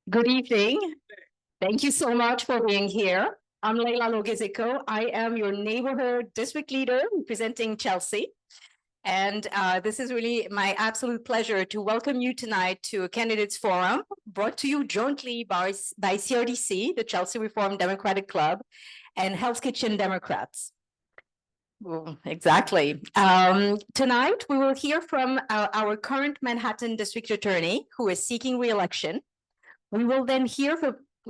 Good evening. Thank you so much for being here. I'm Leila Logiziko. I am your neighborhood district leader representing Chelsea. And this is really my absolute pleasure to welcome you tonight to a candidates forum brought to you jointly by CRDC, the Chelsea Reform Democratic Club, and Hell's Kitchen Democrats. Exactly. Tonight, we will hear from our current Manhattan district attorney who is seeking re-election. We will then hear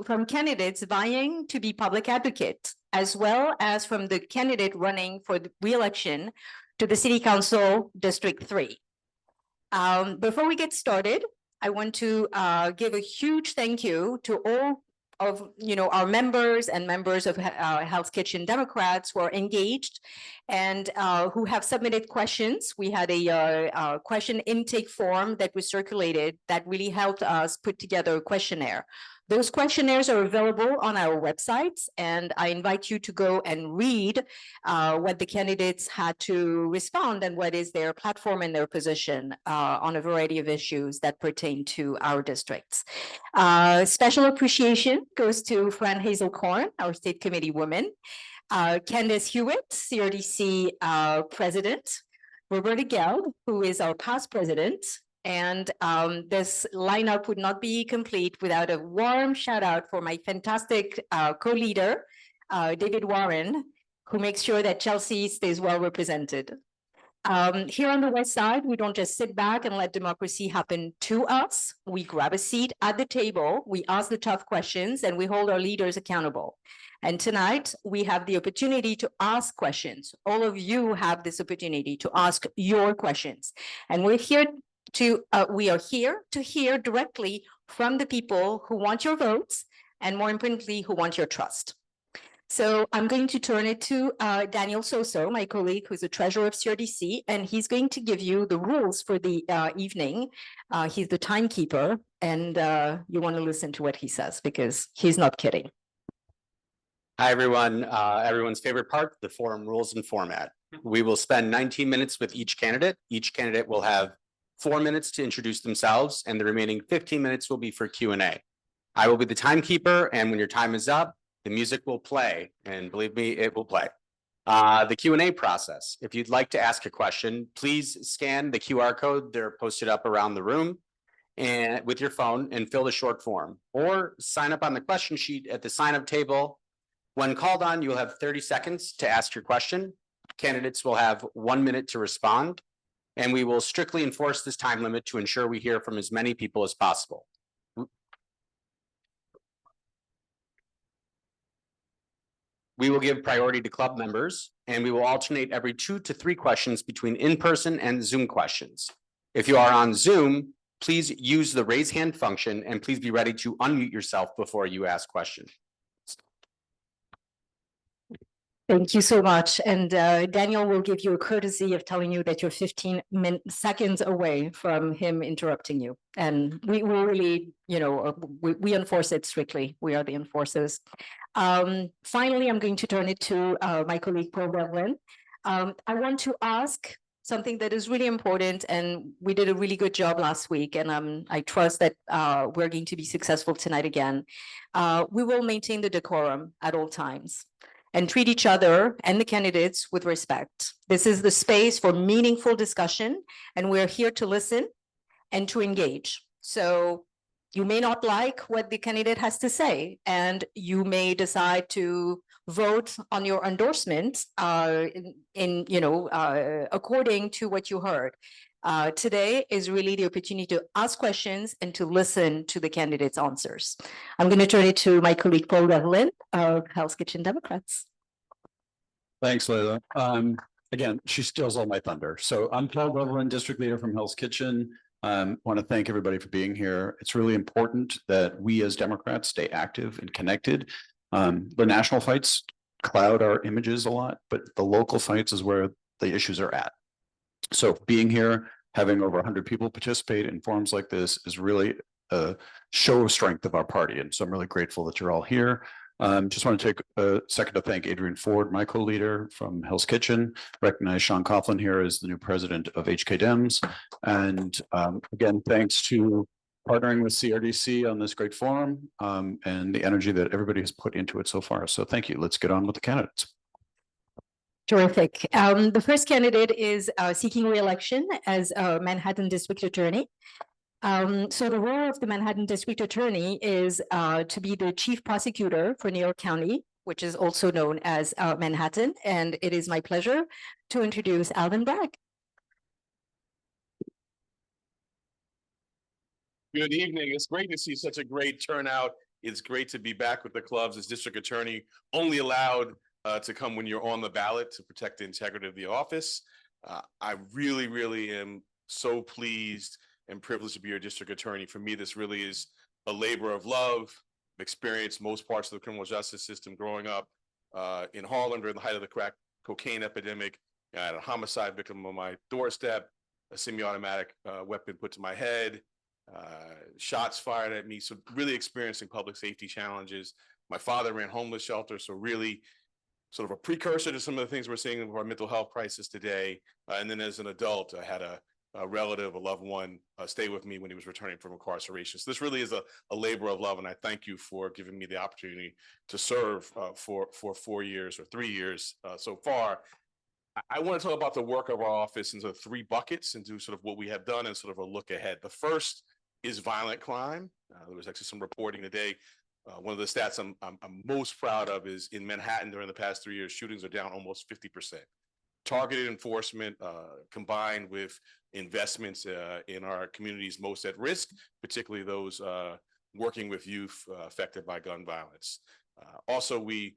from candidates vying to be public advocates, as well as from the candidate running for the re-election to the City Council District 3. Before we get started, I want to give a huge thank you to all of our members and members of Hell's Kitchen Democrats who are engaged and who have submitted questions. We had a question intake form that was circulated that really helped us put together a questionnaire. Those questionnaires are available on our websites, and I invite you to go and read what the candidates had to respond and what is their platform and their position on a variety of issues that pertain to our districts. Special appreciation goes to Fran Hazelcorn, our state committee woman, Candace Hewitt, CRDC president, Roberta Geld, who is our past president. And this lineup would not be complete without a warm shout out for my fantastic co-leader, David Warren, who makes sure that Chelsea stays well represented. Here on the West Side, we don't just sit back and let democracy happen to us. We grab a seat at the table, we ask the tough questions, and we hold our leaders accountable. And tonight, we have the opportunity to ask questions. All of you have this opportunity to ask your questions. And we are here to hear directly from the people who want your votes and, more importantly, who want your trust. So I'm going to turn it to Daniel Soso, my colleague, who's the treasurer of CRDC, and he's going to give you the rules for the evening. He's the timekeeper, and you want to listen to what he says because he's not kidding. Hi, everyone. Everyone's favorite part, the forum rules and format. We will spend 19 minutes with each candidate. Each candidate will have 4 minutes to introduce themselves, and the remaining 15 minutes will be for Q&A. I will be the timekeeper, and when your time is up, the music will play, and believe me, it will play. The Q&A process. If you'd like to ask a question, please scan the QR code. They're posted up around the room and with your phone and fill the short form, or sign up on the question sheet at the sign-up table. When called on, you'll have 30 seconds to ask your question. Candidates will have 1 minute to respond, and we will strictly enforce this time limit to ensure we hear from as many people as possible. We will give priority to club members, and we will alternate every 2 to 3 questions between in-person and Zoom questions. If you are on Zoom, please use the raise hand function, and please be ready to unmute yourself before you ask questions. Thank you so much. And Daniel will give you a courtesy of telling you that you're 15 seconds away from him interrupting you. And we really, we enforce it strictly. We are the enforcers. Finally, I'm going to turn it to my colleague, Paul Devlin. I want to ask something that is really important, and we did a really good job last week, and I trust that we're going to be successful tonight again. We will maintain the decorum at all times and treat each other and the candidates with respect. This is the space for meaningful discussion, and we're here to listen and to engage. So you may not like what the candidate has to say, and you may decide to vote on your endorsement according to what you heard. Today is really the opportunity to ask questions and to listen to the candidates' answers. I'm going to turn it to my colleague, Paul Devlin of Hell's Kitchen Democrats. Thanks, Leila. Again, she steals all my thunder. So I'm Paul Devlin, district leader from Hell's Kitchen. Want to thank everybody for being here. It's really important that we as Democrats stay active and connected. The national fights cloud our images a lot, but the local fights is where the issues are at. So being here, having over 100 people participate in forums like this is really a show of strength of our party. And so I'm really grateful that you're all here. Just want to take a second to thank Adrian Ford, my co-leader from Hell's Kitchen, recognize Sean Coughlin here as the new president of HK Dems. And again, thanks to partnering with CRDC on this great forum, and the energy that everybody has put into it so far. So thank you. Let's get on with the candidates. Terrific. The first candidate is seeking re-election as a Manhattan District Attorney. So the role of the Manhattan District Attorney is to be the chief prosecutor for New York County, which is also known as Manhattan. And it is my pleasure to introduce Alvin Bragg. Good evening. It's great to see such a great turnout. It's great to be back with the clubs as district attorney, only allowed to come when you're on the ballot to protect the integrity of the office. I really am so pleased and privileged to be your district attorney. For me, this really is a labor of love. I've experienced most parts of the criminal justice system growing up in Harlem during the height of the crack cocaine epidemic. I had a homicide victim on my doorstep, a semi-automatic weapon put to my head, shots fired at me. So really experiencing public safety challenges. My father ran homeless shelters, so really sort of a precursor to some of the things we're seeing in our mental health crisis today. And then as an adult, I had a relative, a loved one stay with me when he was returning from incarceration. So this really is a labor of love, and I thank you for giving me the opportunity to serve for 4 years or 3 years so far. I want to talk about the work of our office in sort of 3 buckets and do sort of what we have done and sort of a look ahead. The first is violent crime. There was actually some reporting today. One of the stats I'm most proud of is in Manhattan during the past 3 years, shootings are down almost 50%. Targeted enforcement combined with investments in our communities most at risk, particularly those working with youth affected by gun violence. Also, we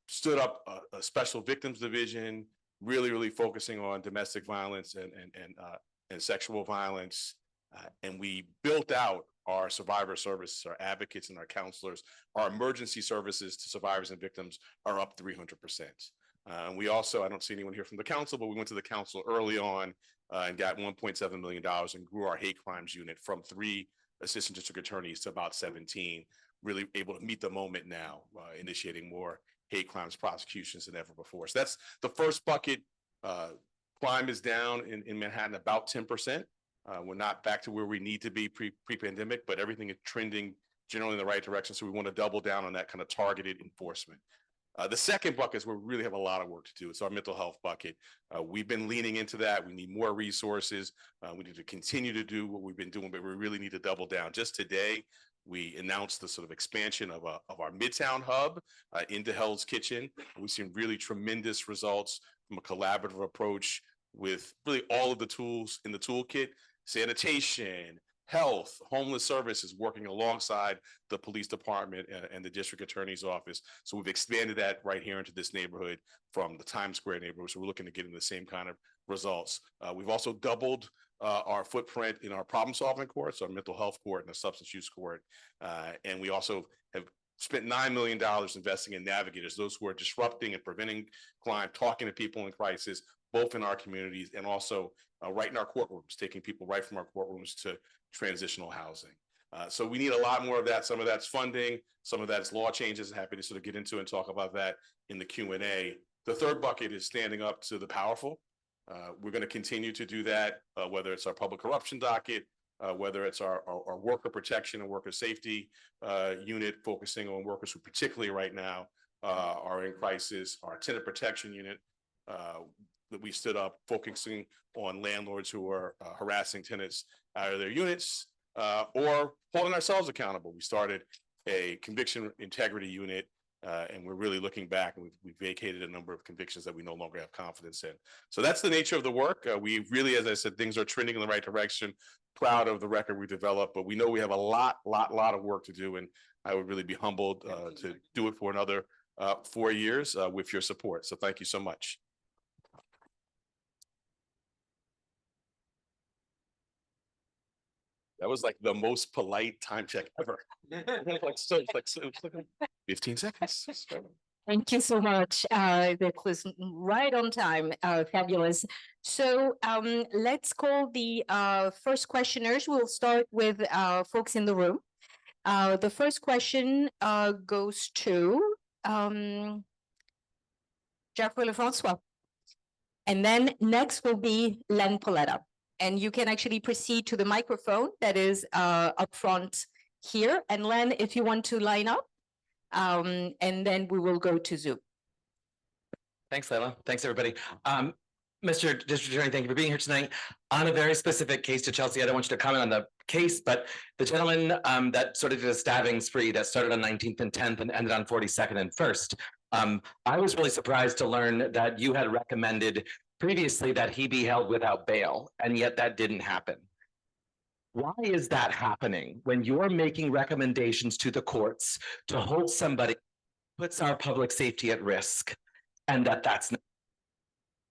stood up a special victims division, really focusing on domestic violence and sexual violence. And we built out our survivor services, our advocates and our counselors. Our emergency services to survivors and victims are up 300%. And we also, I don't see anyone here from the council, but we went to the council early on and got $1.7 million and grew our hate crimes unit from 3 assistant district attorneys to about 17, really able to meet the moment now, initiating more hate crimes prosecutions than ever before. So that's the first bucket. Crime is down in Manhattan about 10%. We're not back to where we need to be pre-pandemic, but everything is trending generally in the right direction. So we want to double down on that kind of targeted enforcement. The second bucket is where we really have a lot of work to do. It's our mental health bucket. We've been leaning into that. We need more resources. We need to continue to do what we've been doing, but we really need to double down. Just today, we announced the sort of expansion of our Midtown hub into Hell's Kitchen. We've seen really tremendous results from a collaborative approach with really all of the tools in the toolkit: sanitation, health, homeless services, working alongside the police department and the district attorney's office. So we've expanded that right here into this neighborhood from the Times Square neighborhood. So we're looking to get in the same kind of results. We've also doubled our footprint in our problem-solving courts, our mental health court and the substance use court. And we also have spent $9 million investing in navigators, those who are disrupting and preventing crime, talking to people in crisis, both in our communities and also right in our courtrooms, taking people right from our courtrooms to transitional housing. So we need a lot more of that. Some of that's funding, some of that's law changes. Happy to sort of get into and talk about that in the Q&A. The third bucket is standing up to the powerful. We're going to continue to do that, whether it's our public corruption docket, whether it's our worker protection and worker safety unit, focusing on workers who particularly right now are in crisis, our tenant protection unit that we stood up, focusing on landlords who are harassing tenants out of their units or holding ourselves accountable. We started a conviction integrity unit and we're really looking back, and we've vacated a number of convictions that we no longer have confidence in. So that's the nature of the work. We really, as I said, things are trending in the right direction. Proud of the record we developed, but we know we have a lot of work to do, and I would really be humbled to do it for another 4 years with your support. So thank you so much. That was like the most polite time check ever. like 15 seconds. Thank you so much. That was right on time. Fabulous. So let's call the first questioners. We'll start with folks in the room. The first question goes to Jeffrey Lefrancois. And then next will be Len Paletta. And you can actually proceed to the microphone that is up front here. And Len, if you want to line up, and then we will go to Zoom. Thanks, Leila. Thanks, everybody. Mr. District Attorney, thank you for being here tonight. On a very specific case to Chelsea, I don't want you to comment on the case, but the gentleman that sort of did a stabbing spree that started on 19th and 10th and ended on 42nd and 1st. I was really surprised to learn that you had recommended previously that he be held without bail, and yet that didn't happen. Why is that happening when you're making recommendations to the courts to hold somebody who puts our public safety at risk, and that's not?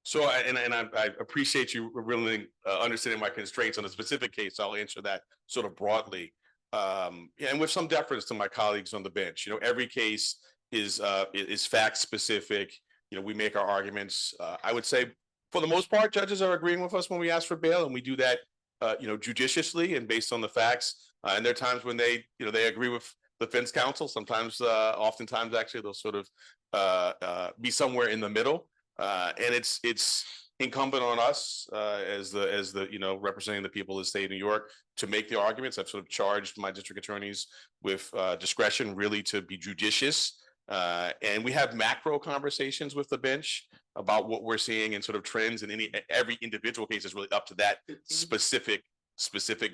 So, I appreciate you really understanding my constraints on a specific case. I'll answer that sort of broadly. And with some deference to my colleagues on the bench, every case is fact specific. We make our arguments. I would say for the most part, judges are agreeing with us when we ask for bail, and we do that, judiciously and based on the facts. And there are times when they agree with the defense counsel. Sometimes, oftentimes, actually, they'll sort of be somewhere in the middle. And it's incumbent on us as the representing the people of the state of New York to make the arguments. I've sort of charged my district attorneys with discretion really to be judicious. And we have macro conversations with the bench about what we're seeing and sort of trends, and every individual case is really up to that specific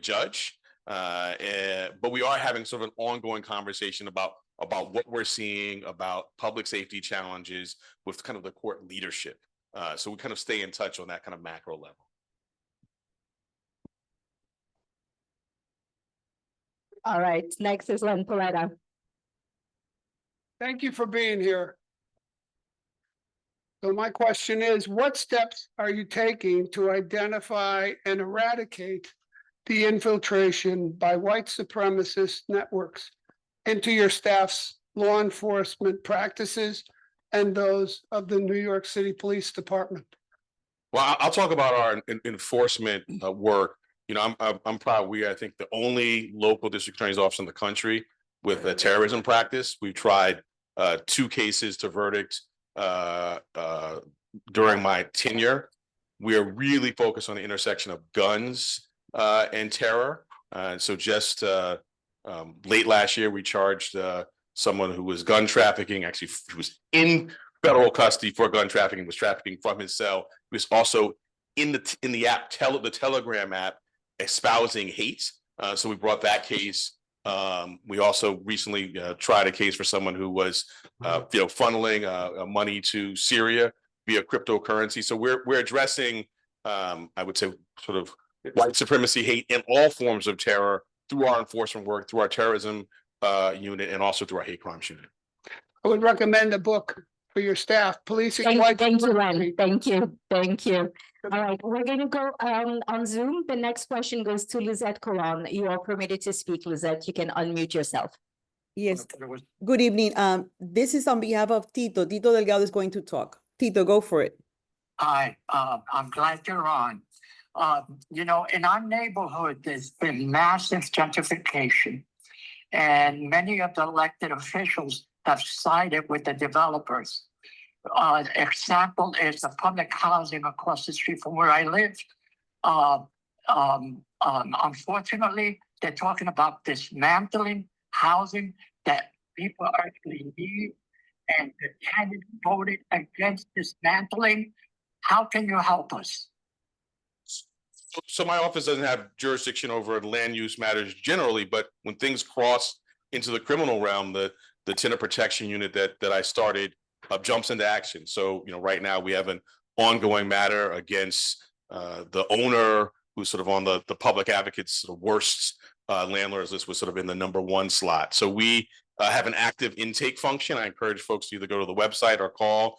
judge. But we are having sort of an ongoing conversation about what we're seeing about public safety challenges with kind of the court leadership. So we kind of stay in touch on that kind of macro level. All right, next is Len Paletta. Thank you for being here. So my question is, what steps are you taking to identify and eradicate the infiltration by white supremacist networks into your staff's law enforcement practices and those of the New York City Police Department? Well, I'll talk about our enforcement work. I'm proud we are, I think, the only local district attorney's office in the country with a terrorism practice. We've tried 2 cases to verdict during my tenure. We are really focused on the intersection of guns and terror. So just late last year, we charged someone who was gun trafficking, actually who was in federal custody for gun trafficking, was trafficking from his cell. He was also in the app, the Telegram app, espousing hate. So we brought that case. We also recently tried a case for someone who was, funneling money to Syria via cryptocurrency. So we're addressing, I would say, sort of white supremacy hate and all forms of terror through our enforcement work, through our terrorism unit, and also through our hate crimes unit. I would recommend a book for your staff, Policing Thank White you, Len. Supremacy. Thank you. All right, we're going to go on Zoom. The next question goes to Lizette Colon. You are permitted to speak, Lizette. You can unmute yourself. Yes, good evening. This is on behalf of Tito. Tito Delgado is going to talk. Tito, go for it. Hi, I'm glad you're on. In our neighborhood, there's been massive gentrification, and many of the elected officials have sided with the developers. Example is the public housing across the street from where I live. Unfortunately, they're talking about dismantling housing that people actually need, and the tenant voted against dismantling. How can you help us? So my office doesn't have jurisdiction over land use matters generally, but when things cross into the criminal realm, the tenant protection unit that I started jumps into action. So, right now we have an ongoing matter against the owner who's sort of on the public advocate's worst landlords list, was sort of in the #1 slot. So we have an active intake function. I encourage folks to either go to the website or call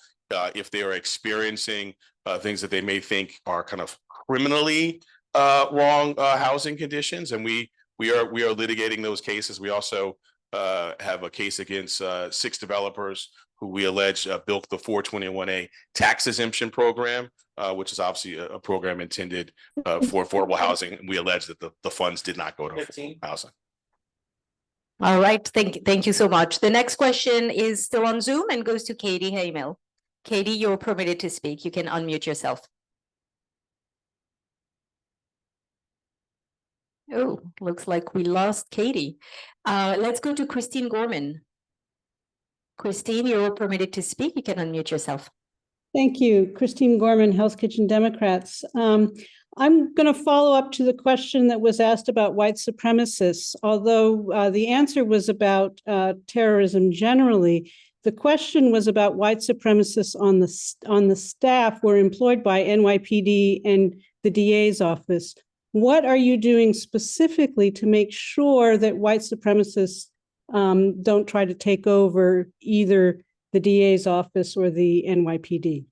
if they are experiencing things that they may think are kind of criminally wrong housing conditions, and we are litigating those cases. We also have a case against 6 developers who we allege built the 421A tax exemption program, which is obviously a program intended for affordable housing. We allege that the funds did not go to affordable housing. All right, thank you so much. The next question is still on Zoom and goes to Katie Hamel. Katie, you're permitted to speak. You can unmute yourself. Oh, looks like we lost Katie. Let's go to Christine Gorman. Christine, you're permitted to speak. You can unmute yourself. Thank you. Christine Gorman, Hell's Kitchen Democrats. I'm going to follow up to the question that was asked about white supremacists. Although the answer was about terrorism generally, the question was about white supremacists on the staff who are employed by NYPD and the DA's office. What are you doing specifically to make sure that white supremacists don't try to take over either the DA's office or the NYPD?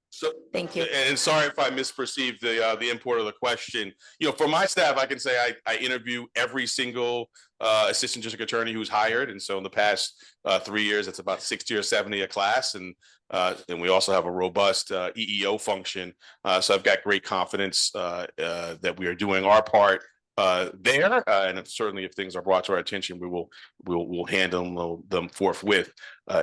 So, Thank you. and sorry if I misperceived the import of the question. You know, for my staff, I can say I interview every single assistant district attorney who's hired, and so in the past 3 years, it's about 60 or 70 a class, and we also have a robust EEO function. So I've got great confidence that we are doing our part there, and certainly if things are brought to our attention, we'll handle them forthwith.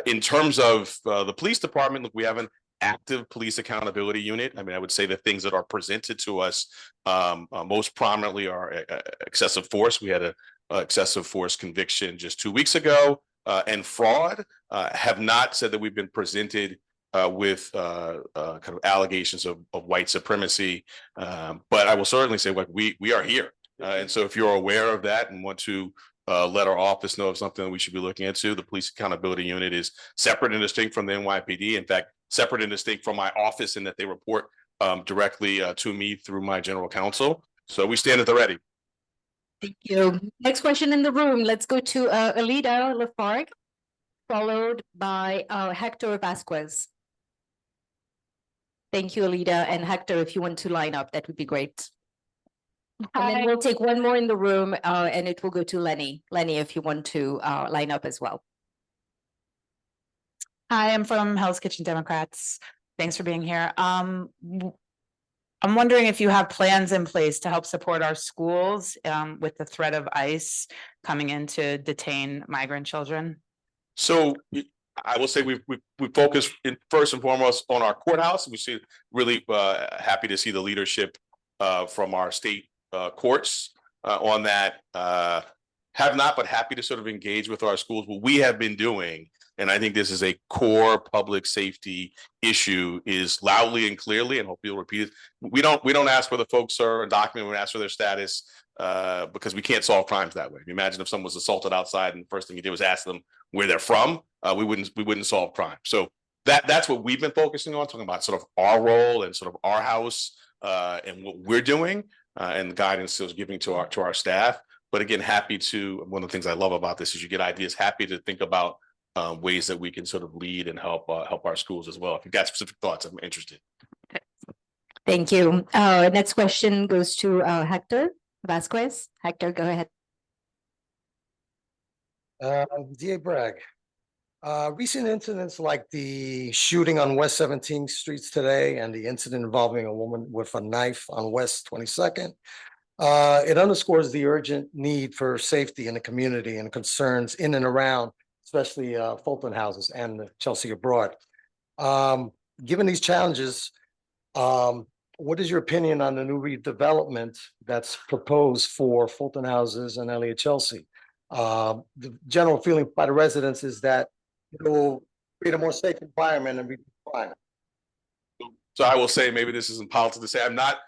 In terms of the police department, look, we have an active police accountability unit. I mean, I would say the things that are presented to us most prominently are excessive force. We had a excessive force conviction just 2 weeks ago, and fraud. Have not said that we've been presented with kind of allegations of white supremacy, but I will certainly say, like, we are here, and so if you're aware of that and want to let our office know of something that we should be looking into, the police accountability unit is separate and distinct from the NYPD. In fact, separate and distinct from my office in that they report directly to me through my general counsel. So we stand at the ready. Thank you. Next question in the room. Let's go to Alida Lafargue, followed by Hector Vasquez. Thank you, Alida. And Hector, if you want to line up, that would be great. And then we'll take one more in the room and it will go to Lenny. Lenny, if you want to line up as well. Hi, I'm from Hell's Kitchen Democrats. Thanks for being here. I'm wondering if you have plans in place to help support our schools with the threat of ICE coming in to detain migrant children. So I will say we focus first and foremost on our courthouse. We see really happy to see the leadership from our state courts on that. Have not, but happy to sort of engage with our schools. What we have been doing, and I think this is a core public safety issue, is loudly and clearly, and hope you'll repeat it. We don't ask where the folks are documented. We ask for their status because we can't solve crimes that way. Imagine if someone was assaulted outside and the first thing you did was ask them where they're from. We wouldn't solve crime. So that's what we've been focusing on, talking about sort of our role and sort of our house and what we're doing and the guidance that was giving to our staff. But again, happy to, one of the things I love about this is you get ideas, happy to think about ways that we can sort of lead and help our schools as well. If you've got specific thoughts, I'm interested. Thank you. Next question goes to Hector Vasquez. Hector, go ahead. DA Bragg, recent incidents like the shooting on West 17th Streets today and the incident involving a woman with a knife on West 22nd, it underscores the urgent need for safety in the community and concerns in and around, especially Fulton houses and Chelsea Abroad. Given these challenges, what is your opinion on the new redevelopment that's proposed for Fulton houses and Elliott Chelsea? The general feeling by the residents is that it will create a more safe environment and reduce crime. So I will say, maybe this isn't politics to say, I'm not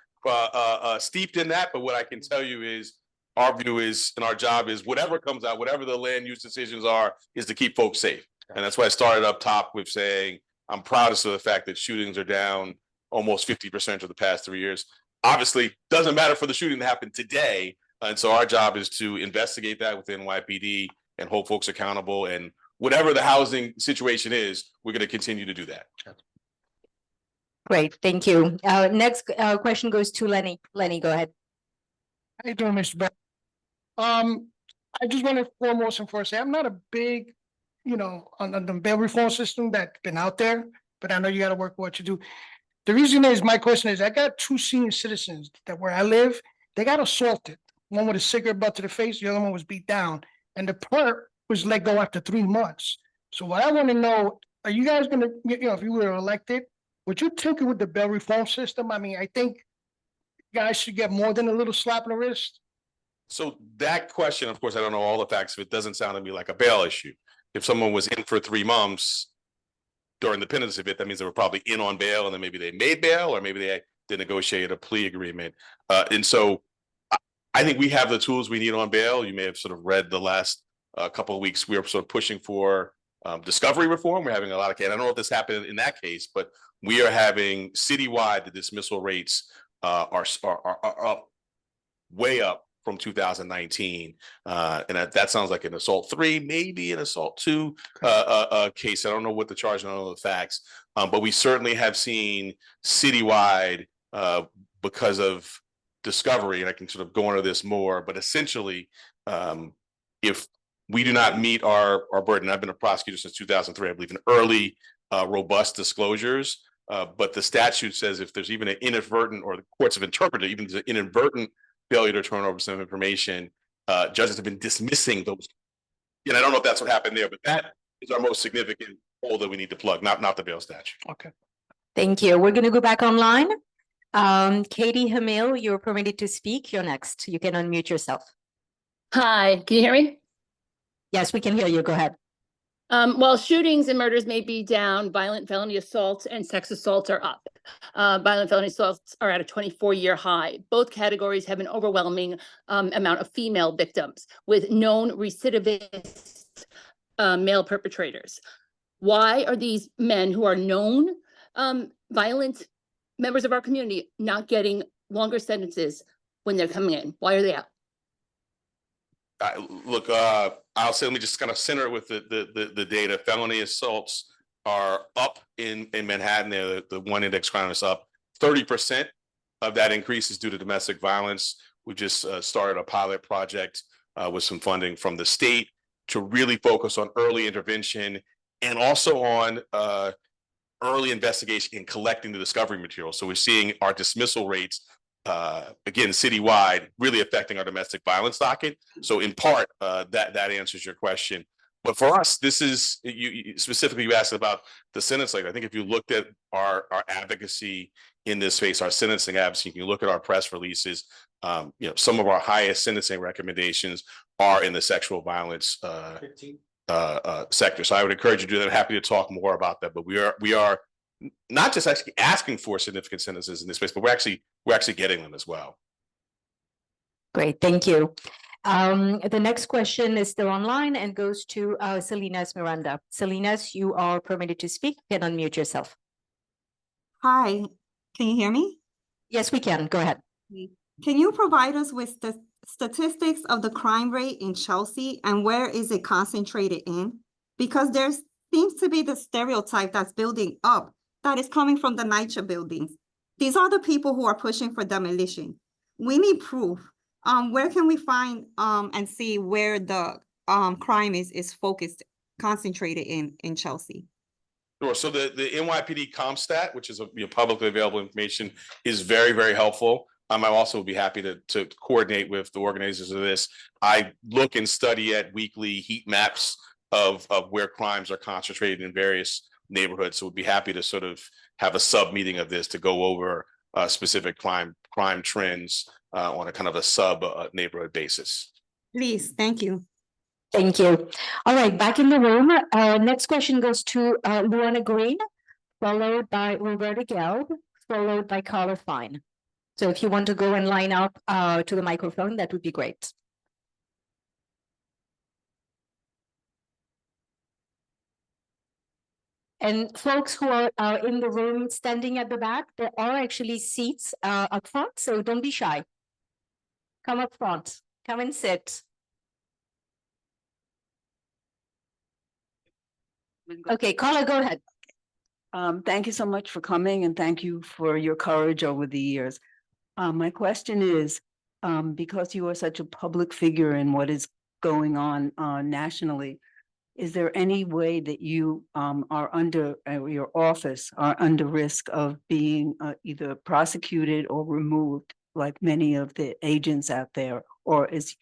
steeped in that, but what I can tell you is our view is, and our job is, whatever comes out, whatever the land use decisions are, is to keep folks safe. And that's why I started up top with saying, I'm proudest of the fact that shootings are down almost 50% of the past 3 years. Obviously, doesn't matter for the shooting that happened today. And so our job is to investigate that with NYPD and hold folks accountable. And whatever the housing situation is, we're going to continue to do that. Great, thank you. Next question goes to Lenny. Lenny, go ahead. How you doing, Mr. Beck? I just want to foremost and first say I'm not a big, on the bail reform system that's been out there, but I know you got to work what you do. The reason is, my question is, I got 2 senior citizens that where I live, they got assaulted. One with a cigarette butt to the face, the other one was beat down, and the perp was let go after 3 months. So what I want to know, are you guys going to, if you were elected, would you tinker with the bail reform system? I mean, I think guys should get more than a little slap on the wrist? So that question, of course, I don't know all the facts, if it doesn't sound to me like a bail issue. If someone was in for 3 months during the pendency of it, that means they were probably in on bail, and then maybe they made bail, or maybe they negotiated a plea agreement. And so I think we have the tools we need on bail. You may have sort of read the last couple of weeks, we are sort of pushing for discovery reform. We're having a lot of cases. I don't know if this happened in that case, but we are having citywide, the dismissal rates are up, way up from 2019. And that sounds like an assault 3, maybe an assault 2 case. I don't know what the charge, I don't know the facts, but we certainly have seen citywide because of discovery, and I can sort of go into this more, but essentially, if we do not meet our burden, I've been a prosecutor since 2003, I believe in early robust disclosures, but the statute says if there's even an inadvertent, or the courts have interpreted, even an inadvertent failure to turn over some information, judges have been dismissing those. And I don't know if that's what happened there, but that is our most significant hole that we need to plug, not the bail statute. Okay. Thank you. We're going to go back online. Katie Hamil, you're permitted to speak. You're next. You can unmute yourself. Hi, can you hear me? Yes, we can hear you. Go ahead. While shootings and murders may be down, violent felony assaults and sex assaults are up. Violent felony assaults are at a 24-year high. Both categories have an overwhelming amount of female victims with known recidivist male perpetrators. Why are these men who are known violent members of our community not getting longer sentences when they're coming in? Why are they out? Look, I'll say, let me just kind of center it with the data. Felony assaults are up in Manhattan. The one index crime is up. 30% of that increase is due to domestic violence. We just started a pilot project with some funding from the state to really focus on early intervention and also on early investigation in collecting the discovery material. So we're seeing our dismissal rates, again, citywide, really affecting our domestic violence docket. So in part, that answers your question. But for us, this is, specifically you asked about the sentencing. I think if you looked at our advocacy in this space, our sentencing advocacy, you can look at our press releases, some of our highest sentencing recommendations are in the sexual violence sector. So I would encourage you to do that. I'm happy to talk more about that, but we are not just actually asking for significant sentences in this space, but we're actually getting them as well. Great, thank you. The next question is still online and goes to Salinas Miranda. Salinas, you are permitted to speak. You can unmute yourself. Hi, can you hear me? Yes, we can. Go ahead. Can you provide us with the statistics of the crime rate in Chelsea and where is it concentrated in? Because there seems to be the stereotype that's building up that is coming from the NYCHA buildings. These are the people who are pushing for demolition. We need proof. Where can we find and see where the crime is focused, concentrated in Chelsea? Sure. So the NYPD CompStat, which is publicly available information, is very, very helpful. I also would be happy to coordinate with the organizers of this. I look and study at weekly heat maps of where crimes are concentrated in various neighborhoods. So we'd be happy to sort of have a sub meeting of this to go over specific crime trends on a kind of a sub neighborhood basis. Please, thank you. Thank you. All right, back in the room. Next question goes to Luana Green, followed by Roberta Gelb, followed by Carla Fine. So if you want to go and line up to the microphone, that would be great. And folks who are in the room standing at the back, there are actually seats up front, so don't be shy. Come up front, come and sit. Okay, Carla, go ahead. Thank you so much for coming and thank you for your courage over the years. My question is, because you are such a public figure in what is going on nationally, is there any way that you are under, your office are under risk of being either prosecuted or removed like many of the agents out there? Or is,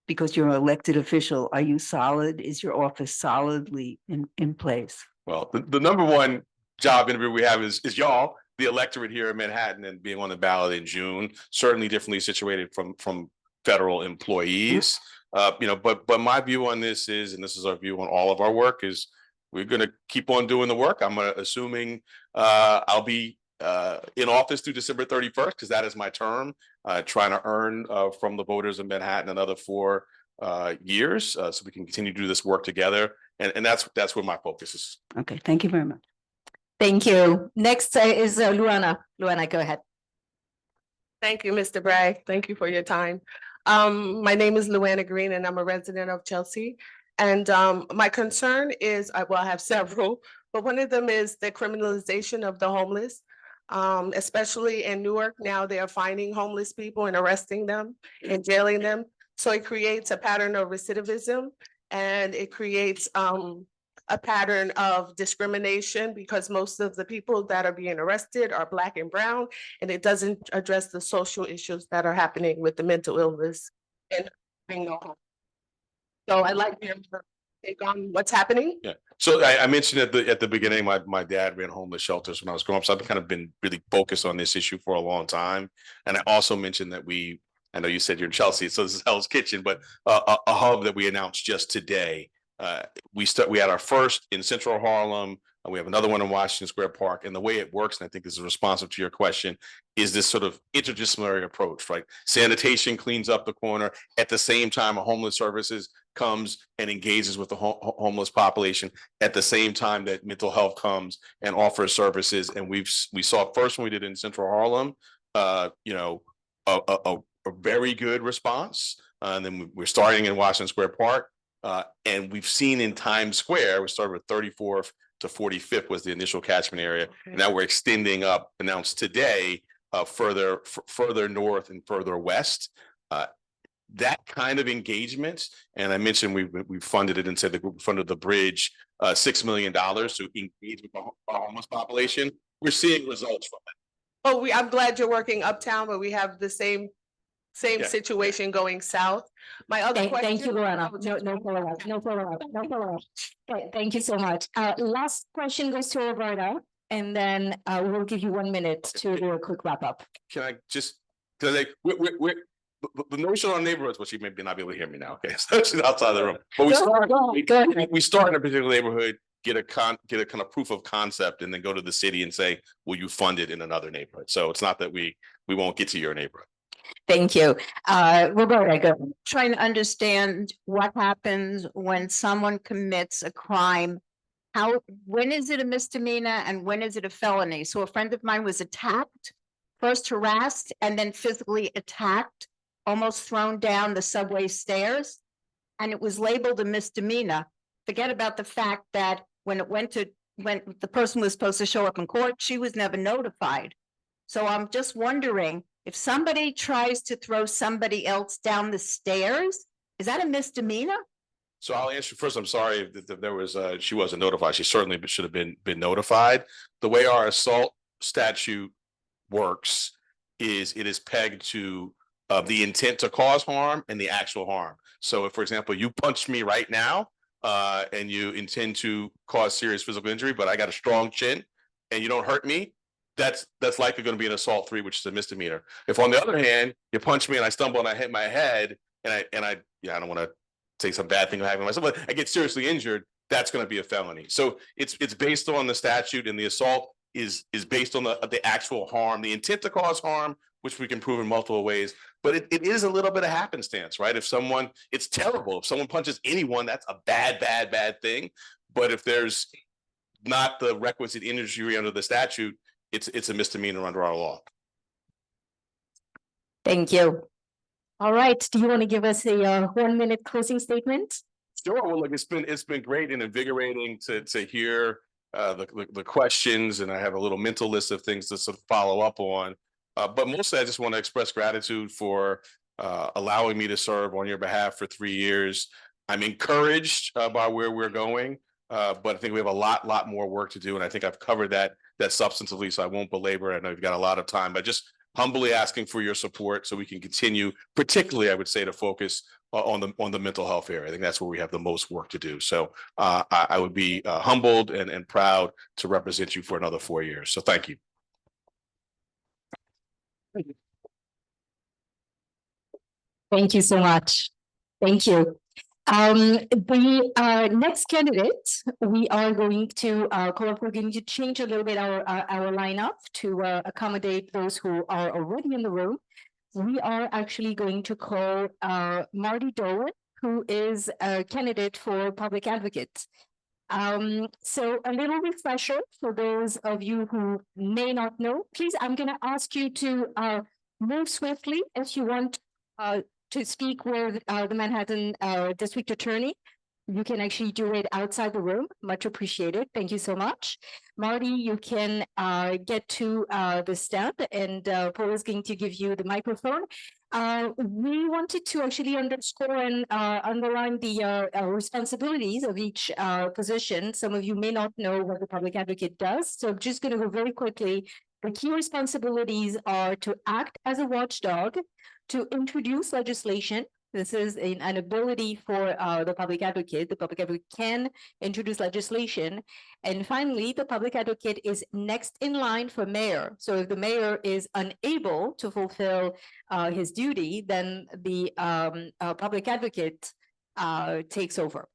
because you're an elected official, are you solid? Is your office solidly in place? Well, the number one job interview we have is y'all. the electorate here in Manhattan and being on the ballot in June, certainly differently situated from federal employees. But my view on this is, and this is our view on all of our work, is we're going to keep on doing the work. I'm assuming I'll be in office through December 31st, because that is my term, trying to earn from the voters in Manhattan another 4 years, so we can continue to do this work together. And that's where my focus is. Okay, thank you very much. Thank you. Next is Luana. Luana, go ahead. Thank you, Mr. Bragg. Thank you for your time. My name is Luana Green and I'm a resident of Chelsea. And my concern is, well, I have several, but one of them is the criminalization of the homeless. Especially in Newark, now they are finding homeless people and arresting them and jailing them. So it creates a pattern of recidivism, and it creates a pattern of discrimination, because most of the people that are being arrested are Black and brown, and it doesn't address the social issues that are happening with the mental illness and having no home. So I'd like your take on what's happening. Yeah. So I mentioned at the beginning, my dad ran homeless shelters when I was growing up. So I've kind of been really focused on this issue for a long time. And I also mentioned that I know you said you're in Chelsea, so this is Hell's Kitchen, but a hub that we announced just today. We had our first in Central Harlem, and we have another one in Washington Square Park. And the way it works, and I think this is responsive to your question, is this sort of interdisciplinary approach, right? Sanitation cleans up the corner. At the same time, a homeless services comes and engages with the homeless population. At the same time that mental health comes and offers services. And we saw first when we did it in Central Harlem, a very good response. And then we're starting in Washington Square Park. And we've seen in Times Square, we started with 34th to 45th was the initial catchment area. Okay. And now we're extending up, announced today, further north and further west. That kind of engagement, and I mentioned we funded it and said that we funded the bridge $6 million to engage with the homeless population. We're seeing results from it. Oh, I'm glad you're working uptown, but we have the same situation going south. My other question. Thank you, Luana. No follow-up. Thank you so much. Last question goes to Roberta, and then we'll give you 1 minute to do a quick wrap up. Can I just, because the notion on neighborhoods, well, she may not be able to hear me now. Okay, so she's outside the room. But we start in a particular neighborhood, get a kind of proof of concept, and then go to the city and say, will you fund it in another neighborhood? So it's not that we won't get to your neighborhood. Thank you. Roberta, go ahead. Trying to understand what happens when someone commits a crime. When is it a misdemeanor and when is it a felony? So a friend of mine was attacked, first harassed, and then physically attacked, almost thrown down the subway stairs, and it was labeled a misdemeanor. Forget about the fact that when the person was supposed to show up in court, she was never notified. So I'm just wondering, if somebody tries to throw somebody else down the stairs, is that a misdemeanor? So I'll answer first. I'm sorry if there was she wasn't notified. She certainly should have been notified. The way our assault statute works is it is pegged to the intent to cause harm and the actual harm. So if, for example, you punch me right now and you intend to cause serious physical injury, but I got a strong chin and you don't hurt me, that's likely going to be an assault 3, which is a misdemeanor. If on the other hand, you punch me and I stumble and I hit my head and I don't want to say some bad thing happening to myself, but I get seriously injured, that's going to be a felony. So it's based on the statute, and the assault is based on the actual harm, the intent to cause harm, which we can prove in multiple ways. But it is a little bit of happenstance, right? It's terrible. If someone punches anyone, that's a bad thing. But if there's not the requisite injury under the statute, it's a misdemeanor under our law. Thank you. All right. Do you want to give us a 1 minute closing statement? Sure. Well, look, it's been great and invigorating to hear the questions, and I have a little mental list of things to sort of follow up on. But mostly, I just want to express gratitude for allowing me to serve on your behalf for 3 years. I'm encouraged by where we're going, but I think we have a lot more work to do, and I think I've covered that substantively, so I won't belabor it. I know you've got a lot of time, but just humbly asking for your support so we can continue, particularly, I would say, to focus on the mental health area. I think that's where we have the most work to do. So I would be humbled and proud to represent you for another 4 years. So thank you. Thank you so much. Thank you. The next candidate, we are going to we're going to change a little bit our lineup to accommodate those who are already in the room. We are actually going to call Marty Dolan, who is a candidate for public advocate. So a little refresher for those of you who may not know, please, I'm going to ask you to move swiftly if you want to speak with the Manhattan District Attorney. You can actually do it outside the room. Much appreciated. Thank you so much. Marty, you can get to the stand, and Paul is going to give you the microphone. We wanted to actually underscore and underline the responsibilities of each position. Some of you may not know what the public advocate does, so I'm just going to go very quickly. The key responsibilities are to act as a watchdog, to introduce legislation. This is an ability for the public advocate. The public advocate can introduce legislation. And finally, the public advocate is next in line for mayor. So if the mayor is unable to fulfill his duty, then the public advocate takes over.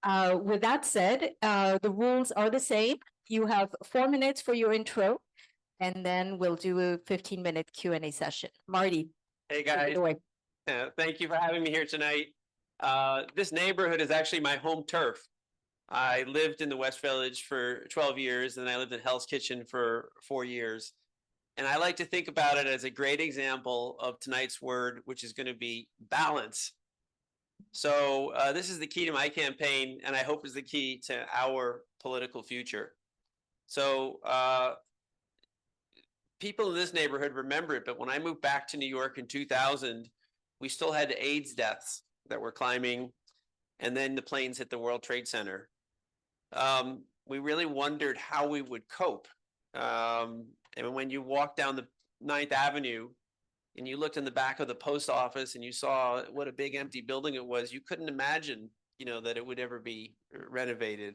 With that said, the rules are the same. You have 4 minutes for your intro, and then we'll do a 15-minute Q&A session. Marty. Hey, guys. Thank you for having me here tonight. This neighborhood is actually my home turf. I lived in the West Village for 12 years, and I lived in Hell's Kitchen for 4 years. And I like to think about it as a great example of tonight's word, which is going to be balance. So this is the key to my campaign, and I hope is the key to our political future. So people in this neighborhood remember it, but when I moved back to New York in 2000, we still had AIDS deaths that were climbing, and then the planes hit the World Trade Center. We really wondered how we would cope. And when you walked down the 9th Avenue and you looked in the back of the post office and you saw what a big empty building it was, you couldn't imagine, that it would ever be renovated.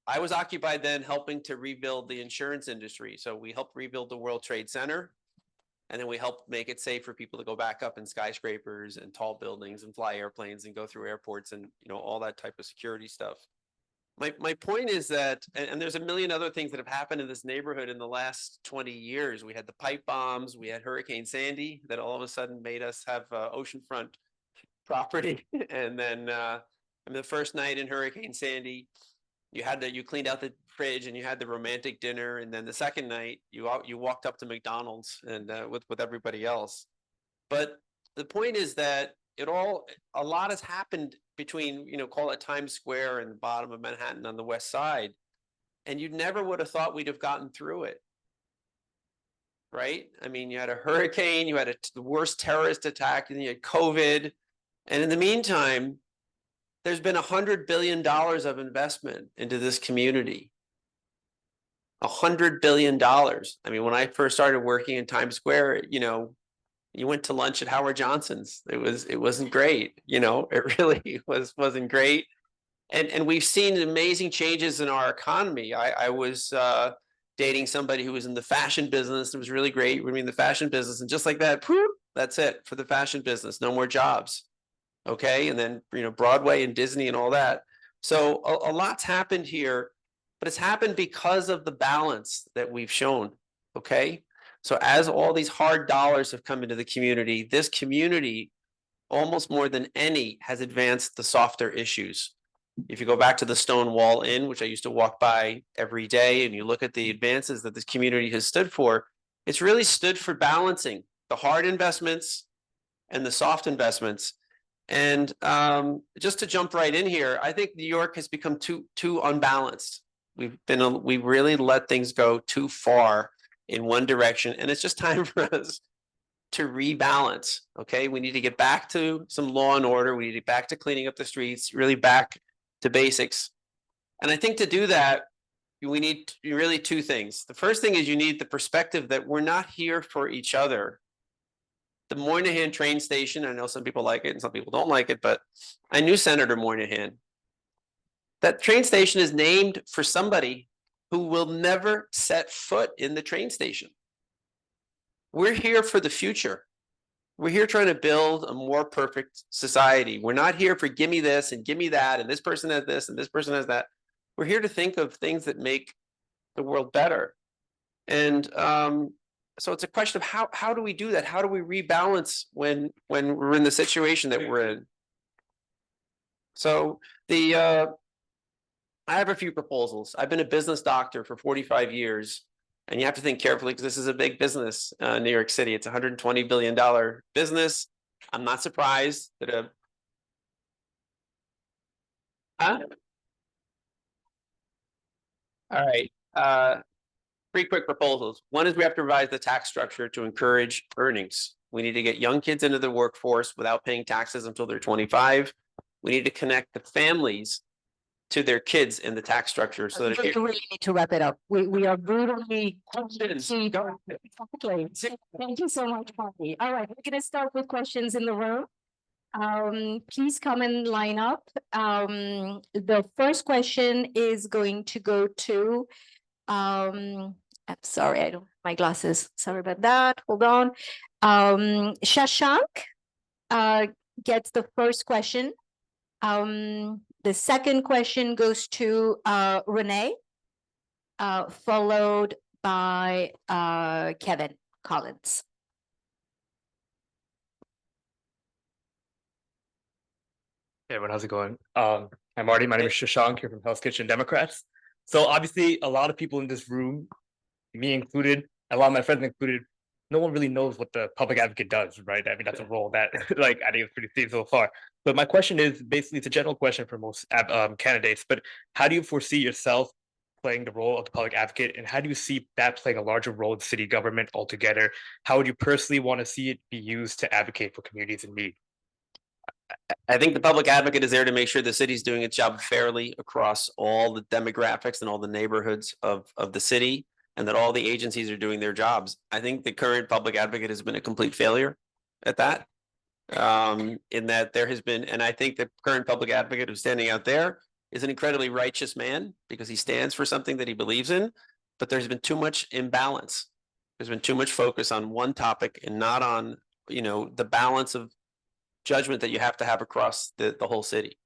I was occupied then helping to rebuild the insurance industry. So we helped rebuild the World Trade Center. And then we helped make it safe for people to go back up in skyscrapers and tall buildings and fly airplanes and go through airports and, all that type of security stuff. My point is that, and there's a million other things that have happened in this neighborhood in the last 20 years. We had the pipe bombs, we had Hurricane Sandy that all of a sudden made us have oceanfront property. And then the first night in Hurricane Sandy, you cleaned out the fridge and you had the romantic dinner, and then the second night you walked up to McDonald's and with everybody else. But the point is that a lot has happened between call it Times Square and the bottom of Manhattan on the west side, and you never would have thought we'd have gotten through it, right? I mean, you had a hurricane, you had the worst terrorist attack, and you had COVID, and in the meantime, there's been $100 billion of investment into this community. $100 billion. I mean, when I first started working in Times Square, you went to lunch at Howard Johnson's. It wasn't great. It really wasn't great. And we've seen amazing changes in our economy. I was dating somebody who was in the fashion business. It was really great. We were in the fashion business, and just like that, poof, that's it for the fashion business. No more jobs. Okay, and then Broadway and Disney and all that. So a lot's happened here, but it's happened because of the balance that we've shown. Okay, so as all these hard dollars have come into the community, this community, almost more than any, has advanced the softer issues. If you go back to the Stone Wall Inn, which I used to walk by every day, and you look at the advances that this community has stood for, it's really stood for balancing the hard investments and the soft investments. And just to jump right in here, I think New York has become too unbalanced. We've really let things go too far in one direction, and it's just time for us to rebalance. Okay, we need to get back to some law and order. We need to get back to cleaning up the streets, really back to basics. And I think to do that, we need really two things. The first thing is you need the perspective that we're not here for each other. The Moynihan train station, I know some people like it and some people don't like it, but I knew Senator Moynihan. That train station is named for somebody who will never set foot in the train station. we're here for the future. We're here trying to build a more perfect society. We're not here for give me this and give me that, and this person has this and this person has that. We're here to think of things that make the world better. And so it's a question of how do we do that? How do we rebalance when we're in the situation that we're in? So I have a few proposals. I've been a business doctor for 45 years, and you have to think carefully because this is a big business, New York City. It's a $120 billion business. I'm not surprised that All right. 3 quick proposals. One is we have to revise the tax structure to encourage earnings. We need to get young kids into the workforce without paying taxes until they're 25. We need to connect the families to their kids in the tax structure so that We really need to wrap it up. We are brutally. Questions. Exactly. Thank you so much, Patty. All right, we're gonna start with questions in the room. Please come and line up. The first question is going to go to, I'm sorry, I don't have my glasses. Sorry about that. Hold on. Shashank gets the first question. The second question goes to Renee, followed by Kevin Collins. Hey everyone, how's it going? I'm Marty. My name is Shashank here from Hell's Kitchen Democrats. So obviously a lot of people in this room, me included, a lot of my friends included, no one really knows what the public advocate does, right? I mean, that's a role that like I think it's pretty safe so far. But my question is basically, it's a general question for most candidates, but how do you foresee yourself playing the role of the public advocate, and how do you see that playing a larger role in city government altogether? How would you personally want to see it be used to advocate for communities in need? I think the public advocate is there to make sure the city's doing its job fairly across all the demographics and all the neighborhoods of the city, and that all the agencies are doing their jobs. I think the current public advocate has been a complete failure at that. In that there has been, and I think the current public advocate who's standing out there is an incredibly righteous man because he stands for something that he believes in, but there's been too much imbalance. There's been too much focus on one topic and not on, the balance of judgment that you have to have across the whole city.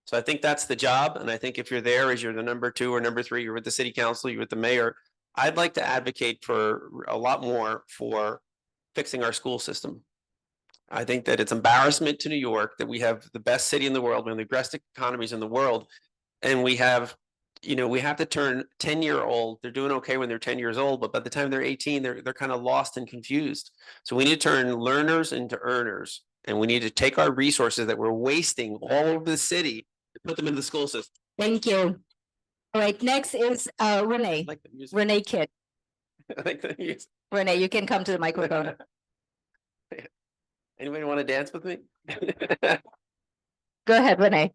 So I think that's the job. And I think if you're there as you're the number 2 or number 3, you're with the city council, you're with the mayor, I'd like to advocate for a lot more for fixing our school system. I think that it's embarrassment to New York that we have the best city in the world, one of the best economies in the world. And we have, we have to turn 10-year-old. They're doing okay when they're 10 years old, but by the time they're 18, they're kind of lost and confused. So we need to turn learners into earners. And we need to take our resources that we're wasting all over the city and put them in the school system. Thank you. All right, next is Renee. Like the music. Renee Kidd. I like the music. Renee, you can come to the microphone. Anybody want to dance with me? Go ahead, Renee.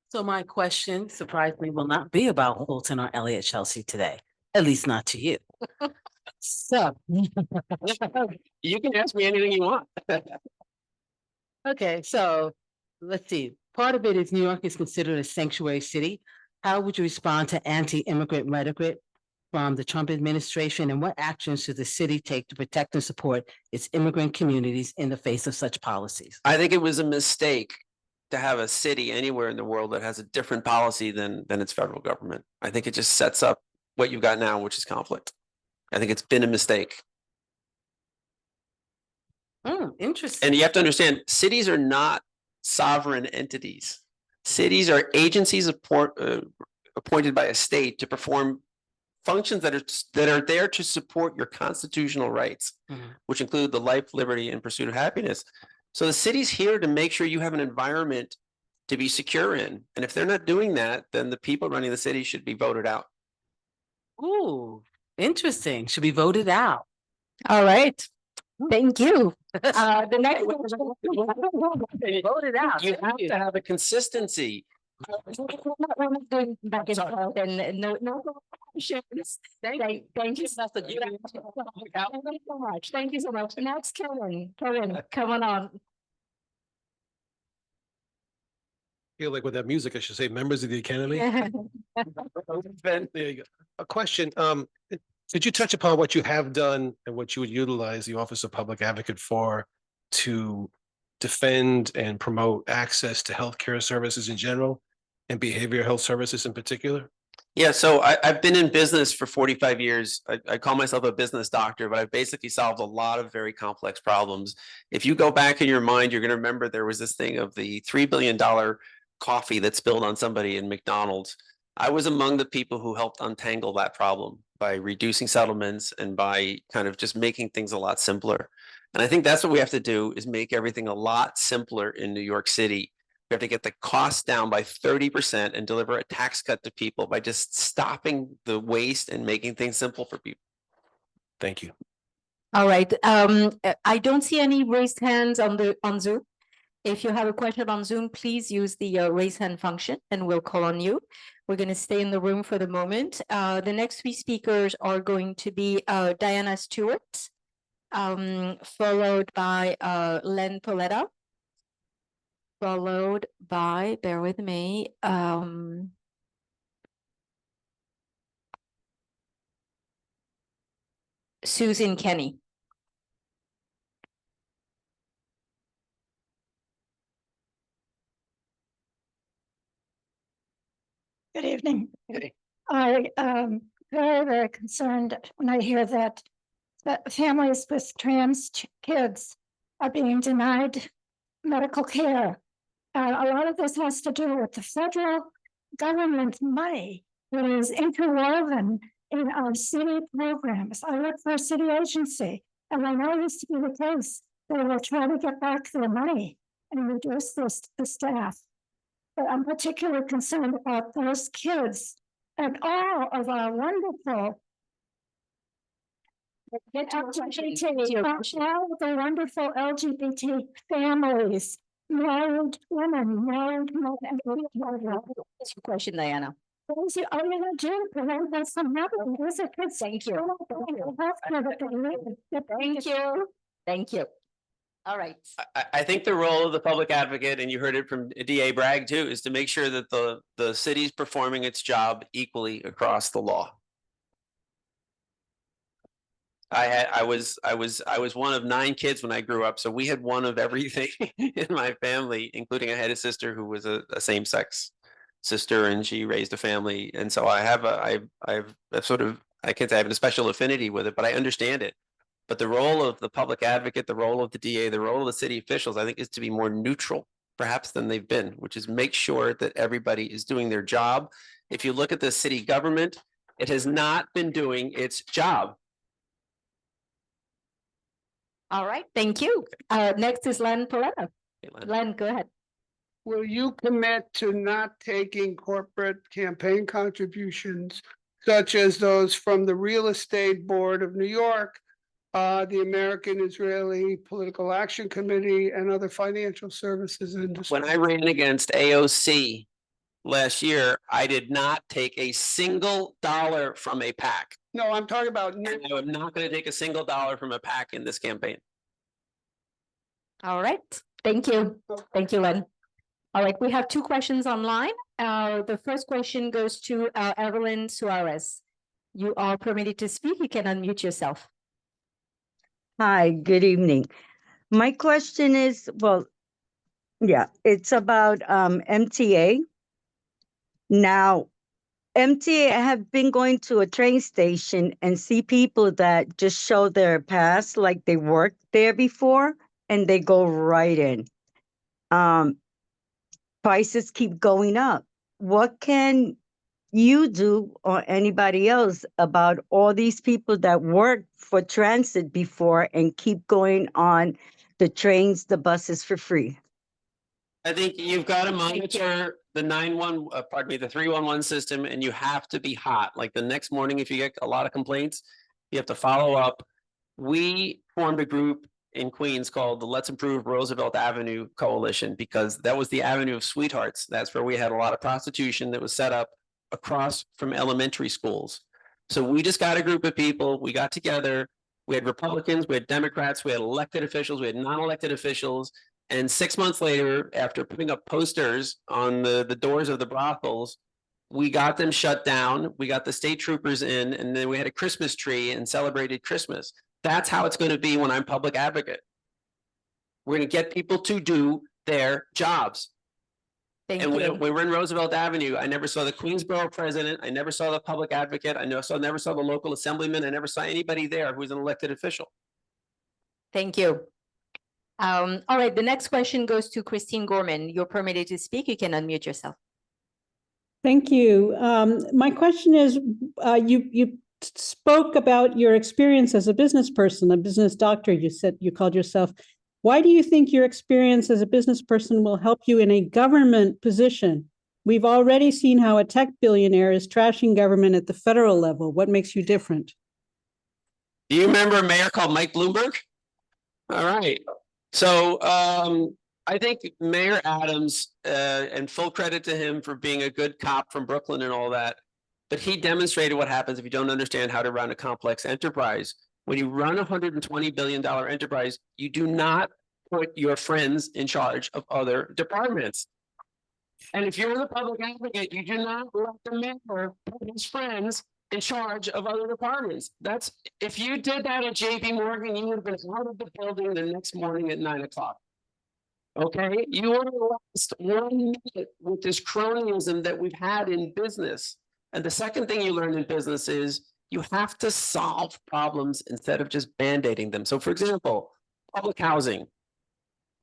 So my question, surprisingly, will not be about Holton or Elliott Chelsea today, at least not to you. So you can ask me anything you want. Okay, so let's see. Part of it is New York is considered a sanctuary city. How would you respond to anti-immigrant rhetoric from the Trump administration, and what actions should the city take to protect and support its immigrant communities in the face of such policies? I think it was a mistake to have a city anywhere in the world that has a different policy than its federal government. I think it just sets up what you've got now, which is conflict. I think it's been a mistake. Interesting. And you have to understand, cities are not sovereign entities. Cities are agencies appointed by a state to perform functions that are there to support your constitutional rights, which include the life, liberty, and pursuit of happiness. So the city's here to make sure you have an environment to be secure in. And if they're not doing that, then the people running the city should be voted out. Ooh, interesting. Should be voted out. All right. Thank you. The next voted out. You have to have a consistency. Back and forth and no questions. Thank you so much. Thank you so much. Next, Kevin, come on. Feel like with that music, I should say members of the Academy. Ben, There you go. A question, Could you touch upon what you have done and what you would utilize the Office of Public Advocate for to defend and promote access to healthcare services in general and behavioral health services in particular? Yeah, so I've been in business for 45 years. I call myself a business doctor, but I've basically solved a lot of very complex problems. If you go back in your mind, you're going to remember there was this thing of the $3 billion coffee that spilled on somebody in McDonald's. I was among the people who helped untangle that problem by reducing settlements and by kind of just making things a lot simpler. And I think that's what we have to do, is make everything a lot simpler in New York City. We have to get the costs down by 30% and deliver a tax cut to people by just stopping the waste and making things simple for people. Thank you. All right. I don't see any raised hands on Zoom. If you have a question on Zoom, please use the raise hand function and we'll call on you. We're going to stay in the room for the moment. The next three speakers are going to be Diana Stewart, followed by Len Poletta, followed by, bear with me, Susan Kenny. Good evening. I very, very concerned when I hear that families with trans kids are being denied medical care. A lot of this has to do with the federal government money that is interwoven in our city programs. I work for a city agency, and I know this to be the case. They will try to get back their money and reduce the staff. But I'm particularly concerned about those kids and all of our wonderful LGBT, all of the wonderful LGBT families, married women, married men. What's your question, Diana? What are you going to do to prevent this from happening? These are kids. Thank you. Thank you. Thank you. All right. I think the role of the public advocate, and you heard it from DA Bragg too, is to make sure that the city's performing its job equally across the law. I was one of 9 kids when I grew up, so we had one of everything in my family, including I had a sister who was a same-sex sister, and she raised a family, and so I have I can't say I have a special affinity with it, but I understand it. But the role of the public advocate, the role of the DA, the role of the city officials, I think, is to be more neutral, perhaps, than they've been, which is make sure that everybody is doing their job. If you look at the city government, it has not been doing its job. All right, thank you. Next is Len Poletta. Len, go ahead. Will you commit to not taking corporate campaign contributions such as those from the Real Estate Board of New York, the American Israeli Political Action Committee, and other financial services industries? When I ran against AOC last year, I did not take a single dollar from a PAC. No, I'm talking about. And I am not going to take a single dollar from a PAC in this campaign. All right, thank you. Thank you, Len. All right, we have 2 questions online. The first question goes to Evelyn Suarez. You are permitted to speak. You can unmute yourself. Hi, good evening. My question is, well, yeah, it's about MTA. Now, MTA, I have been going to a train station and see people that just show their pass, like they worked there before, and they go right in. Prices keep going up. What can you do, or anybody else, about all these people that worked for transit before and keep going on the trains, the buses for free? I think you've got to monitor the 311 system, and you have to be hot. Like the next morning, if you get a lot of complaints, you have to follow up. We formed a group in Queens called the Let's Improve Roosevelt Avenue Coalition, because that was the Avenue of Sweethearts. That's where we had a lot of prostitution that was set up across from elementary schools. So we just got a group of people, we got together, we had Republicans, we had Democrats, we had elected officials, we had non-elected officials. And 6 months later, after putting up posters on the doors of the brothels, We got them shut down. We got the state troopers in, and then we had a Christmas tree and celebrated Christmas. That's how it's going to be when I'm public advocate. We're going to get people to do their jobs. Thank And you. when we were in Roosevelt Avenue, I never saw the Queensborough president. I never saw the public advocate. I never saw the local assemblyman. I never saw anybody there who was an elected official. Thank you. All right, the next question goes to Christine Gorman. You're permitted to speak. You can unmute yourself. Thank you. My question is, you spoke about your experience as a business person, a business doctor, you said you called yourself. Why do you think your experience as a business person will help you in a government position? We've already seen how a tech billionaire is trashing government at the federal level. What makes you different? Do you remember a mayor called Mike Bloomberg? All right. So I think Mayor Adams, and full credit to him for being a good cop from Brooklyn and all that, but he demonstrated what happens if you don't understand how to run a complex enterprise. When you run a $120 billion enterprise, you do not put your friends in charge of other departments. And if you're the public advocate, you do not let the mayor put his friends in charge of other departments. That's, if you did that at JP Morgan, you would have been out of the building the next morning at 9 o'clock. Okay, you would have lost 1 minute with this cronyism that we've had in business. And the second thing you learn in business is you have to solve problems instead of just band-aiding them. So for example, public housing.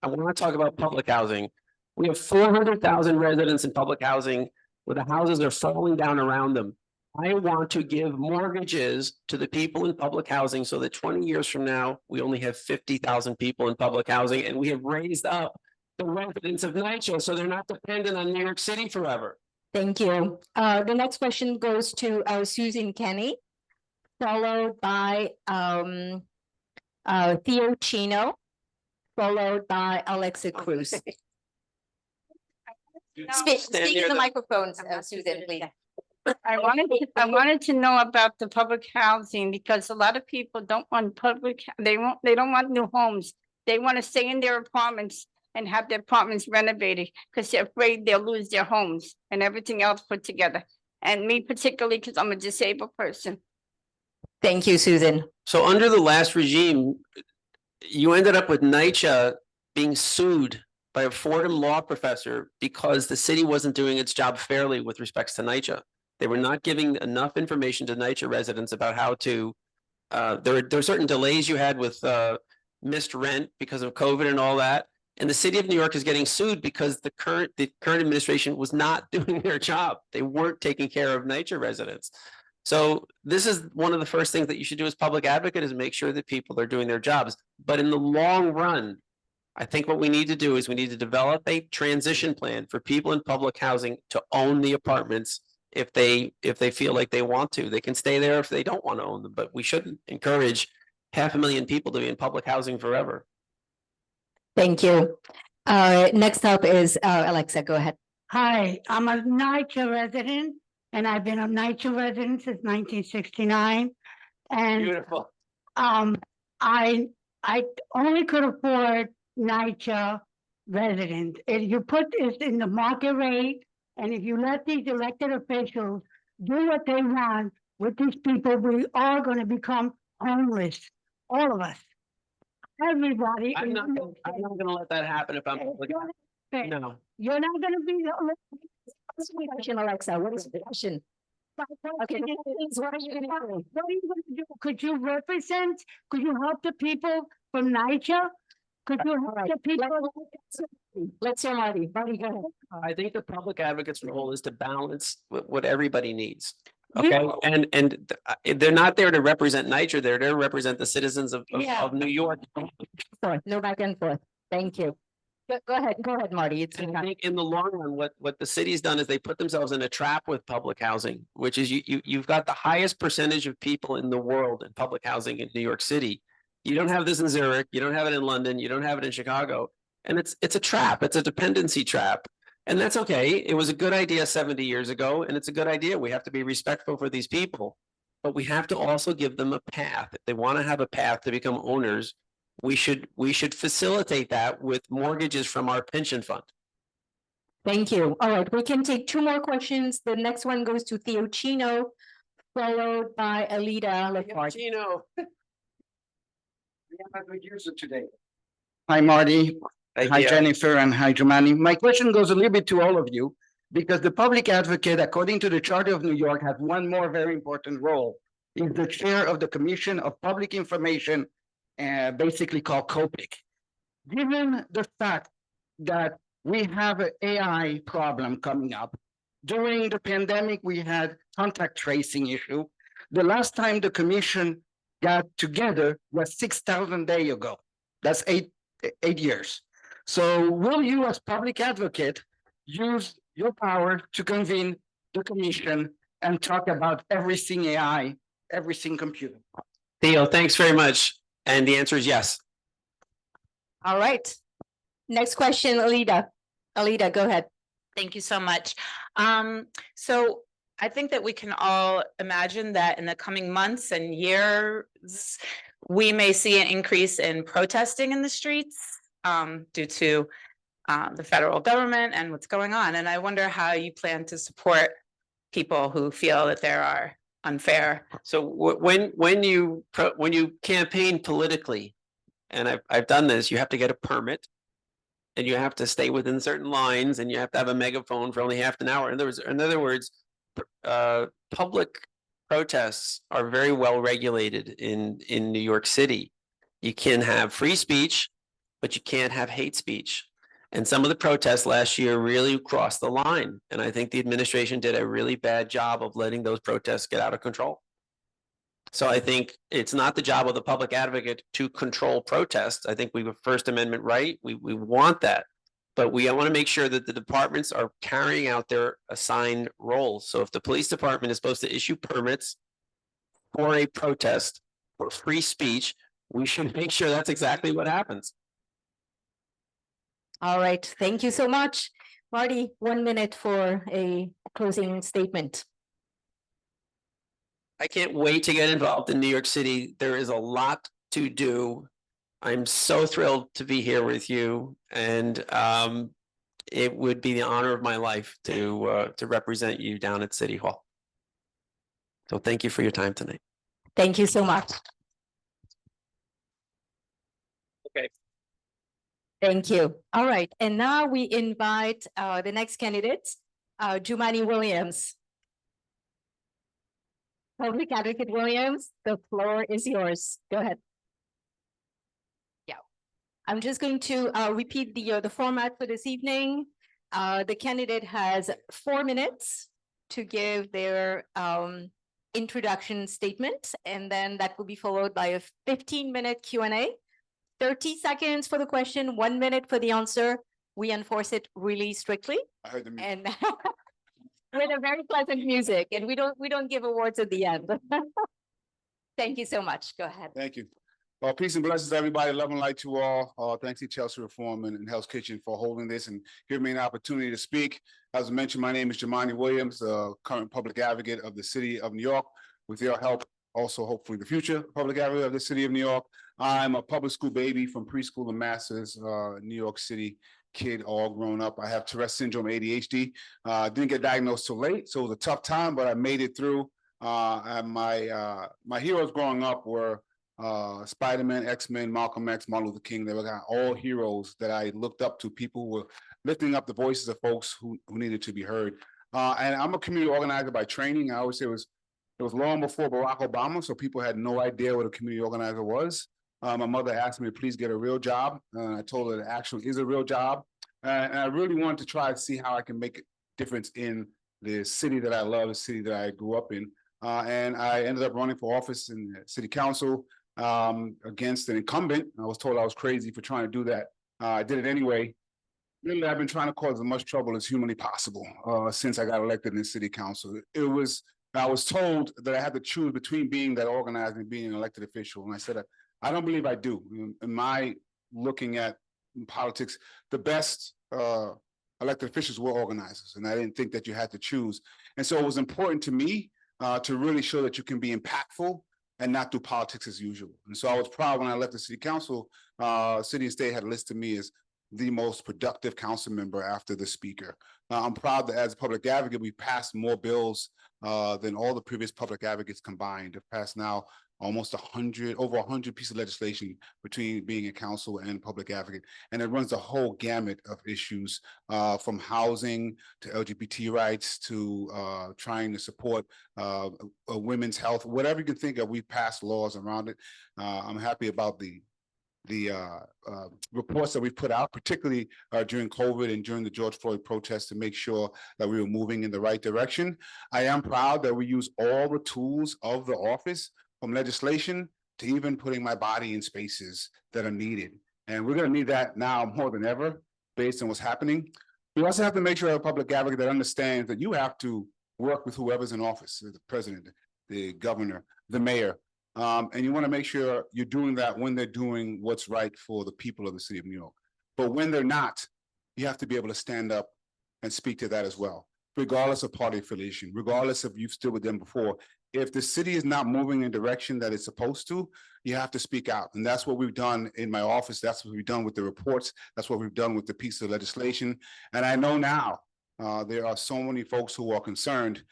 I want to talk about public housing. We have 400,000 residents in public housing where the houses are falling down around them. I want to give mortgages to the people in public housing so that 20 years from now, we only have 50,000 people in public housing, and we have raised up the residents of NYCHA so they're not dependent on New York City forever. Thank you. The next question goes to Susan Kenny, followed by Theo Chino, followed by Alexa Cruz. Speak in the microphone, Susan, please. I wanted to know about the public housing because a lot of people don't want they don't want new homes. They want to stay in their apartments and have their apartments renovated because they're afraid they'll lose their homes and everything else put together. And me particularly because I'm a disabled person. Thank you, Susan. So under the last regime, you ended up with NYCHA being sued by a Fordham law professor because the city wasn't doing its job fairly with respects to NYCHA. They were not giving enough information to NYCHA residents about how to, there are certain delays you had with missed rent because of COVID and all that. And the city of New York is getting sued because the current administration was not doing their job. They weren't taking care of NYCHA residents. So this is one of the first things that you should do as public advocate is make sure that people are doing their jobs. But in the long run, I think what we need to do is we need to develop a transition plan for people in public housing to own the apartments. If they feel like they want to, they can stay there if they don't want to own them, but we shouldn't encourage 500,000 people to be in public housing forever. Thank you. Next up is Alexa, go ahead. Hi, I'm a NYCHA resident and I've been a NYCHA resident since 1969. And beautiful. I only could afford NYCHA resident. If you put this in the market rate, and if you let these elected officials do what they want with these people, we are going to become homeless. All of us. Everybody. I'm not going to let that happen if I'm public. No. You're not going to be the question, Alexa. What is the question? Okay, what are you going to do? What are you going to do? Could you represent? Could you help the people from NYCHA? Could you help the people? Let's hear Marty. Marty, go ahead. I think the public advocate's role is to balance what everybody needs. Okay, and they're not there to represent NYCHA. They're there to represent the citizens of New York. Sorry, no back and forth. Thank you. Go ahead, Marty. I think in the long run, what the city's done is they put themselves in a trap with public housing, which is you've got the highest percentage of people in the world in public housing in New York City. You don't have this in Zurich. You don't have it in London. You don't have it in Chicago. And it's a trap. It's a dependency trap. And that's okay. It was a good idea 70 years ago, and it's a good idea. We have to be respectful for these people, but we have to also give them a path. If they want to have a path to become owners, we should facilitate that with mortgages from our pension fund. Thank you. All right, we can take two more questions. The next one goes to Theo Chino, followed by Alida Lefort. Chino. Today. Hi, Marty. Hi, Jennifer, and hi, Jumani. My question goes a little bit to all of you, because the public advocate, according to the Charter of New York, has one more very important role. He's the chair of the Commission of Public Information, basically called COPIC. Given the fact that we have an AI problem coming up, during the pandemic, we had contact tracing issue. The last time the commission got together was 6,000 days ago. That's eight years. So will you, as public advocate, use your power to convene the commission and talk about everything AI, everything computer? Theo, thanks very much. And the answer is yes. All right. Next question, Alida. Alida, go ahead. Thank you so much. So I think that we can all imagine that in the coming months and years, we may see an increase in protesting in the streets due to the federal government and what's going on. And I wonder how you plan to support people who feel that there are unfair. So when you campaign politically, and I've done this, you have to get a permit, and you have to stay within certain lines, and you have to have a megaphone for only half an hour. In other words, public protests are very well regulated in New York City. You can have free speech, but you can't have hate speech. And some of the protests last year really crossed the line. And I think the administration did a really bad job of letting those protests get out of control. So I think it's not the job of the public advocate to control protests. I think we have a First Amendment right. We want that. But we want to make sure that the departments are carrying out their assigned roles. So if the police department is supposed to issue permits for a protest for free speech, we should make sure that's exactly what happens. All right, thank you so much. Marty, 1 minute for a closing statement. I can't wait to get involved in New York City. There is a lot to do. I'm so thrilled to be here with you, and it would be the honor of my life to represent you down at City Hall. So thank you for your time tonight. Thank you so much. Okay. Thank you. All right, and now we invite the next candidate, Jumani Williams. Public Advocate Williams, the floor is yours. Go ahead. Yeah, I'm just going to repeat the format for this evening. The candidate has 4 minutes to give their introduction statement, and then that will be followed by a 15-minute Q&A. 30 seconds for the question, 1 minute for the answer. We enforce it really strictly. I heard the music. And with a very pleasant music, and we don't give awards at the end. Thank you so much. Go ahead. Thank you. Well, peace and blessings, everybody. Love and light to all. Thanks to Chelsea Reform and Hell's Kitchen for holding this and giving me an opportunity to speak. As I mentioned, my name is Jumani Williams, current public advocate of the city of New York. With your help, also hopefully the future public advocate of the city of New York. I'm a public school baby from preschool to masters, New York City kid, all grown up. I have Tourette's syndrome, ADHD. Didn't get diagnosed till late, so it was a tough time, but I made it through. And my heroes growing up were Spider-Man, X-Men, Malcolm X, Martin Luther King. They were all heroes that I looked up to, people who were lifting up the voices of folks who needed to be heard. And I'm a community organizer by training. I always say it was long before Barack Obama, so people had no idea what a community organizer was. My mother asked me to please get a real job. I told her that actually is a real job. And I really wanted to try to see how I can make a difference in the city that I love, the city that I grew up in. And I ended up running for office in the city council against an incumbent. I was told I was crazy for trying to do that. I did it anyway. Really, I've been trying to cause as much trouble as humanly possible since I got elected in the city council. I was told that I had to choose between being that organizer and being an elected official. And I said, I don't believe I do. In my looking at politics, the best elected officials were organizers. And I didn't think that you had to choose. And so it was important to me to really show that you can be impactful and not do politics as usual. And so I was proud when I left the city council, city and state had listed me as the most productive council member after the speaker. I'm proud that as a public advocate, we passed more bills than all the previous public advocates combined. Have passed now almost over 100 pieces of legislation between being a council and public advocate. And it runs the whole gamut of issues from housing to LGBT rights to trying to support women's health, whatever you can think of, we passed laws around it. I'm happy about the reports that we've put out, particularly during COVID and during the George Floyd protests, to make sure that we were moving in the right direction. I am proud that we use all the tools of the office, from legislation to even putting my body in spaces that are needed. And we're going to need that now more than ever based on what's happening. We also have to make sure a public advocate that understands that you have to work with whoever's in office, the president, the governor, the mayor. And you want to make sure you're doing that when they're doing what's right for the people of the city of New York. But when they're not, you have to be able to stand up and speak to that as well, regardless of party affiliation, regardless if you've stood with them before. If the city is not moving in the direction that it's supposed to, you have to speak out. And that's what we've done in my office. That's what we've done with the reports. That's what we've done with the piece of legislation. And I know now there are so many folks who are concerned.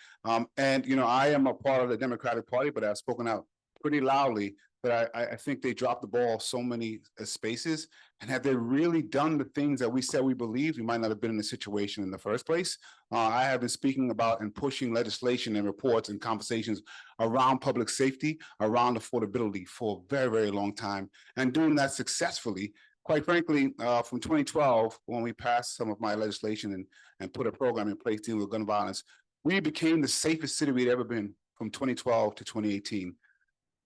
And, you know, I am a part of the Democratic Party, but I've spoken out pretty loudly that I think they dropped the ball so many spaces. And had they really done the things that we said we believed, we might not have been in the situation in the first place. I have been speaking about and pushing legislation and reports and conversations around public safety, around affordability for a very, very long time, and doing that successfully. Quite frankly, from 2012, when we passed some of my legislation and put a program in place dealing with gun violence, we became the safest city we'd ever been from 2012 to 2018.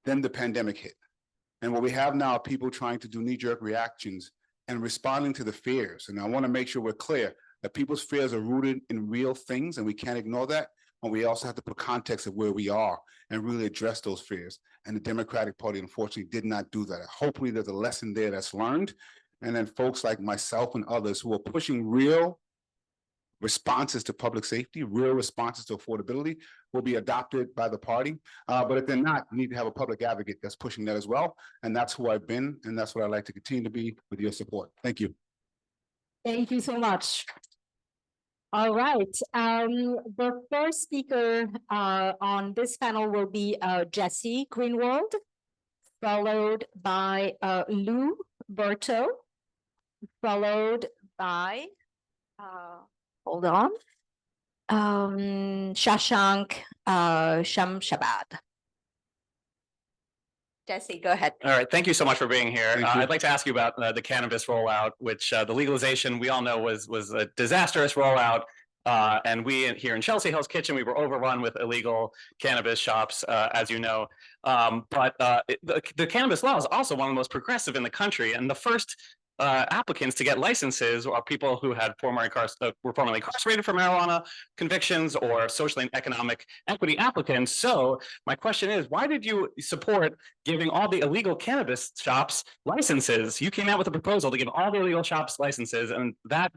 Then the pandemic hit. And what we have now are people trying to do knee-jerk reactions and responding to the fears. And I want to make sure we're clear that people's fears are rooted in real things, and we can't ignore that. And we also have to put context of where we are and really address those fears. And the Democratic Party, unfortunately, did not do that. Hopefully there's a lesson there that's learned. And then folks like myself and others who are pushing real responses to public safety, real responses to affordability, will be adopted by the party. But if they're not, you need to have a public advocate that's pushing that as well. And that's who I've been, and that's what I'd like to continue to be with your support. Thank you. Thank you so much. All right. The first speaker on this panel will be Jesse Greenwald, followed by Lou Berto, followed by hold on. Shashank Shamshabad. Jesse, go ahead. All right, thank you so much for being here. I'd like to ask you about the cannabis rollout, which the legalization we all know was a disastrous rollout. And we here in Chelsea Hell's Kitchen, we were overrun with illegal cannabis shops, as you know. But the cannabis law is also one of the most progressive in the country. And the first applicants to get licenses are people who had were formerly incarcerated for marijuana convictions or socially and economic equity applicants. So my question is, why did you support giving all the illegal cannabis shops licenses? You came out with a proposal to give all the illegal shops licenses, and that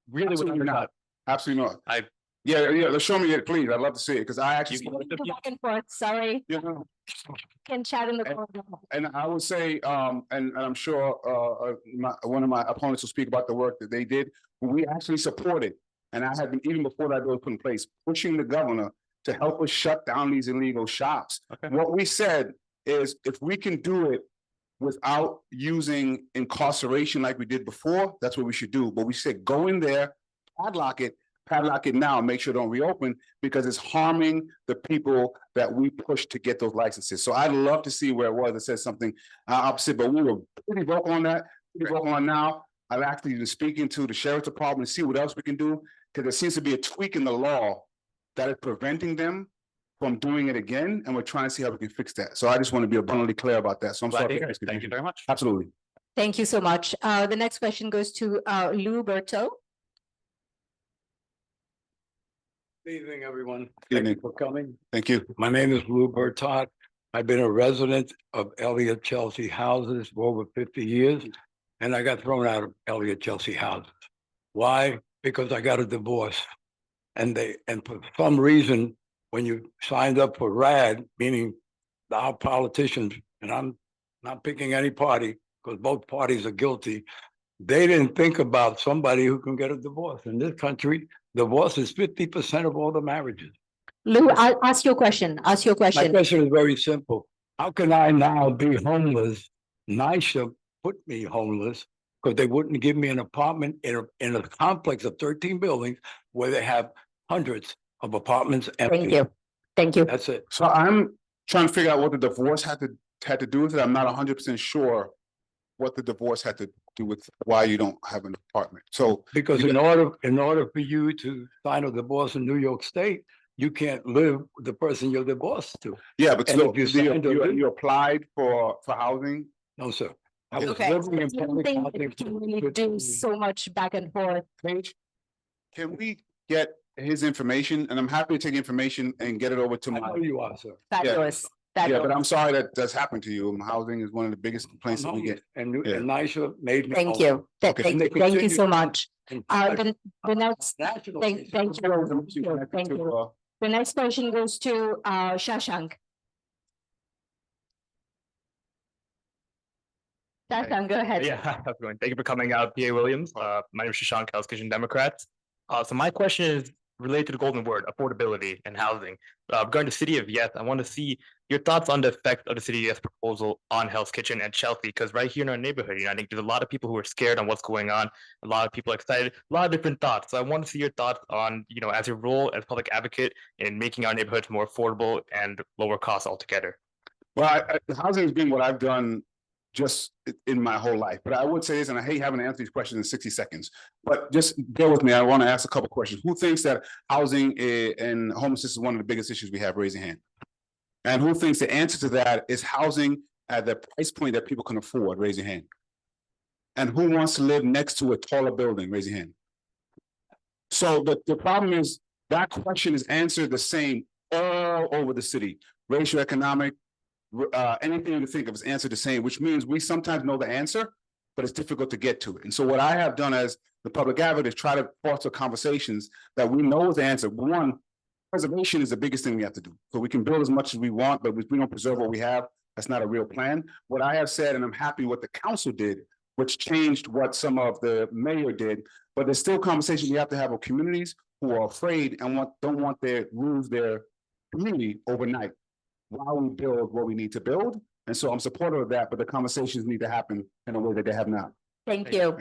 really would undercut. Absolutely not. Yeah, show me it, please. I'd love to see it because I actually back and forth. Sorry. Yeah. Can chat in the corner. And I would say, and I'm sure one of my opponents will speak about the work that they did. We actually supported, and I had been, even before that bill was put in place, pushing the governor to help us shut down these illegal shops. Okay. What we said is, if we can do it without using incarceration like we did before, that's what we should do. But we said, go in there, padlock it now, and make sure it don't reopen, because it's harming the people that we push to get those licenses. So I'd love to see where it was that says something opposite, but we were pretty vocal on that, pretty vocal on now. I've actually been speaking to the sheriff's department to see what else we can do, because there seems to be a tweak in the law that is preventing them from doing it again, and we're trying to see how we can fix that. So I just want to be abundantly clear about that. So I'm sorry. Thank you very much. Absolutely. Thank you so much. The next question goes to Lou Berto. Good evening, everyone. Good evening. Thank you for coming. Thank you. My name is Lou Bertot. I've been a resident of Elliott Chelsea houses for over 50 years, and I got thrown out of Elliott Chelsea houses. Why? Because I got a divorce. And for some reason, when you signed up for RAD, meaning our politicians, and I'm not picking any party because both parties are guilty, They didn't think about somebody who can get a divorce. In this country, divorce is 50% of all the marriages. Lou, I'll ask your question. Ask your My question. question is very simple. How can I now be homeless? NYCHA put me homeless because they wouldn't give me an apartment in a complex of 13 buildings where they have hundreds of apartments empty. Thank you. Thank you. That's it. So I'm trying to figure out what the divorce had to do with it. I'm not 100% sure what the divorce had to do with why you don't have an apartment. So Because in order for you to sign a divorce in New York State, you can't live with the person you're divorced to. yeah, but And still, if you signed you applied for housing. No, sir. I was Okay. living in I don't public think housing we can for really 15 do years. so much back and forth. Paige, can we get his information? And I'm happy to take information and get it over to I my. know you are, sir. Fabulous. Yeah, but Fabulous. I'm sorry that that's happened to you. Housing is one of the biggest complaints that we get. And Yeah. NYCHA made me. Thank homeless. you. Okay. Thank And they you. Thank you continue so to- much. And The next, national thank basis. you. Thank you. The next question goes to Shashank. Shashank, go ahead. Yeah, how's it going? Thank you for coming out, PA Williams. My name is Shashank, Hell's Kitchen Democrats. So my question is related to the golden word, affordability and housing. Regarding the city of Yes, I want to see your thoughts on the effect of the city of Yes proposal on Hell's Kitchen and Chelsea, because right here in our neighborhood, I think there's a lot of people who are scared on what's going on. A lot of people are excited, a lot of different thoughts. So I want to see your thoughts on, as your role as public advocate in making our neighborhoods more affordable and lower costs altogether. Well, housing has been what I've done just in my whole life. But I would say this, and I hate having to answer these questions in 60 seconds, but just bear with me. I want to ask a couple questions. Who thinks that housing and homelessness is one of the biggest issues we have? Raise your hand. And who thinks the answer to that is housing at the price point that people can afford? Raise your hand. And who wants to live next to a taller building? Raise your hand. So the problem is that question is answered the same all over the city. Racial, economic, anything you think of is answered the same, which means we sometimes know the answer, but it's difficult to get to it. And so what I have done as the public advocate is try to foster conversations that we know is the answer. One, preservation is the biggest thing we have to do. So we can build as much as we want, but if we don't preserve what we have, that's not a real plan. What I have said, and I'm happy what the council did, which changed what some of the mayor did, but there's still conversations we have to have with communities who are afraid and don't want to lose their community overnight while we build what we need to build. And so I'm supportive of that, but the conversations need to happen in a way that they have not. Thank you.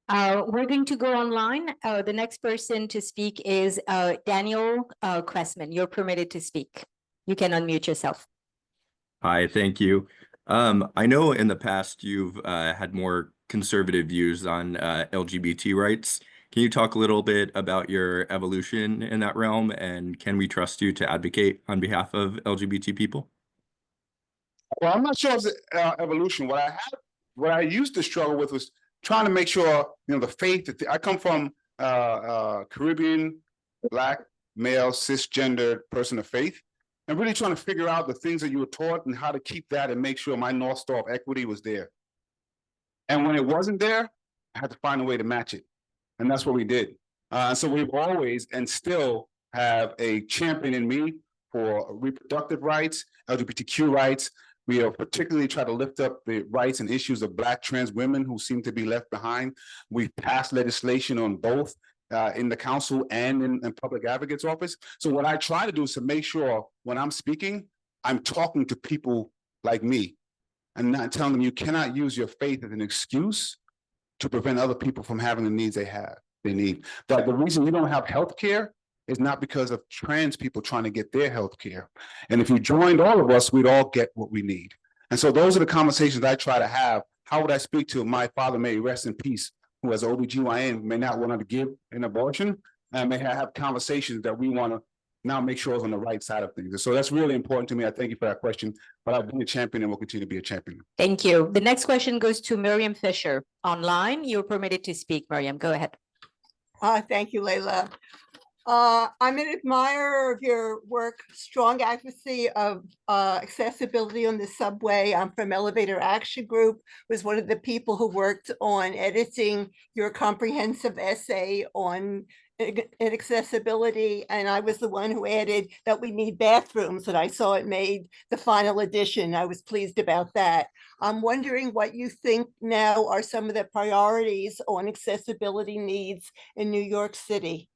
We're going to go online. The next person to speak is Daniel Cressman. You're permitted to speak. You can unmute yourself. Hi, thank you. I know in the past you've had more conservative views on LGBT rights. Can you talk a little bit about your evolution in that realm, and can we trust you to advocate on behalf of LGBT people? Well, I'm not sure if it's evolution. What I used to struggle with was trying to make sure, the faith that I come from, Caribbean, Black, male, cisgender person of faith, and really trying to figure out the things that you were taught and how to keep that and make sure my North Star of equity was there. And when it wasn't there, I had to find a way to match it. And that's what we did. So we've always and still have a champion in me for reproductive rights, LGBTQ rights. We have particularly tried to lift up the rights and issues of Black trans women who seem to be left behind. We've passed legislation on both in the council and in public advocate's office. So what I try to do is to make sure when I'm speaking, I'm talking to people like me and not telling them you cannot use your faith as an excuse to prevent other people from having the needs they need. That the reason you don't have health care is not because of trans people trying to get their health care. And if you joined all of us, we'd all get what we need. And so those are the conversations I try to have. How would I speak to my father, may he rest in peace, who as OBGYN may not want to give an abortion, and may have conversations that we want to now make sure is on the right side of things. And so that's really important to me. I thank you for that question, but I've been a champion and will continue to be a champion. Thank you. The next question goes to Miriam Fisher. Online, you're permitted to speak, Miriam. Go ahead. Thank you, Layla. I'm an admirer of your work, strong advocacy of accessibility on the subway. I'm from Elevator Action Group, was one of the people who worked on editing your comprehensive essay on inaccessibility, and I was the one who added that we need bathrooms, and I saw it made the final edition. I was pleased about that. I'm wondering what you think now are some of the priorities on accessibility needs in New York City.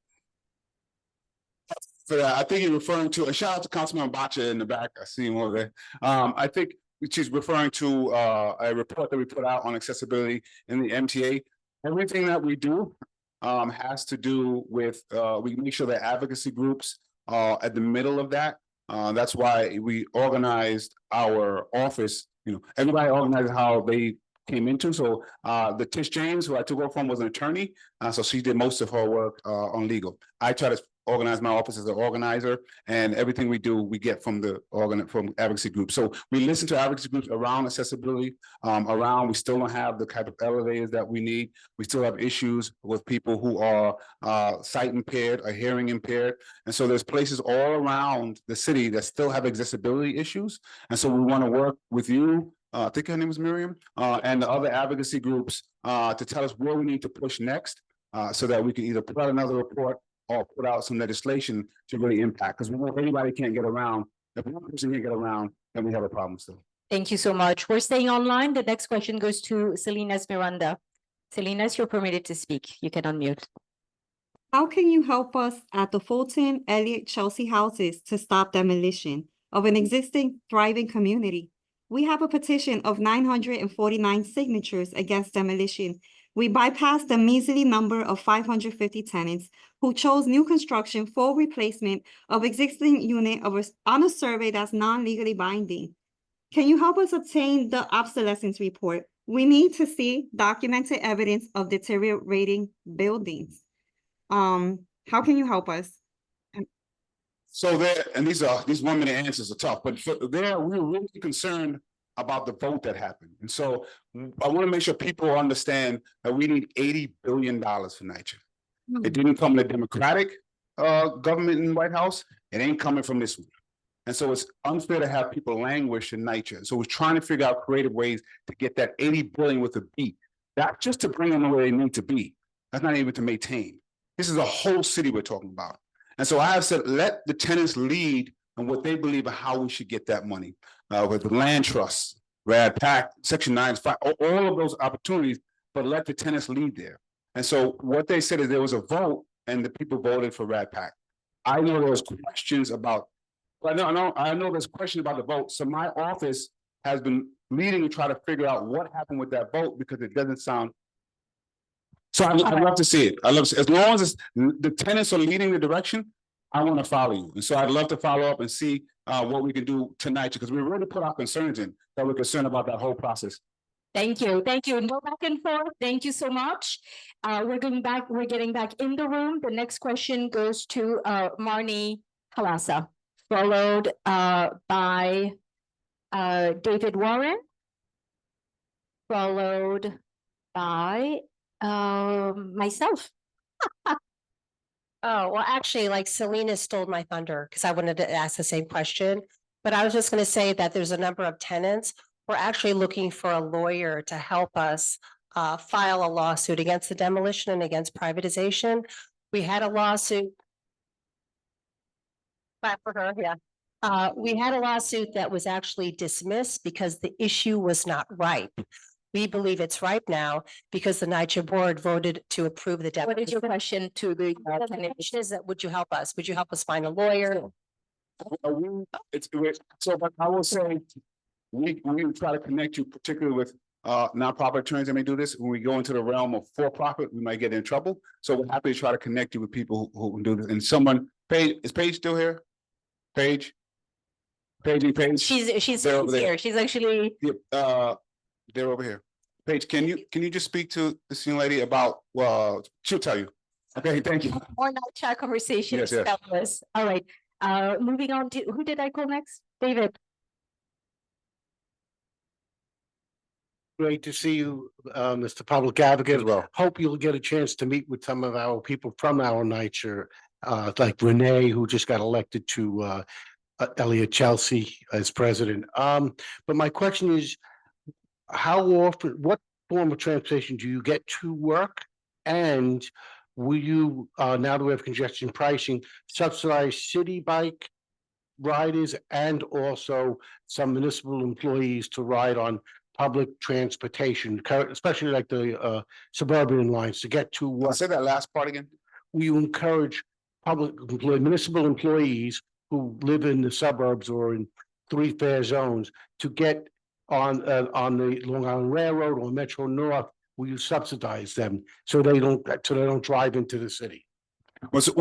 For that, I think you're referring to, a shout out to Councilman Bacha in the back. I see him over there. I think she's referring to a report that we put out on accessibility in the MTA. Everything that we do has to do with we make sure that advocacy groups are at the middle of that. That's why we organized our office. You know, everybody organized how they came into. So the Tish James, who I took over from, was an attorney. So she did most of her work on legal. I try to organize my office as an organizer, and everything we do, we get from the from advocacy groups. So we listen to advocacy groups around accessibility, we still don't have the type of elevators that we need. We still have issues with people who are sight impaired or hearing impaired. And so there's places all around the city that still have accessibility issues. And so we want to work with you, I think her name was Miriam, and the other advocacy groups to tell us where we need to push next, so that we can either put out another report or put out some legislation to really impact. Because if anybody can't get around, if one person can't get around, then we have a problem still. Thank you so much. We're staying online. The next question goes to Salinas Miranda. Salinas, you're permitted to speak. You can unmute. How can you help us at the Fulton, Elliott, Chelsea houses to stop demolition of an existing thriving community? We have a petition of 949 signatures against demolition. We bypassed the measly number of 550 tenants who chose new construction for replacement of existing unit on a survey that's non-legally binding. Can you help us obtain the obsolescence report? We need to see documented evidence of deteriorating buildings. How can you help us? So there, and these 1 minute answers are tough, but there we're really concerned about the vote that happened. And so I want to make sure people understand that we need $80 billion for NYCHA. It didn't come in the Democratic government in the White House. It ain't coming from this one. And so it's unfair to have people languish in NYCHA. So we're trying to figure out creative ways to get that 80 billion with a beat. Not just to bring them where they need to be. That's not even to maintain. This is a whole city we're talking about. And so I have said, let the tenants lead on what they believe of how we should get that money. With the land trusts, Rad Pack, Section 9, all of those opportunities, but let the tenants lead there. And so what they said is there was a vote and the people voted for Rad Pack. I know there was questions about, I know there's questions about the vote. So my office has been leading to try to figure out what happened with that vote because it doesn't sound. So I'd love to see it. I love to see it. As long as the tenants are leading the direction, I want to follow you. And so I'd love to follow up and see what we can do tonight, because we really put our concerns in, that we're concerned about that whole process. Thank you. Thank you. No back and forth. Thank you so much. We're getting back in the room. The next question goes to Marnie Halassa, followed by David Warren, followed by myself. Oh, well, actually, like Selena stole my thunder because I wanted to ask the same question. But I was just going to say that there's a number of tenants. We're actually looking for a lawyer to help us file a lawsuit against the demolition and against privatization. We had a lawsuit. Clap for her, yeah. We had a lawsuit that was actually dismissed because the issue was not ripe. We believe it's ripe now because the NYCHA board voted to approve the demolition. What is your question to the question is that would you help us? Would you help us find a lawyer? So but I will say, we try to connect you particularly with nonprofit attorneys that may do this. When we go into the realm of for-profit, we might get in trouble. So we're happy to try to connect you with people who can do this. And someone, Paige, is Paige still here? Paige? She's here. She's actually. They're over here. Paige, can you just speak to this young lady about, she'll tell you. Okay, thank you. Or not chat conversation. Yes. All right. Moving on to, who did I call next? David. Great to see you, Mr. Public Advocate. Hope you'll get a chance to meet with some of our people from our NYCHA like Renee, who just got elected to Elliott Chelsea as president. But my question is, how often, what form of transportation do you get to work? And will you, now that we have congestion pricing, subsidize city bike riders and also some municipal employees to ride on public transportation, especially like the suburban lines to get to work? Say that last part again. Will you encourage municipal employees who live in the suburbs or in three fare zones to get on the Long Island Railroad or Metro North? Will you subsidize them so they don't drive into the city? Well, so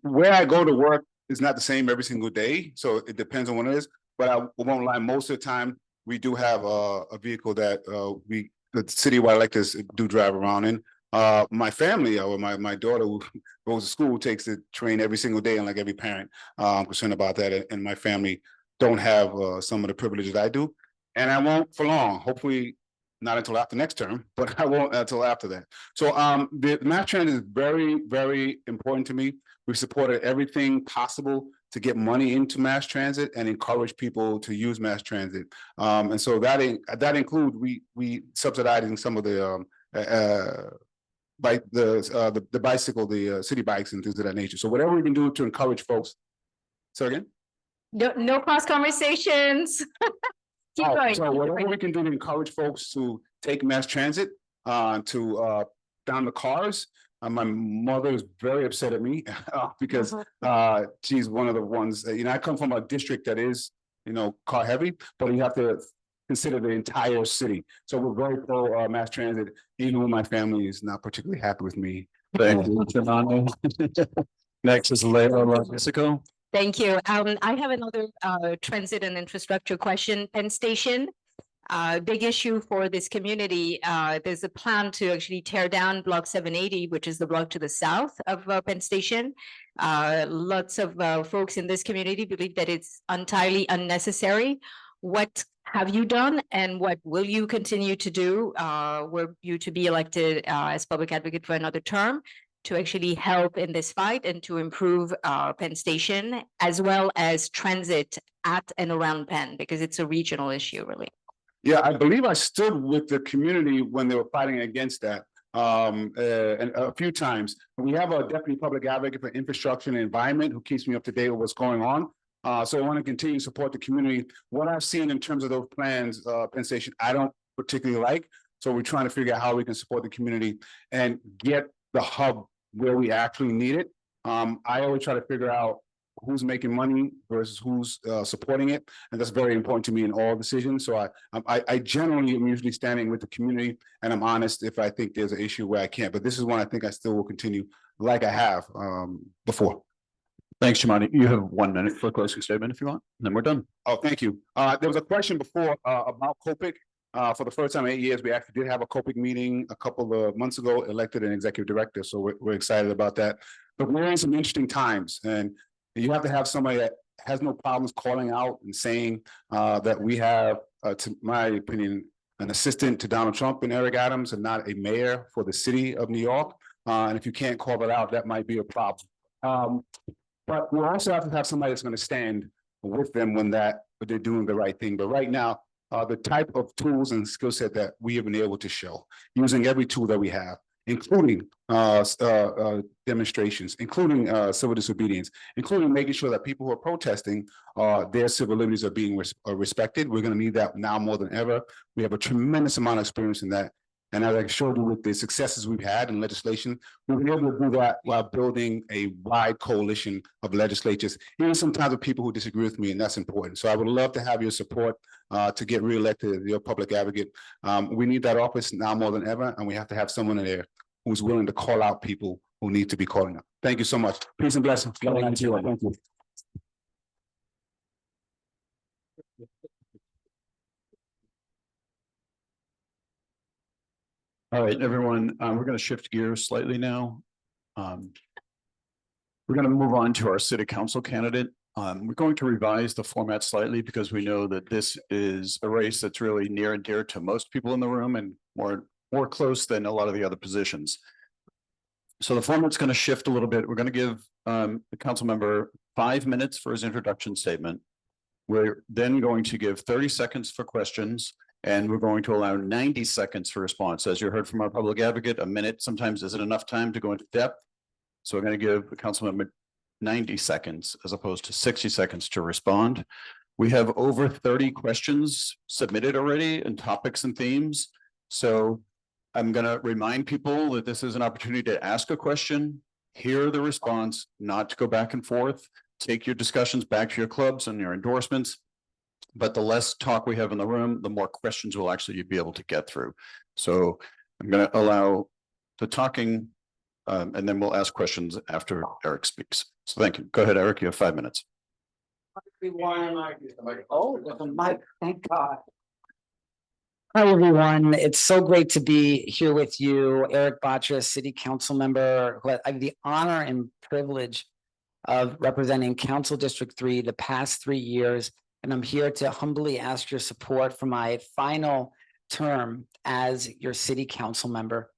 where I go to work is not the same every single day, so it depends on what it is. But I won't lie, most of the time we do have a vehicle that the citywide electors do drive around in. My family or my daughter who goes to school takes the train every single day, and like every parent, I'm concerned about that. And my family don't have some of the privileges I do, and I won't for long. Hopefully, not until after next term, but I won't until after that. So the mass transit is very, very important to me. We've supported everything possible to get money into mass transit and encourage people to use mass transit. And so that includes we subsidizing some of the bicycle, the city bikes and things of that nature. So whatever we can do to encourage folks. So again? No cross conversations. Keep going. So whatever we can do to encourage folks to take mass transit, to down the cars. My mother is very upset at me because she's one of the ones that, I come from a district that is, car heavy, but you have to consider the entire city. So we're very pro mass transit, even when my family is not particularly happy with me. Thank you, Giovanni. Next is Leila Mexico. Thank you. I have another transit and infrastructure question. Penn Station, big issue for this community. There's a plan to actually tear down block 780, which is the block to the south of Penn Station. Lots of folks in this community believe that it's entirely unnecessary. What have you done and what will you continue to do were you to be elected as public advocate for another term to actually help in this fight and to improve Penn Station as well as transit at and around Penn, because it's a regional issue, really? Yeah, I believe I stood with the community when they were fighting against that and a few times. We have a deputy public advocate for infrastructure and environment who keeps me up to date with what's going on. So I want to continue to support the community. What I've seen in terms of those plans, Penn Station, I don't particularly like. So we're trying to figure out how we can support the community and get the hub where we actually need it. I always try to figure out who's making money versus who's supporting it. And that's very important to me in all decisions. So I generally am usually standing with the community, and I'm honest if I think there's an issue where I can't. But this is one I think I still will continue like I have before. Thanks, Shimani. You have 1 minute for a closing statement if you want, and then we're done. Oh, thank you. There was a question before about COPIC. For the first time in 8 years, we actually did have a COPIC meeting a couple of months ago, elected an executive director. So we're excited about that. But we're in some interesting times, and you have to have somebody that has no problems calling out and saying that we have, to my opinion, an assistant to Donald Trump and Eric Adams and not a mayor for the city of New York. And if you can't call that out, that might be a problem. But we also have to have somebody that's going to stand with them when they're doing the right thing. But right now, the type of tools and skill set that we have been able to show, using every tool that we have, including demonstrations, including civil disobedience, including making sure that people who are protesting, their civil liberties are being respected. We're going to need that now more than ever. We have a tremendous amount of experience in that. And as I showed you with the successes we've had in legislation, we've been able to do that while building a wide coalition of legislatures, even sometimes with people who disagree with me, and that's important. So I would love to have your support to get reelected as your public advocate. We need that office now more than ever, and we have to have someone in there who's willing to call out people who need to be calling out. Thank you so much. Peace and blessings. Thank you. Thank you. All right, everyone, we're going to shift gears slightly now. We're going to move on to our city council candidate. We're going to revise the format slightly because we know that this is a race that's really near and dear to most people in the room and more close than a lot of the other positions. So the format's going to shift a little bit. We're going to give the council member 5 minutes for his introduction statement. We're then going to give 30 seconds for questions, and we're going to allow 90 seconds for response. As you heard from our public advocate, a minute sometimes isn't enough time to go into depth. So we're going to give the council member 90 seconds as opposed to 60 seconds to respond. We have over 30 questions submitted already and topics and themes. So I'm going to remind people that this is an opportunity to ask a question, hear the response, not to go back and forth, take your discussions back to your clubs and your endorsements. But the less talk we have in the room, the more questions we'll actually be able to get through. So I'm going to allow the talking and then we'll ask questions after Eric speaks. So thank you. Go ahead, Eric. You have 5 minutes. Oh, with a mic, thank God. Hi, everyone. It's so great to be here with you, Eric Batra, City Council member, who I have the honor and privilege of representing Council District 3 the past 3 years. And I'm here to humbly ask your support for my final term as your City Council member.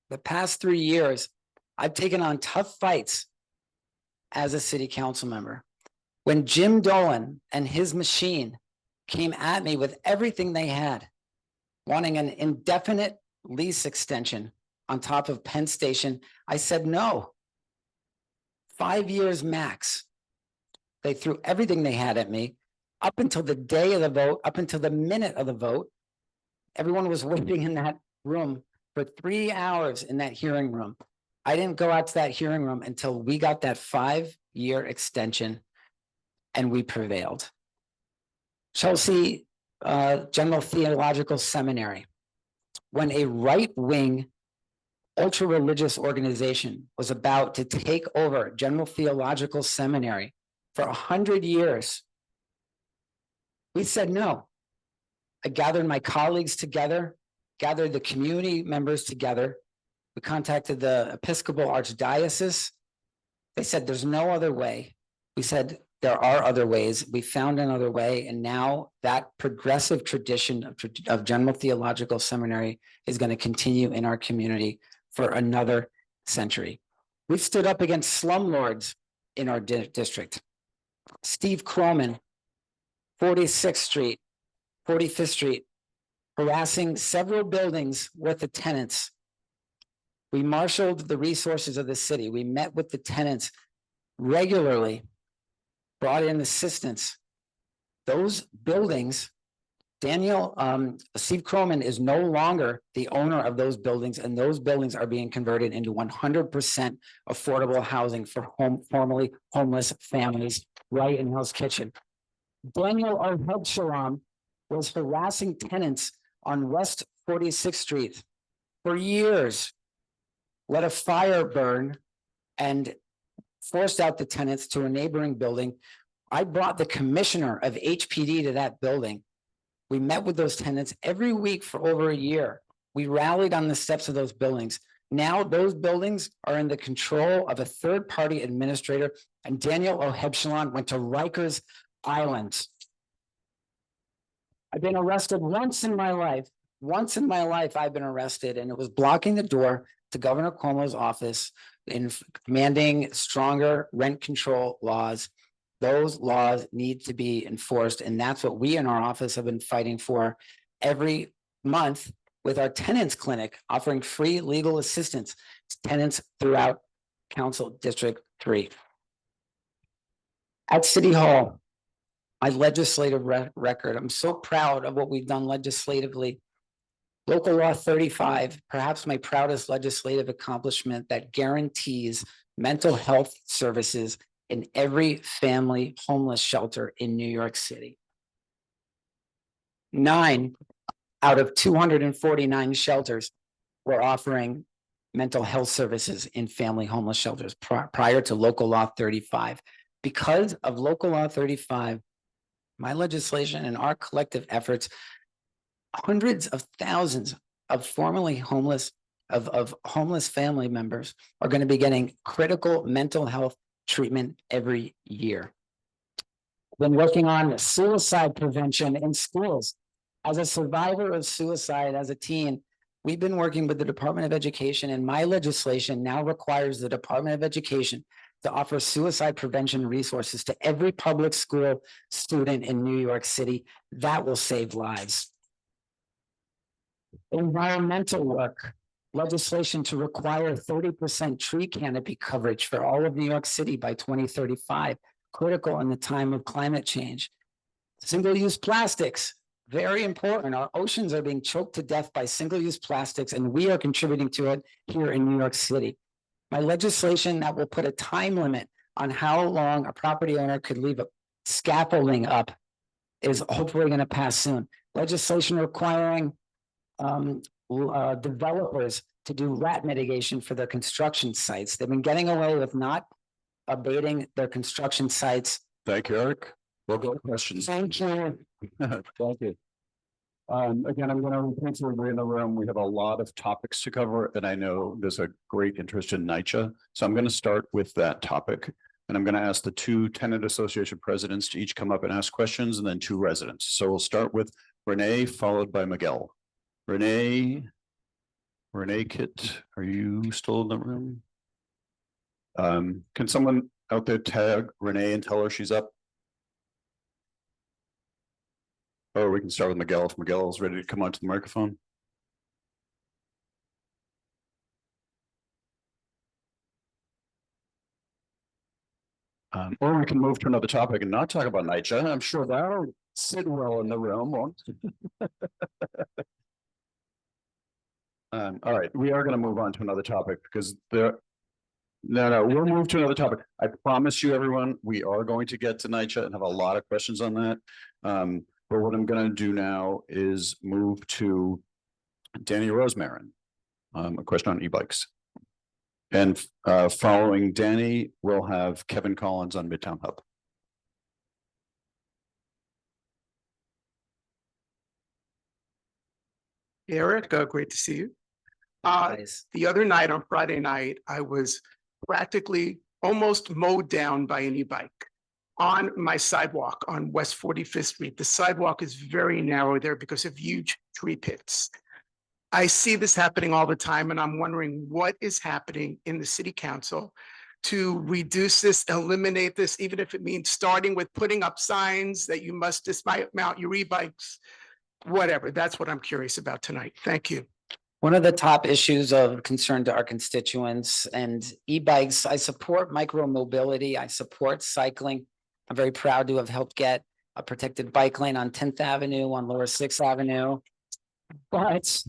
The past 3 years, I've taken on tough fights as a City Council member. When Jim Dolan and his machine came at me with everything they had, wanting an indefinite lease extension on top of Penn Station, I said no. 5 years max. They threw everything they had at me up until the day of the vote, up until the minute of the vote. Everyone was waiting in that room for 3 hours in that hearing room. I didn't go out to that hearing room until we got that 5-year extension and we prevailed. Chelsea General Theological Seminary, when a right-wing ultra-religious organization was about to take over General Theological Seminary for 100 years, we said no. I gathered my colleagues together, gathered the community members together. We contacted the Episcopal Archdiocese. They said there's no other way. We said there are other ways. We found another way. And now that progressive tradition of General Theological Seminary is going to continue in our community for another century. We've stood up against slumlords in our district. Steve Croman, 46th Street, 45th Street, harassing several buildings with the tenants. We marshaled the resources of the city. We met with the tenants regularly, brought in assistance. Those buildings, Steve Croman is no longer the owner of those buildings, and those buildings are being converted into 100% affordable housing for formerly homeless families right in Hell's Kitchen. Daniel O'Hebshalom was harassing tenants on West 46th Street for years, let a fire burn and forced out the tenants to a neighboring building. I brought the commissioner of HPD to that building. We met with those tenants every week for over a year. We rallied on the steps of those buildings. Now those buildings are in the control of a third-party administrator, and Daniel O'Hebshalom went to Rikers Island. I've been arrested once in my life. Once in my life, I've been arrested, and it was blocking the door to Governor Cuomo's office in commanding stronger rent control laws. Those laws need to be enforced, and that's what we in our office have been fighting for every month with our tenants clinic, offering free legal assistance to tenants throughout Council District 3. At City Hall, my legislative record, I'm so proud of what we've done legislatively. Local Law 35, perhaps my proudest legislative accomplishment, that guarantees mental health services in every family homeless shelter in New York City. 9 out of 249 shelters were offering mental health services in family homeless shelters prior to Local Law 35. Because of Local Law 35, my legislation and our collective efforts, hundreds of thousands of formerly homeless, of homeless family members are going to be getting critical mental health treatment every year. Been working on suicide prevention in schools. As a survivor of suicide as a teen, We've been working with the Department of Education, and my legislation now requires the Department of Education to offer suicide prevention resources to every public school student in New York City. That will save lives. Environmental work, legislation to require 30% tree canopy coverage for all of New York City by 2035, critical in the time of climate change. Single-use plastics, very important. Our oceans are being choked to death by single-use plastics, and we are contributing to it here in New York City. My legislation that will put a time limit on how long a property owner could leave a scaffolding up is hopefully going to pass soon. Legislation requiring developers to do rat mitigation for their construction sites. They've been getting away with not abating their construction sites. Thank you, Eric. We'll go to questions. Thank you. Thank you. Again, I'm gonna pencil everybody in the room. We have a lot of topics to cover, and I know there's a great interest in NYCHA. So I'm gonna start with that topic. And I'm gonna ask the two tenant association presidents to each come up and ask questions, and then two residents. So we'll start with Renee, followed by Miguel. Renee Kit, are you still in the room? Can someone out there tag Renee and tell her she's up? Or we can start with Miguel if Miguel is ready to come onto the microphone. Or we can move to another topic and not talk about NYCHA. I'm sure that'll sit well in the room, won't it? All right, we are going to move on to another topic because we'll move to another topic. I promise you, everyone, we are going to get to NYCHA and have a lot of questions on that. But what I'm going to do now is move to Danny Rosemarin, a question on e-bikes. And following Danny, we'll have Kevin Collins on Midtown Hub. Eric, great to see you. The other night, on Friday night, I was practically almost mowed down by an e-bike on my sidewalk on West 45th Street. The sidewalk is very narrow there because of huge tree pits. I see this happening all the time, and I'm wondering what is happening in the city council to reduce this, eliminate this, even if it means starting with putting up signs that you must dismount your e-bikes, whatever. That's what I'm curious about tonight. Thank you. One of the top issues of concern to our constituents and e-bikes, I support micro-mobility, I support cycling. I'm very proud to have helped get a protected bike lane on 10th Avenue, on Lower 6th Avenue. But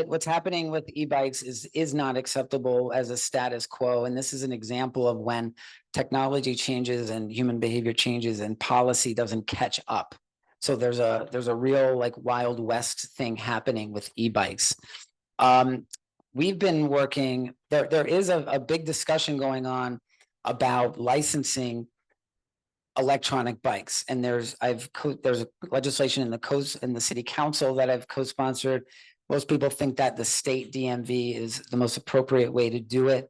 what's happening with e-bikes is not acceptable as a status quo. And this is an example of when technology changes and human behavior changes and policy doesn't catch up. So there's a real like Wild West thing happening with e-bikes. We've been working, there is a big discussion going on about licensing electronic bikes. And there's legislation in the city council that I've co-sponsored. Most people think that the state DMV is the most appropriate way to do it.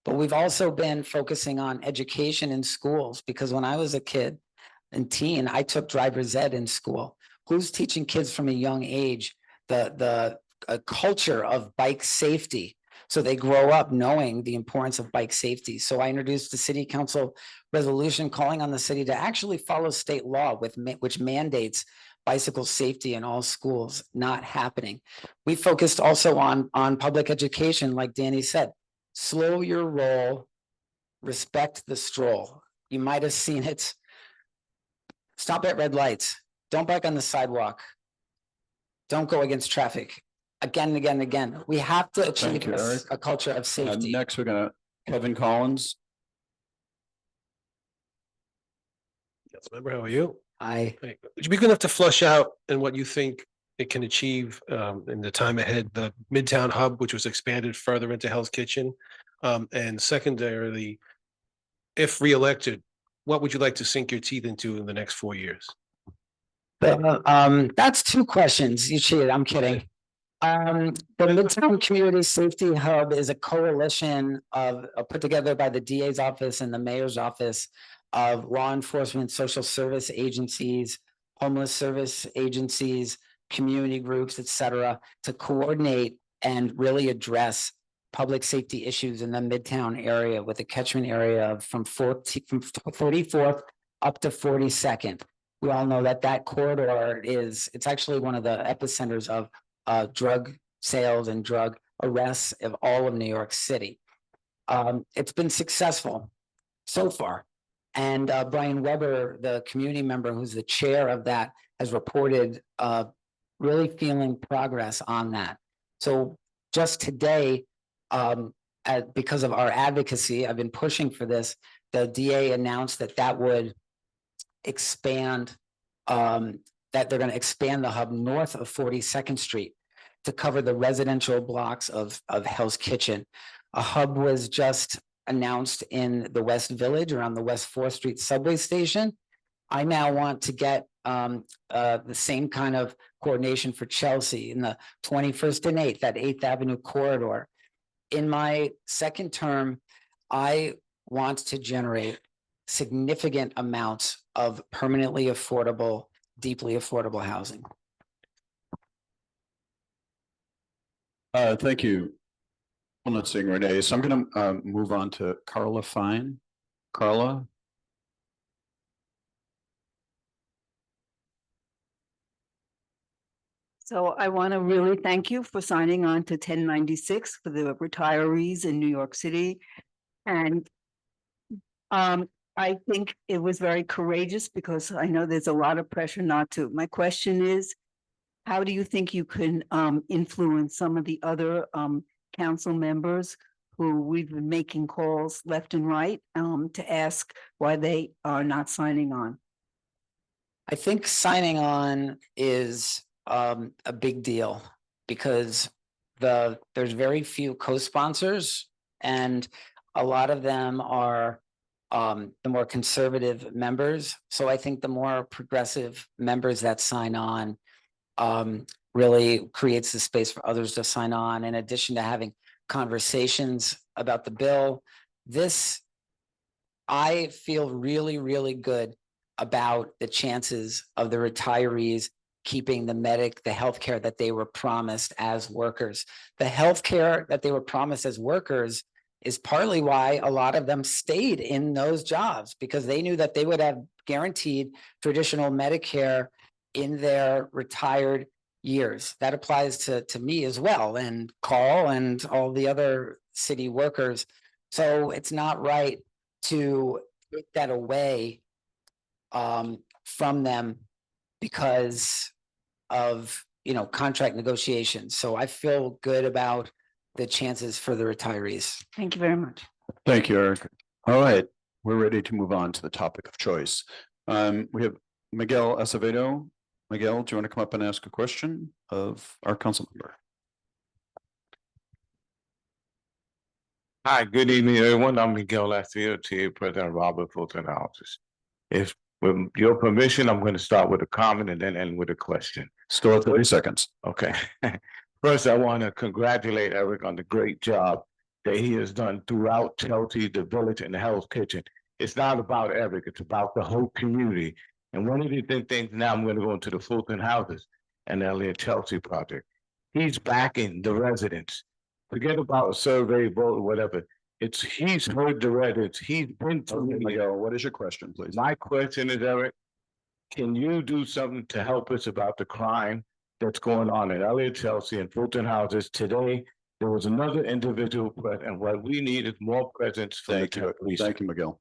But we've also been focusing on education in schools, because when I was a kid and teen, I took driver's ed in school. Who's teaching kids from a young age the culture of bike safety, so they grow up knowing the importance of bike safety? So I introduced a city council resolution calling on the city to actually follow state law which mandates bicycle safety in all schools. Not happening. We focused also on public education, like Danny said. Slow your roll, respect the stroll. You might have seen it. Stop at red lights. Don't bike on the sidewalk. Don't go against traffic. Again and again and again. We have to achieve a culture of safety. Next, we're gonna Kevin Collins. Councilmember, how are you? Hi. Would you be good enough to flush out and what you think it can achieve in the time ahead, the Midtown Hub, which was expanded further into Hell's Kitchen? And secondarily, if reelected, what would you like to sink your teeth into in the next 4 years? That's two questions. You cheated. I'm kidding. The Midtown Community Safety Hub is a coalition put together by the DA's office and the mayor's office of law enforcement, social service agencies, homeless service agencies, community groups, et cetera, to coordinate and really address public safety issues in the Midtown area with a catchment area of from 44th up to 42nd. We all know that that corridor it's actually one of the epicenters of drug sales and drug arrests of all of New York City. It's been successful so far. And Brian Weber, the community member who's the chair of that, has reported really feeling progress on that. So just today, because of our advocacy, I've been pushing for this. The DA announced that would expand, that they're going to expand the hub north of 42nd Street to cover the residential blocks of Hell's Kitchen. A hub was just announced in the West Village around the West 4th Street subway station. I now want to get the same kind of coordination for Chelsea in the 21st and 8th, that 8th Avenue corridor. In my second term, I want to generate significant amounts of permanently affordable, deeply affordable housing. Thank you. Well, let's sing Renee. So I'm going to move on to Carla Fine. Carla. So I want to really thank you for signing on to 1096 for the retirees in New York City. And I think it was very courageous because I know there's a lot of pressure not to. My question is, how do you think you can influence some of the other council members who we've been making calls left and right to ask why they are not signing on? I think signing on is a big deal because there's very few co-sponsors and a lot of them are the more conservative members. So I think the more progressive members that sign on really creates the space for others to sign on. In addition to having conversations about the bill, I feel really, really good about the chances of the retirees keeping the healthcare that they were promised as workers. The healthcare that they were promised as workers is partly why a lot of them stayed in those jobs, because they knew that they would have guaranteed traditional Medicare in their retired years. That applies to me as well, and Carl and all the other city workers. So it's not right to take that away from them because of contract negotiations. So I feel good about the chances for the retirees. Thank you very much. Thank you, Eric. All right, we're ready to move on to the topic of choice. We have Miguel Acevedo. Miguel, do you want to come up and ask a question of our council member? Hi, good evening, everyone. I'm Miguel Acevedo, TA President of Robert Fulton Houses. If with your permission, I'm going to start with a comment and then end with a question. Still 30 seconds. Okay. First, I want to congratulate Eric on the great job that he has done throughout Chelsea, the village, and the Hell's Kitchen. It's not about Eric, it's about the whole community. And one of the things now, I'm going to go into the Fulton Houses and the Elliott Chelsea project. He's backing the residents. Forget about a survey vote or whatever. He's heard the residents. He's been to Miguel, what is your question, please? My question is, Eric, can you do something to help us about the crime that's going on in Elliott Chelsea and Fulton Houses today? There was another individual present, and what we need is more presence for the police. Thank you, Miguel.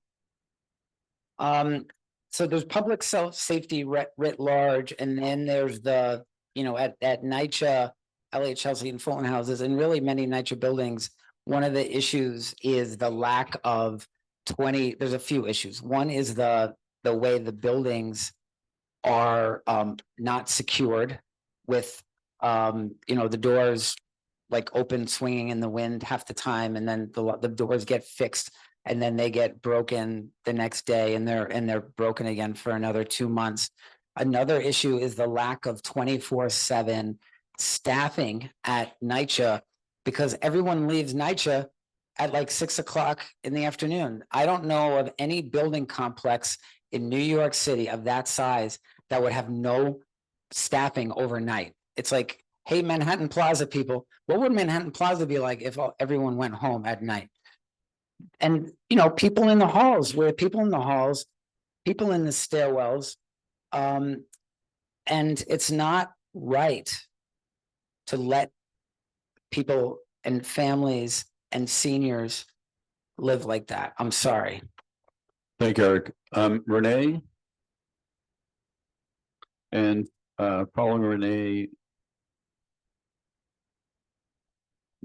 So there's public safety writ large, and then there's the, at NYCHA, Elliott Chelsea and Fulton Houses, and really many NYCHA buildings. One of the issues is the lack of there's a few issues. One is the way the buildings are not secured with, the doors like open swinging in the wind half the time, and then the doors get fixed and then they get broken the next day and they're broken again for another 2 months. Another issue is the lack of 24/7 staffing at NYCHA, because everyone leaves NYCHA at like 6 o'clock in the afternoon. I don't know of any building complex in New York City of that size that would have no staffing overnight. it's like, hey, Manhattan Plaza people, what would Manhattan Plaza be like if everyone went home at night? And, you know, people in the halls, people in the stairwells. And it's not right to let people and families and seniors live like that. I'm sorry. Thank you, Eric. Renee? And following Renee.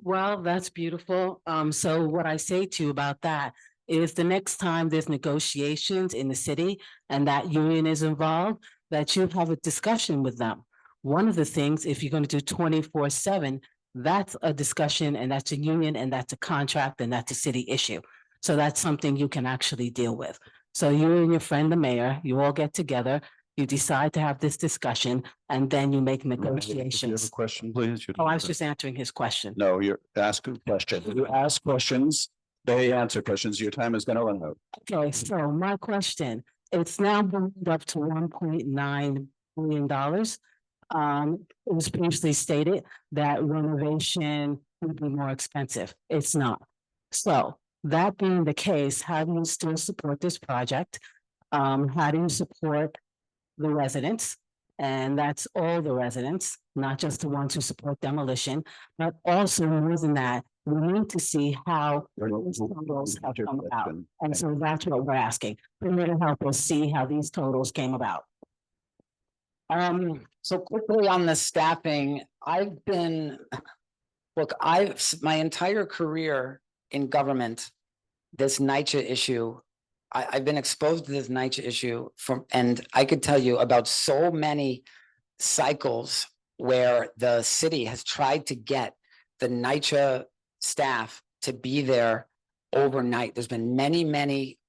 Well, that's beautiful. So what I say to you about that is the next time there's negotiations in the city and that union is involved, that you have a discussion with them. One of the things, if you're going to do 24/7, that's a discussion and that's a union and that's a contract and that's a city issue. So that's something you can actually deal with. So you and your friend, the mayor, you all get together, you decide to have this discussion, and then you make If you have negotiations. a question, please. Oh, I was just answering his question. No, you're asking questions. You ask questions, they answer questions. Your time is gonna run out. Okay, so my question, it's now moved up to $1.9 billion. It was previously stated that renovation would be more expensive. It's not. So that being the case, how do you still support this project? How do you support the residents? And that's all the residents, not just the ones who support demolition, but also more than that, we need to see how these totals have come about. And so that's what we're asking. For you to help us see how these totals came about. So quickly on the staffing, my entire career in government, this NYCHA issue, I've been exposed to this NYCHA issue and I could tell you about so many cycles where the city has tried to get the NYCHA staff to be there overnight. There's been many, many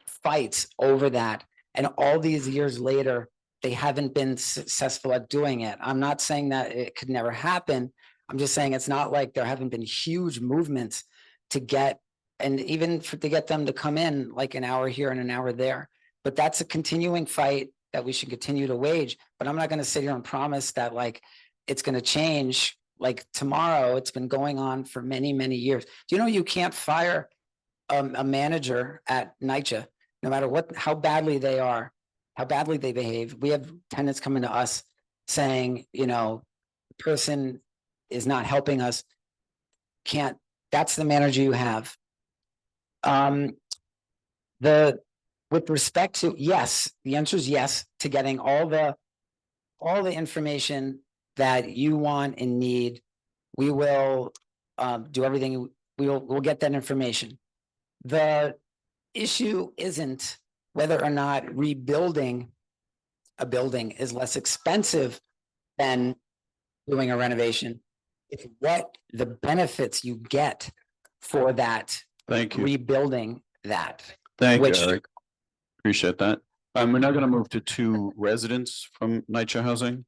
fights over that. And all these years later, they haven't been successful at doing it. I'm not saying that it could never happen. I'm just saying it's not like there haven't been huge movements to get, and even to get them to come in like an hour here and an hour there. But that's a continuing fight that we should continue to wage. But I'm not going to sit here and promise that like it's going to change like tomorrow. It's been going on for many, many years. Do you know you can't fire a manager at NYCHA, no matter how badly they are, how badly they behave? We have tenants coming to us saying, you know, the person is not helping us. That's the manager you have. With respect to, yes, the answer is yes to getting all the information that you want and need. We will do everything. We'll get that information. The issue isn't whether or not rebuilding a building is less expensive than doing a renovation. It's what the benefits you get for that. Thank you. Rebuilding that. Thank you, Eric. Appreciate that. We're now gonna move to two residents from NYCHA Housing.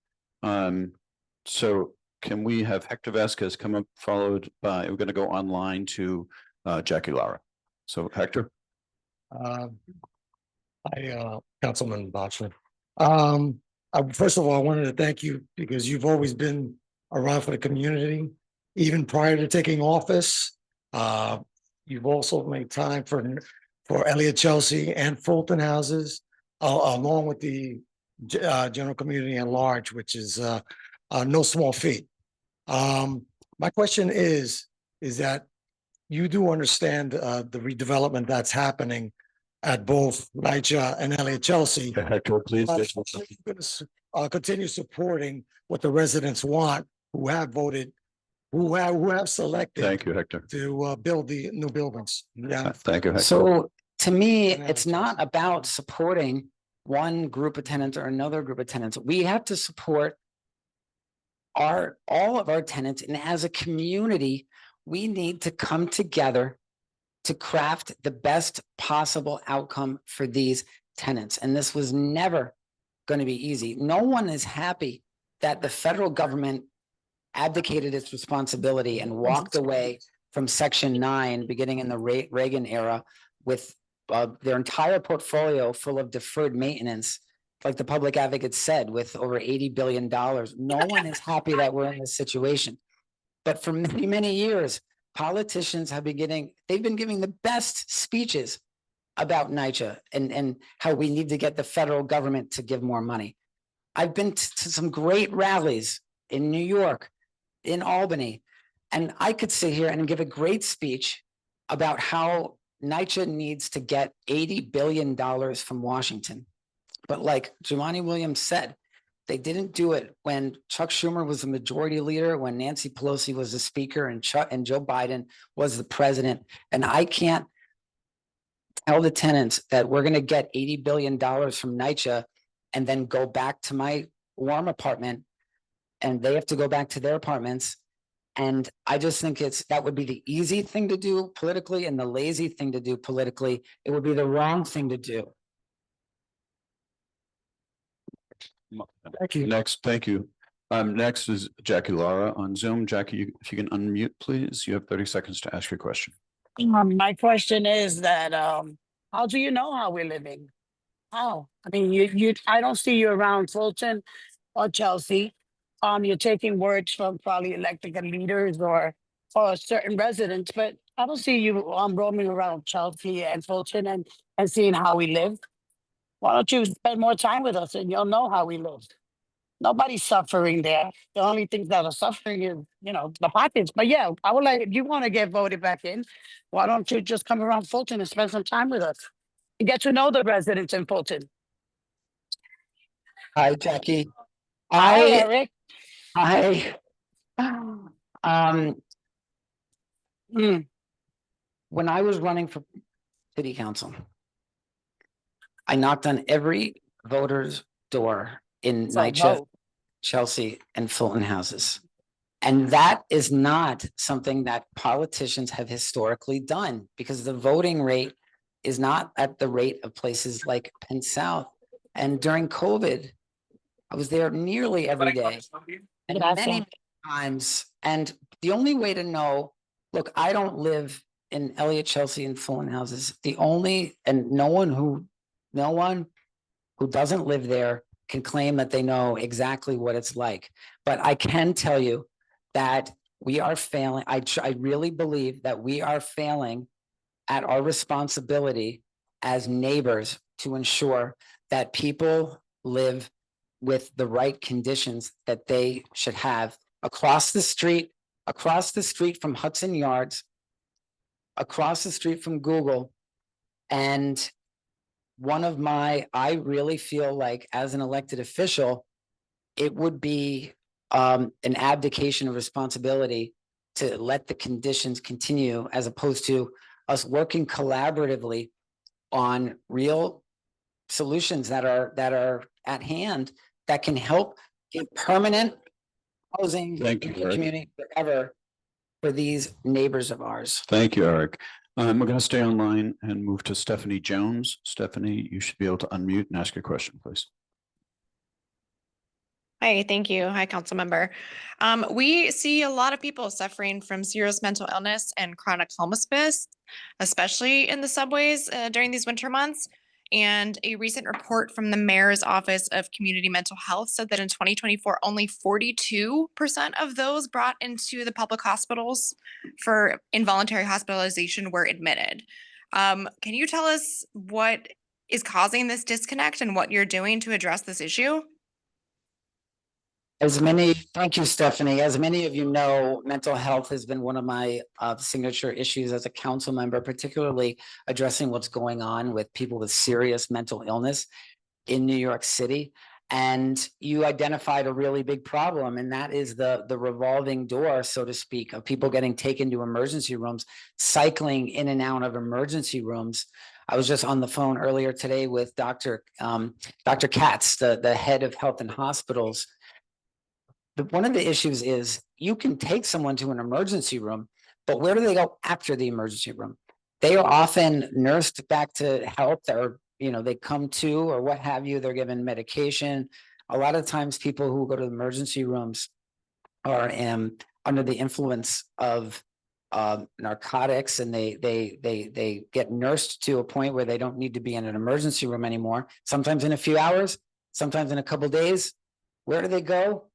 So can we have Hector Vasquez come up, followed by, we're gonna go online to Jackie Lara. So Hector. Councilman Boxley. First of all, I wanted to thank you because you've always been around for the community, even prior to taking office. You've also made time for Elliott Chelsea and Fulton houses, along with the general community at large, which is no small feat. My question is that you do understand the redevelopment that's happening at both NYCHA and Elliott Chelsea. Hector, please. Continue supporting what the residents want, who have voted, who have selected. Thank you, Hector. To build the new buildings. Yeah. Thank you, Hector. So to me, it's not about supporting one group of tenants or another group of tenants. We have to support all of our tenants, and as a community, we need to come together to craft the best possible outcome for these tenants. And this was never going to be easy. No one is happy that the federal government abdicated its responsibility and walked away from Section 9, beginning in the Reagan era, with their entire portfolio full of deferred maintenance like the public advocate said, with over $80 billion. No one is happy that we're in this situation. But for many, many years, politicians have they've been giving the best speeches about NYCHA and how we need to get the federal government to give more money. I've been to some great rallies in New York, in Albany, and I could sit here and give a great speech about how NYCHA needs to get $80 billion from Washington. But like Jumaane Williams said, they didn't do it when Chuck Schumer was the majority leader, when Nancy Pelosi was the speaker, and Joe Biden was the president. And I can't tell the tenants that we're going to get $80 billion from NYCHA and then go back to my warm apartment and they have to go back to their apartments. And I just think that would be the easy thing to do politically and the lazy thing to do politically. It would be the wrong thing to do. Thank you. Next, thank you. Next is Jackie Lara on Zoom. Jackie, if you can unmute, please. You have 30 seconds to ask your question. My question is that, how do you know how we're living? How? I mean, I don't see you around Fulton or Chelsea. You're taking words from probably elected leaders or certain residents, but I don't see you roaming around Chelsea and Fulton and seeing how we live. Why don't you spend more time with us and you'll know how we live? Nobody's suffering there. The only things that are suffering is, the pockets. But yeah, I would like, if you want to get voted back in, why don't you just come around Fulton and spend some time with us and get to know the residents in Fulton? Hi, Jackie. Hi, Eric. When I was running for city council, I knocked on every voter's door in NYCHA, Chelsea, and Fulton houses. And that is not something that politicians have historically done because the voting rate is not at the rate of places like Penn South. And during COVID, I was there nearly every day and many times. And the only way to know, look, I don't live in Elliott, Chelsea, and Fulton houses. No one who doesn't live there can claim that they know exactly what it's like. But I can tell you that we are failing. I really believe that we are failing at our responsibility as neighbors to ensure that people live with the right conditions that they should have across the street from Hudson Yards, across the street from Google. And I really feel like as an elected official, it would be an abdication of responsibility to let the conditions continue as opposed to us working collaboratively on real solutions that are at hand that can help give permanent housing in the community forever for these neighbors of ours. Thank you, Eric. We're going to stay online and move to Stephanie Jones. Stephanie, you should be able to unmute and ask your question, please. Hi, thank you. Hi, council member. We see a lot of people suffering from serious mental illness and chronic homelessness, especially in the subways during these winter months. And a recent report from the Mayor's Office of Community Mental Health said that in 2024, only 42% of those brought into the public hospitals for involuntary hospitalization were admitted. Can you tell us what is causing this disconnect and what you're doing to address this issue? Thank you, Stephanie. As many of you know, mental health has been one of my signature issues as a council member, particularly addressing what's going on with people with serious mental illness in New York City. And you identified a really big problem, and that is the revolving door, so to speak, of people getting taken to emergency rooms, cycling in and out of emergency rooms. I was just on the phone earlier today with Dr. Katz, the head of health and hospitals. One of the issues is you can take someone to an emergency room, but where do they go after the emergency room? They are often nursed back to health, or they come to, or what have you. They're given medication. A lot of times people who go to emergency rooms are under the influence of narcotics, and they get nursed to a point where they don't need to be in an emergency room anymore, sometimes in a few hours, sometimes in a couple days. Where do they go?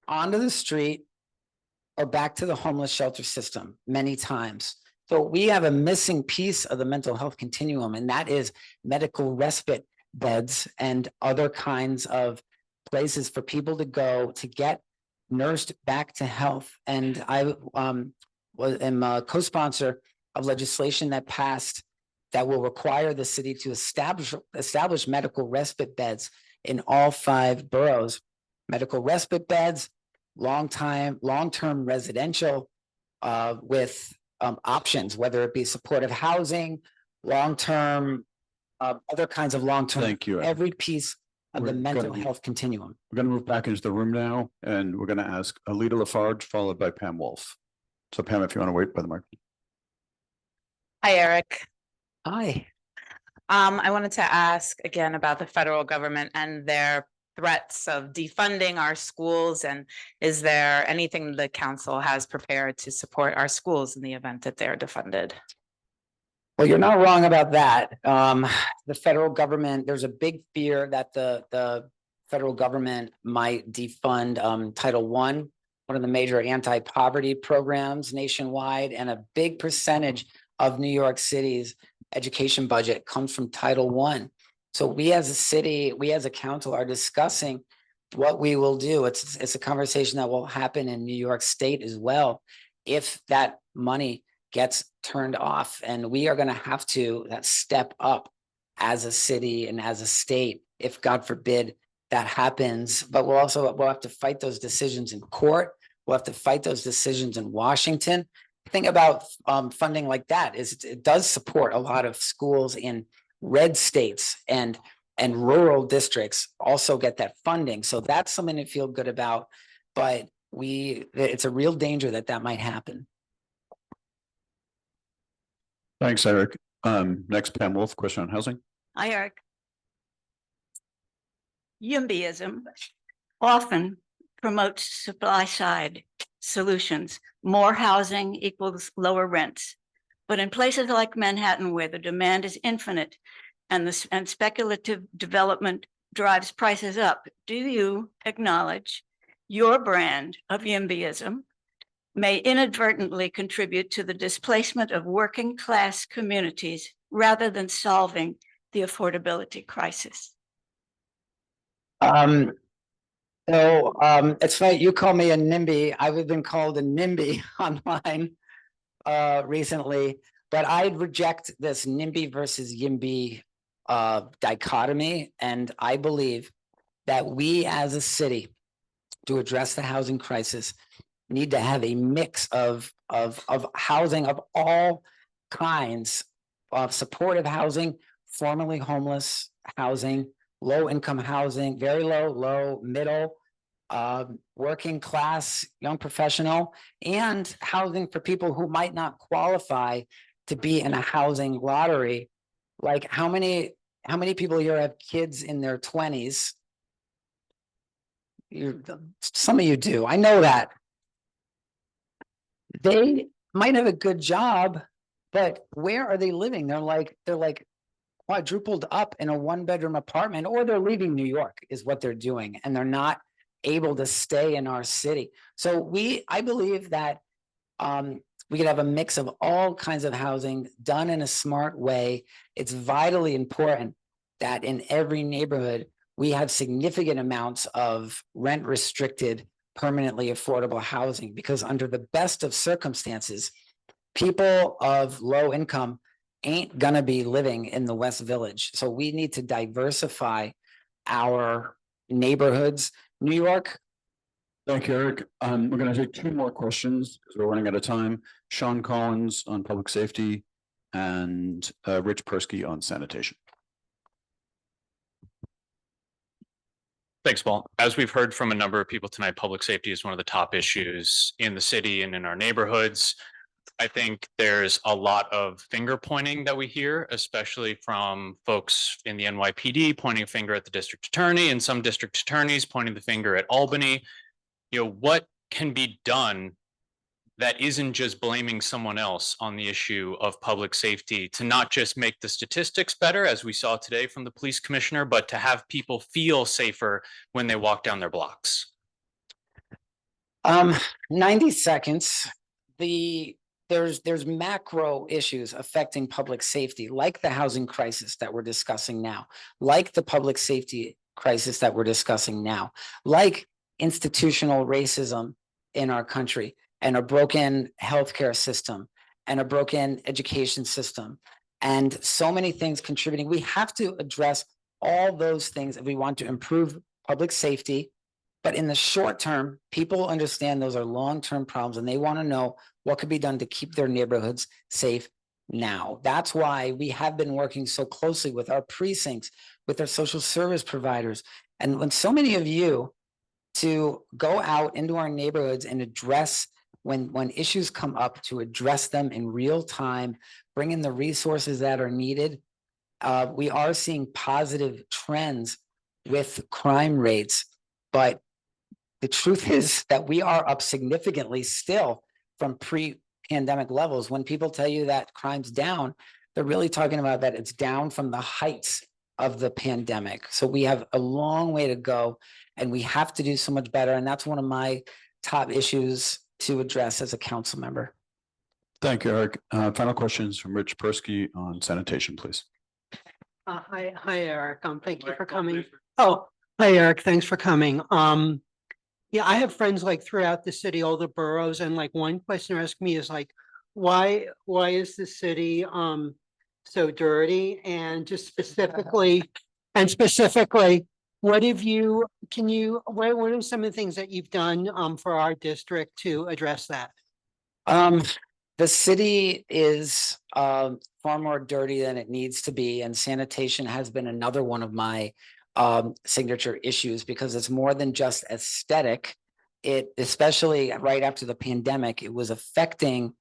Onto the street or back to the homeless shelter system many times. So we have a missing piece of the mental health continuum, and that is medical respite beds and other kinds of places for people to go to get nursed back to health. And I am a co-sponsor of legislation that passed that will require the city to establish medical respite beds in all 5 boroughs. Medical respite beds, long-term residential with options, whether it be supportive housing, long-term, other kinds of long-term. Thank you. Every piece of the We're mental gonna- health continuum. We're going to move back into the room now, and we're going to ask Alita Lafarge, followed by Pam Wolf. So Pam, if you want to wait by the mic. Hi, Eric. Hi. I wanted to ask again about the federal government and their threats of defunding our schools. And is there anything the council has prepared to support our schools in the event that they're defunded? Well, you're not wrong about that. The federal government, there's a big fear that the federal government might defund Title I, one of the major anti-poverty programs nationwide, and a big percentage of New York City's education budget comes from Title I. So we as a city, we as a council are discussing what we will do. It's a conversation that will happen in New York State as well, if that money gets turned off. And we are going to have to step up as a city and as a state, if God forbid that happens. But we'll have to fight those decisions in court. We'll have to fight those decisions in Washington. The thing about funding like that is it does support a lot of schools in red states, and rural districts also get that funding. So that's something to feel good about. But it's a real danger that might happen. Thanks, Eric. Next, Pam Wolf, question on housing. Hi, Eric. YIMBYism often promotes supply side solutions. More housing equals lower rents. But in places like Manhattan, where the demand is infinite and speculative development drives prices up, do you acknowledge your brand of YIMBYism may inadvertently contribute to the displacement of working class communities rather than solving the affordability crisis? It's funny, you call me a NIMBY. I've been called a NIMBY online recently, but I'd reject this NIMBY versus YIMBY dichotomy. And I believe that we as a city, to address the housing crisis, need to have a mix of housing of all kinds, of supportive housing, formerly homeless housing, low income housing, very low, middle, working class, young professional, and housing for people who might not qualify to be in a housing lottery. Like how many people here have kids in their 20s? Some of you do. I know that. They might have a good job, but where are they living? They're like quadrupled up in a 1-bedroom apartment, or they're leaving New York is what they're doing, and they're not able to stay in our city. So I believe that we could have a mix of all kinds of housing done in a smart way. It's vitally important that in every neighborhood, we have significant amounts of rent restricted, permanently affordable housing, because under the best of circumstances, people of low income ain't gonna be living in the West Village. So we need to diversify our neighborhoods. New York. Thank you, Eric. We're going to take 2 more questions because we're running out of time. Sean Collins on public safety and Rich Persky on sanitation. Thanks, Paul. As we've heard from a number of people tonight, public safety is one of the top issues in the city and in our neighborhoods. I think there's a lot of finger pointing that we hear, especially from folks in the NYPD pointing a finger at the district attorney, and some district attorneys pointing the finger at Albany. What can be done that isn't just blaming someone else on the issue of public safety, to not just make the statistics better, as we saw today from the police commissioner, but to have people feel safer when they walk down their blocks? 90 seconds. There's macro issues affecting public safety, like the housing crisis that we're discussing now, like the public safety crisis that we're discussing now, like institutional racism in our country, and a broken healthcare system, and a broken education system, and so many things contributing. We have to address all those things if we want to improve public safety. But in the short term, people understand those are long-term problems, and they want to know what could be done to keep their neighborhoods safe now. That's why we have been working so closely with our precincts, with our social service providers, and when so many of you to go out into our neighborhoods and address when issues come up, to address them in real time, bring in the resources that are needed. We are seeing positive trends with crime rates, but the truth is that we are up significantly still from pre-pandemic levels. When people tell you that crime's down, they're really talking about that it's down from the heights of the pandemic. So we have a long way to go, and we have to do so much better. And that's one of my top issues to address as a council member. Thank you, Eric. Final questions from Rich Persky on sanitation, please. Hi, Eric. Thank you for coming. Oh, hi, Eric. Thanks for coming. Yeah, I have friends like throughout the city, all the boroughs, and like one question they're asking me is like, why is the city so dirty? And just specifically, what have you, what are some of the things that you've done for our district to address that? The city is far more dirty than it needs to be, and sanitation has been another one of my signature issues, because it's more than just aesthetic. It, especially right after the pandemic, it was affecting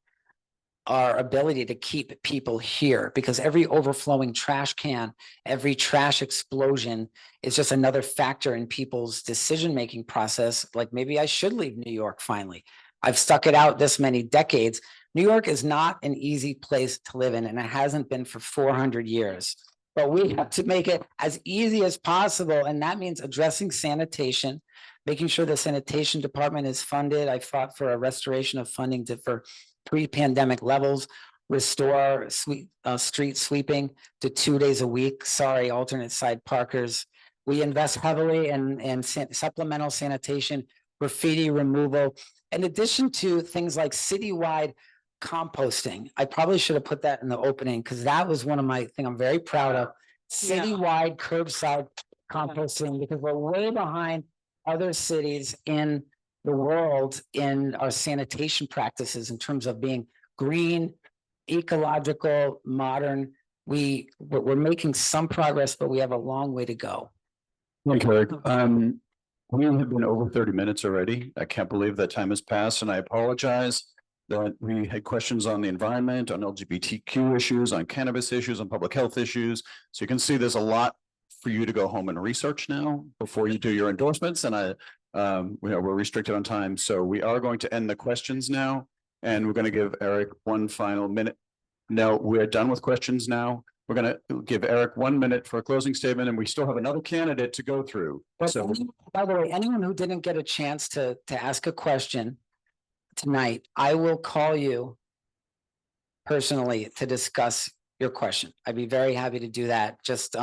our ability to keep people here, because every overflowing trash can, every trash explosion is just another factor in people's decision-making process. Like, maybe I should leave New York finally. I've stuck it out this many decades. New York is not an easy place to live in, and it hasn't been for 400 years. But we have to make it as easy as possible, and that means addressing sanitation, making sure the sanitation department is funded. I fought for a restoration of funding for pre-pandemic levels, restore street sweeping to 2 days a week. Sorry, alternate side parkers. We invest heavily in supplemental sanitation, graffiti removal, in addition to things like citywide composting. I probably should have put that in the opening, because that was one of my thing I'm very proud of. Citywide curbside composting, because we're way behind other cities in the world in our sanitation practices in terms of being green, ecological, modern. We're making some progress, but we have a long way to go. Thank you, Eric. We have been over 30 minutes already. I can't believe that time has passed, and I apologize that we had questions on the environment, on LGBTQ issues, on cannabis issues, on public health issues. So you can see there's a lot for you to go home and research now before you do your endorsements. And we're restricted on time. So we are going to end the questions now, and we're going to give Eric one final minute. No, we're done with questions now. We're going to give Eric 1 minute for a closing statement, and we still have another candidate to go through. So, by the way, anyone who didn't get a chance to ask a question tonight, I will call you personally to discuss your question. I'd be very happy to do that. Just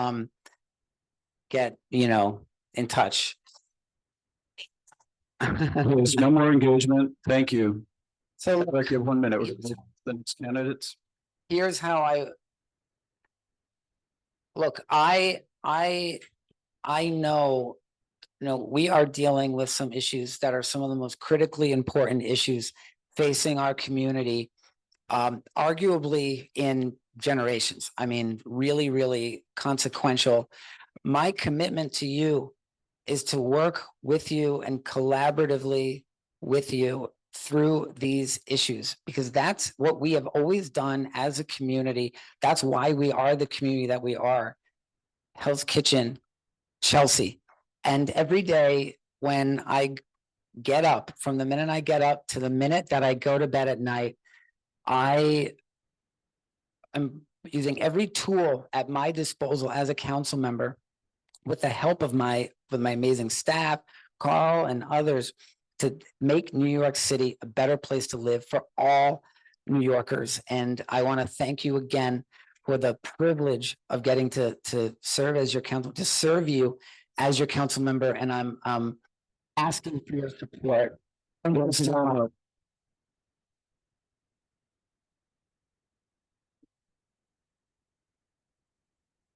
get, in touch. There's no more engagement. Thank you. So I'd like to have 1 minute with the next candidates. Here's how I look. I know, we are dealing with some issues that are some of the most critically important issues facing our community, arguably in generations. I mean, really, really consequential. My commitment to you is to work with you and collaboratively with you through these issues, because that's what we have always done as a community. That's why we are the community that we are. Hell's Kitchen, Chelsea. And every day when I get up, from the minute I get up to the minute that I go to bed at night, I am using every tool at my disposal as a council member with the help of my amazing staff, Carl and others, to make New York City a better place to live for all New Yorkers. And I want to thank you again for the privilege of getting to serve as your council, to serve you as your council member. And I'm asking for your support. Thank you so much.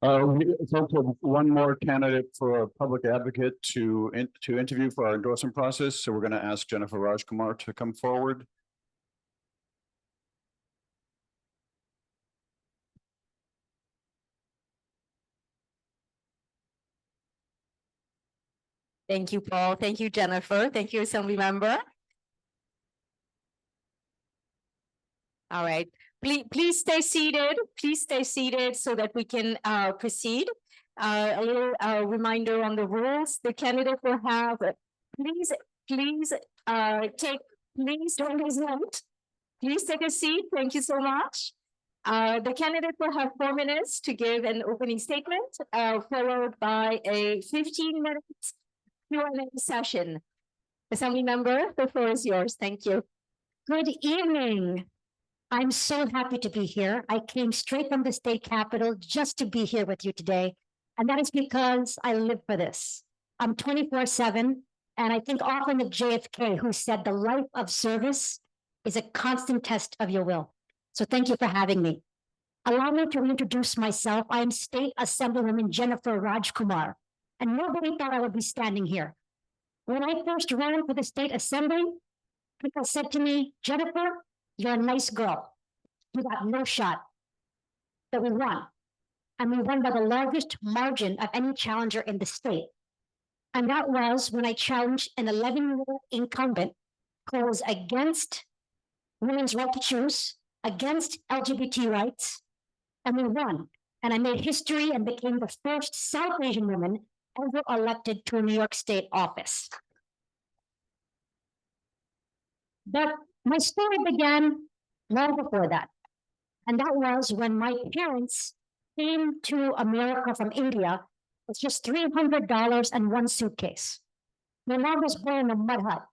It's also one more candidate for a public advocate to interview for our endorsement process. So we're going to ask Jennifer Rajkumar to come forward. Thank you, Paul. Thank you, Jennifer. Thank you, Assembly Member. All right, please stay seated. Please stay seated so that we can proceed. A little reminder on the rules. The candidate will have, please don't lose note. Please take a seat. Thank you so much. The candidate will have 4 minutes to give an opening statement, followed by a 15-minute Q&A session. Assembly Member, the floor is yours. Thank you. Good evening. I'm so happy to be here. I came straight from the state capitol just to be here with you today. And that is because I live for this. I'm 24/7. And I think often of JFK, who said the life of service is a constant test of your will. So thank you for having me. Allow me to reintroduce myself. I am State Assemblywoman Jennifer Rajkumar. And nobody thought I would be standing here. When I first ran for the state assembly, people said to me, Jennifer, you're a nice girl. You got no shot. But we won. And we won by the largest margin of any challenger in the state. And that was when I challenged an 11-year incumbent who was against women's right to choose, against LGBT rights, and we won. And I made history and became the first South Asian woman ever elected to a New York State office. But my story began long before that. And that was when my parents came to America from India with just $300 and one suitcase. My mom was born in a mud hut.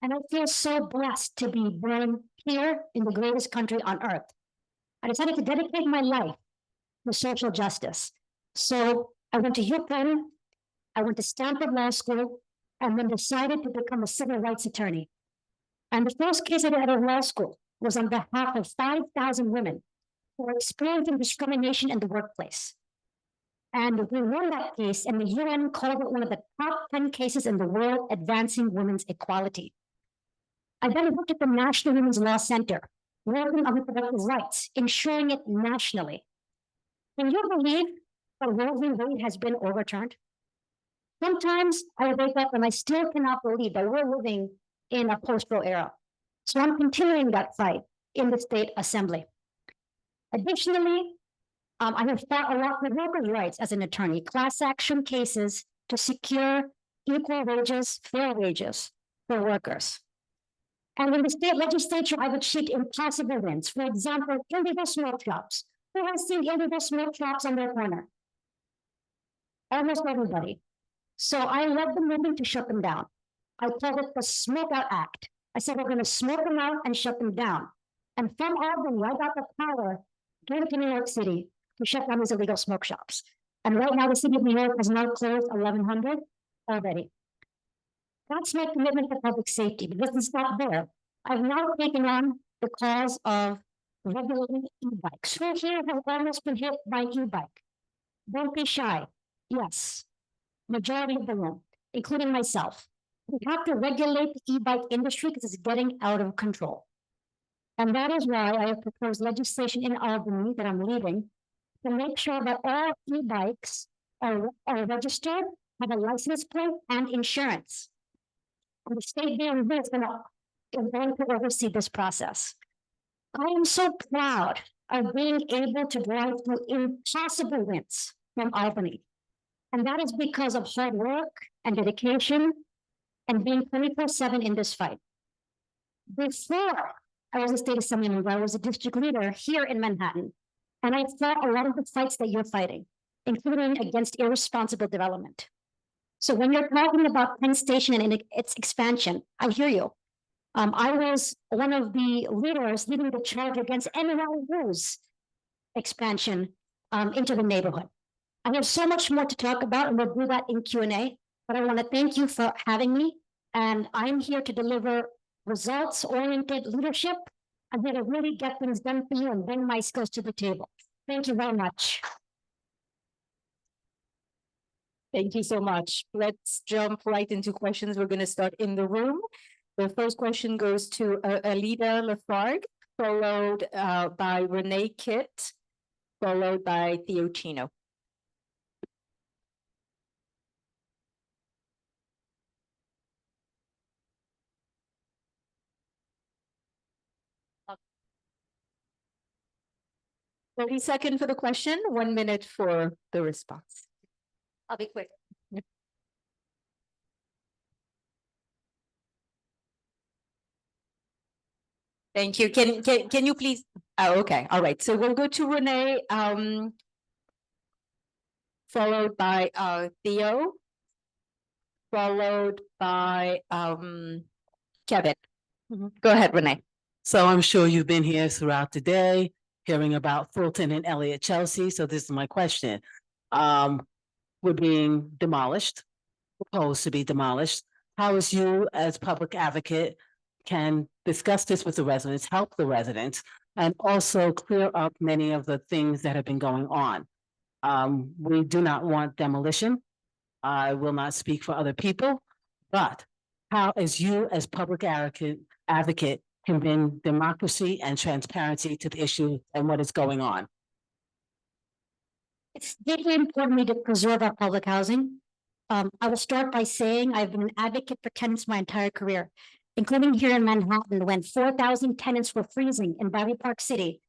And I feel so blessed to be born here in the greatest country on earth. I decided to dedicate my life to social justice. So I went to UPenn, I went to Stanford Law School, and then decided to become a civil rights attorney. And the first case I did out of law school was on behalf of 5,000 women who were experiencing discrimination in the workplace. And we won that case, and the UN called it one of the top 10 cases in the world advancing women's equality. I then worked at the National Women's Law Center, working on reproductive rights, ensuring it nationally. Can you believe that Roe v. Wade has been overturned? Sometimes I wake up and I still cannot believe that we're living in a post-Roe era. So I'm continuing that fight in the state assembly. Additionally, I have fought a lot for workers' rights as an attorney, class action cases to secure equal wages, fair wages for workers. And in the state legislature, I've achieved impossible wins. For example, illegal smoke shops. Who has seen illegal smoke shops on their corner? Almost everybody. So I led the movement to shut them down. I called it the Smoke Out Act. I said, we're going to smoke them out and shut them down. And from Albany, I got the power, came to New York City to shut down these illegal smoke shops. And right now, the city of New York has now closed 1,100 already. That's my commitment to public safety, but it doesn't stop there. I've now taken on the cause of regulating e-bikes. Who here has almost been hit by an e-bike? Don't be shy. Yes, majority of the room, including myself. We have to regulate the e-bike industry because it's getting out of control. And that is why I have proposed legislation in Albany that I'm leading to make sure that all e-bikes are registered, have a license plate and insurance. And the state DMV is going to oversee this process. I am so proud of being able to drive through impossible wins from Albany. And that is because of hard work and dedication and being 24/7 in this fight. Before I was a state assembly member, I was a district leader here in Manhattan. And I fought a lot of the fights that you're fighting, including against irresponsible development. So when you're talking about Penn Station and its expansion, I hear you. I was one of the leaders leading the charge against NYC's expansion into the neighborhood. I have so much more to talk about, and we'll do that in Q&A, but I want to thank you for having me, and I'm here to deliver results-oriented leadership. I'm here to really get things done for you and bring my skills to the table. Thank you very much. Thank you so much. Let's jump right into questions. We're going to start in the room. The first question goes to Alida Lafargue, followed by Renee Kitt, followed by Theo Chino. Okay. 30-second for the question, 1 minute for the response. I'll be quick. Thank you. Can you please? Oh, okay. All right. So we'll go to Renee, followed by Theo, followed by Kevin. Go ahead, Renee. So I'm sure you've been here throughout the day, hearing about Fulton and Elliott Chelsea. So this is my question. We're being demolished, proposed to be demolished. How is you as public advocate can discuss this with the residents, help the residents, and also clear up many of the things that have been going on? We do not want demolition. I will not speak for other people, but how is you as public advocate can bring democracy and transparency to the issue and what is going on? It's deeply important to me to preserve our public housing. I will start by saying I've been an advocate for tenants my entire career, including here in Manhattan when 4,000 tenants were freezing in Battery Park City.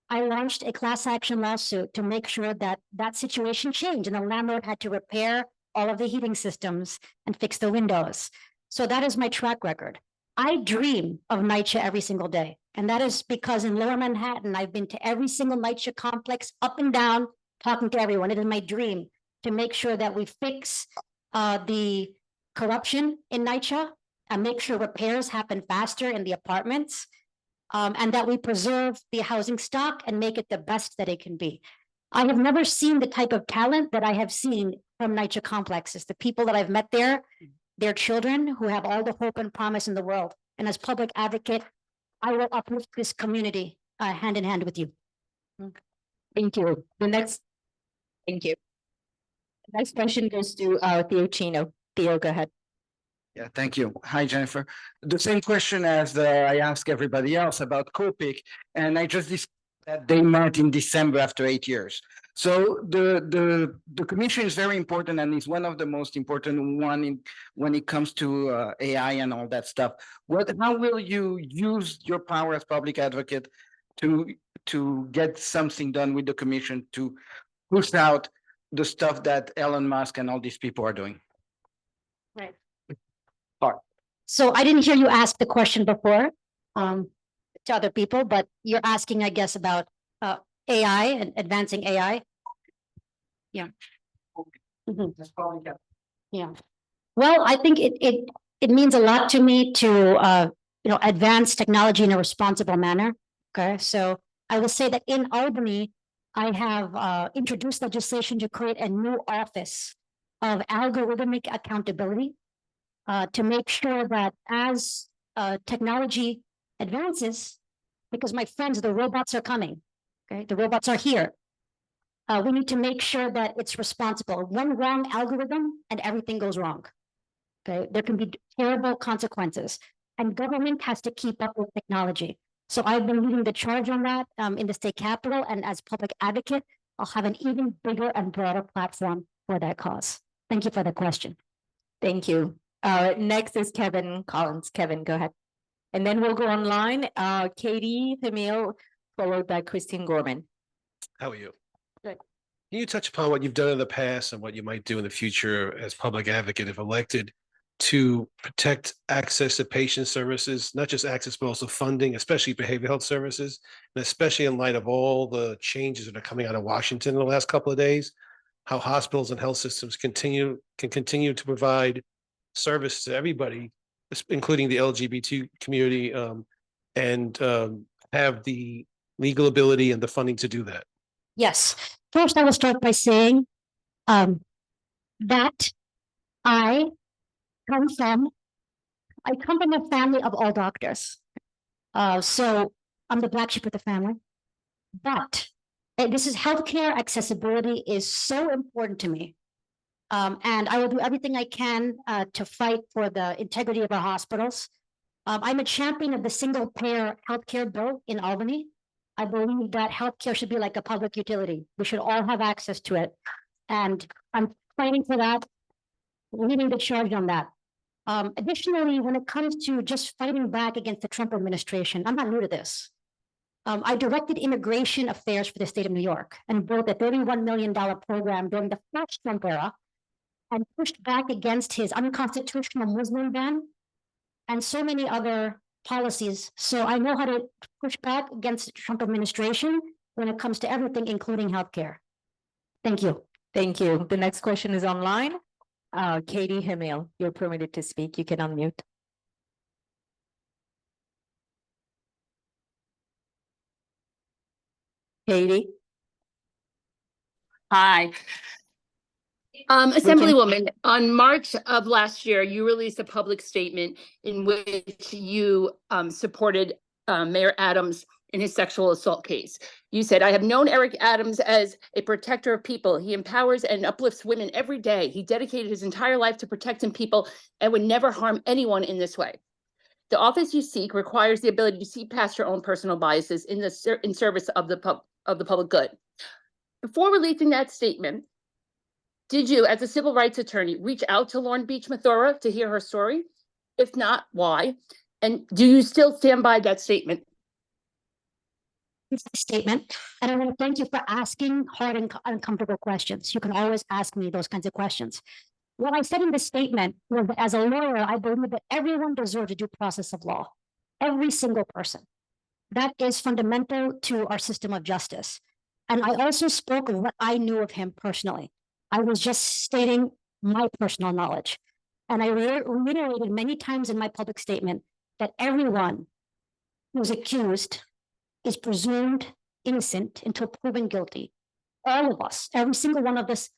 I launched a class action lawsuit to make sure that that situation changed and the landlord had to repair all of the heating systems and fix the windows. So that is my track record. I dream of NYCHA every single day. And that is because in Lower Manhattan, I've been to every single NYCHA complex up and down, talking to everyone. It is my dream to make sure that we fix the corruption in NYCHA and make sure repairs happen faster in the apartments, and that we preserve the housing stock and make it the best that it can be. I have never seen the type of talent that I have seen from NYCHA complexes. The people that I've met there, their children who have all the hope and promise in the world. And as public advocate, I will uplift this community hand in hand with you. Thank you. Thank you. The next question goes to Theo Chino. Theo, go ahead. Yeah, thank you. Hi, Jennifer. The same question as I asked everybody else about Copic, and I just discovered that they met in December after 8 years. So the commission is very important and is one of the most important when it comes to AI and all that stuff. How will you use your power as public advocate to get something done with the commission to push out the stuff that Elon Musk and all these people are doing? Right. So I didn't hear you ask the question before to other people, but you're asking, I guess, about AI and advancing AI. Yeah. Yeah. Well, I think it means a lot to me to advance technology in a responsible manner. Okay, so I will say that in Albany, I have introduced legislation to create a new office of algorithmic accountability to make sure that as technology advances, because my friends, the robots are coming, okay? The robots are here. We need to make sure that it's responsible. One wrong algorithm and everything goes wrong, okay? There can be terrible consequences and government has to keep up with technology. So I've been leading the charge on that in the state capitol, and as public advocate, I'll have an even bigger and broader platform for that cause. Thank you for the question. Thank you. Next is Kevin Collins. Kevin, go ahead. And then we'll go online. Katie Thamil, followed by Christine Gorman. How are you? Good. Can you touch upon what you've done in the past and what you might do in the future as public advocate if elected to protect access to patient services, not just access, but also funding, especially behavioral health services, and especially in light of all the changes that are coming out of Washington in the last couple of days, how hospitals and health systems can continue to provide service to everybody, including the LGBT community, and have the legal ability and the funding to do that. Yes, first I will start by saying that I come from a family of all doctors. So I'm the black sheep of the family. But this is healthcare accessibility is so important to me. And I will do everything I can to fight for the integrity of our hospitals. I'm a champion of the single payer healthcare bill in Albany. I believe that healthcare should be like a public utility. We should all have access to it. And I'm fighting for that, leading the charge on that. Additionally, when it comes to just fighting back against the Trump administration, I'm not new to this. I directed immigration affairs for the state of New York and built a $31 million program during the first Trump era and pushed back against his unconstitutional Muslim ban and so many other policies. So I know how to push back against the Trump administration when it comes to everything, including healthcare. Thank you. Thank you. The next question is online. Katie Hemil, you're permitted to speak. You can unmute. Katie? Hi. Assemblywoman, on March of last year, you released a public statement in which you supported Mayor Adams in his sexual assault case. You said, "I have known Eric Adams as a protector of people. He empowers and uplifts women every day. He dedicated his entire life to protecting people and would never harm anyone in this way. The office you seek requires the ability to see past your own personal biases in service of the public good." Before releasing that statement, did you, as a civil rights attorney, reach out to Lauren Beach Mathura to hear her story? If not, why? And do you still stand by that statement? Statement, and I want to thank you for asking hard and uncomfortable questions. You can always ask me those kinds of questions. What I said in the statement was that as a lawyer, I believe that everyone deserves a due process of law. Every single person. That is fundamental to our system of justice. And I also spoke of what I knew of him personally. I was just stating my personal knowledge. And I reiterated many times in my public statement that everyone who's accused is presumed innocent until proven guilty. All of us, every single one of us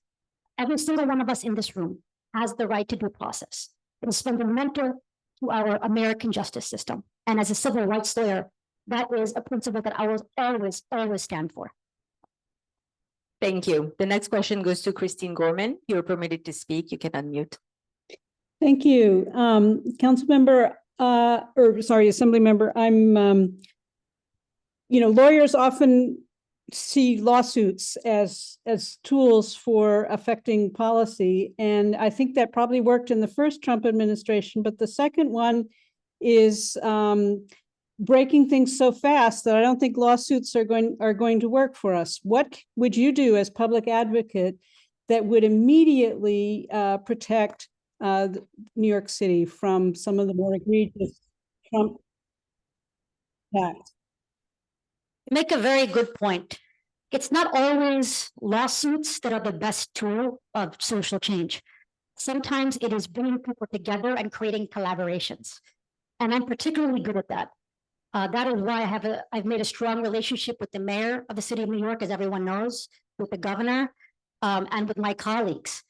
in this room has the right to due process. It is fundamental to our American justice system. And as a civil rights lawyer, that is a principle that I will always stand for. Thank you. The next question goes to Christine Gorman. You're permitted to speak. You can unmute. Thank you. Council member, Assembly member, I'm, lawyers often see lawsuits as tools for affecting policy. And I think that probably worked in the first Trump administration, but the second one is breaking things so fast that I don't think lawsuits are going to work for us. What would you do as public advocate that would immediately protect New York City from some of the more egregious Trump attacks? Make a very good point. It's not always lawsuits that are the best tool of social change. Sometimes it is bringing people together and creating collaborations. And I'm particularly good at that. That is why I've made a strong relationship with the mayor of the city of New York, as everyone knows, with the governor, and with my colleagues.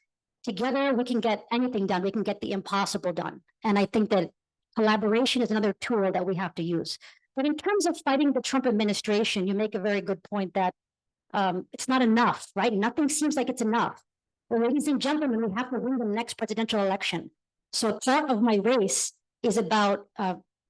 Together, we can get anything done. We can get the impossible done. And I think that collaboration is another tool that we have to use. But in terms of fighting the Trump administration, you make a very good point that it's not enough, right? Nothing seems like it's enough. Well, ladies and gentlemen, we have to win the next presidential election. So part of my race is about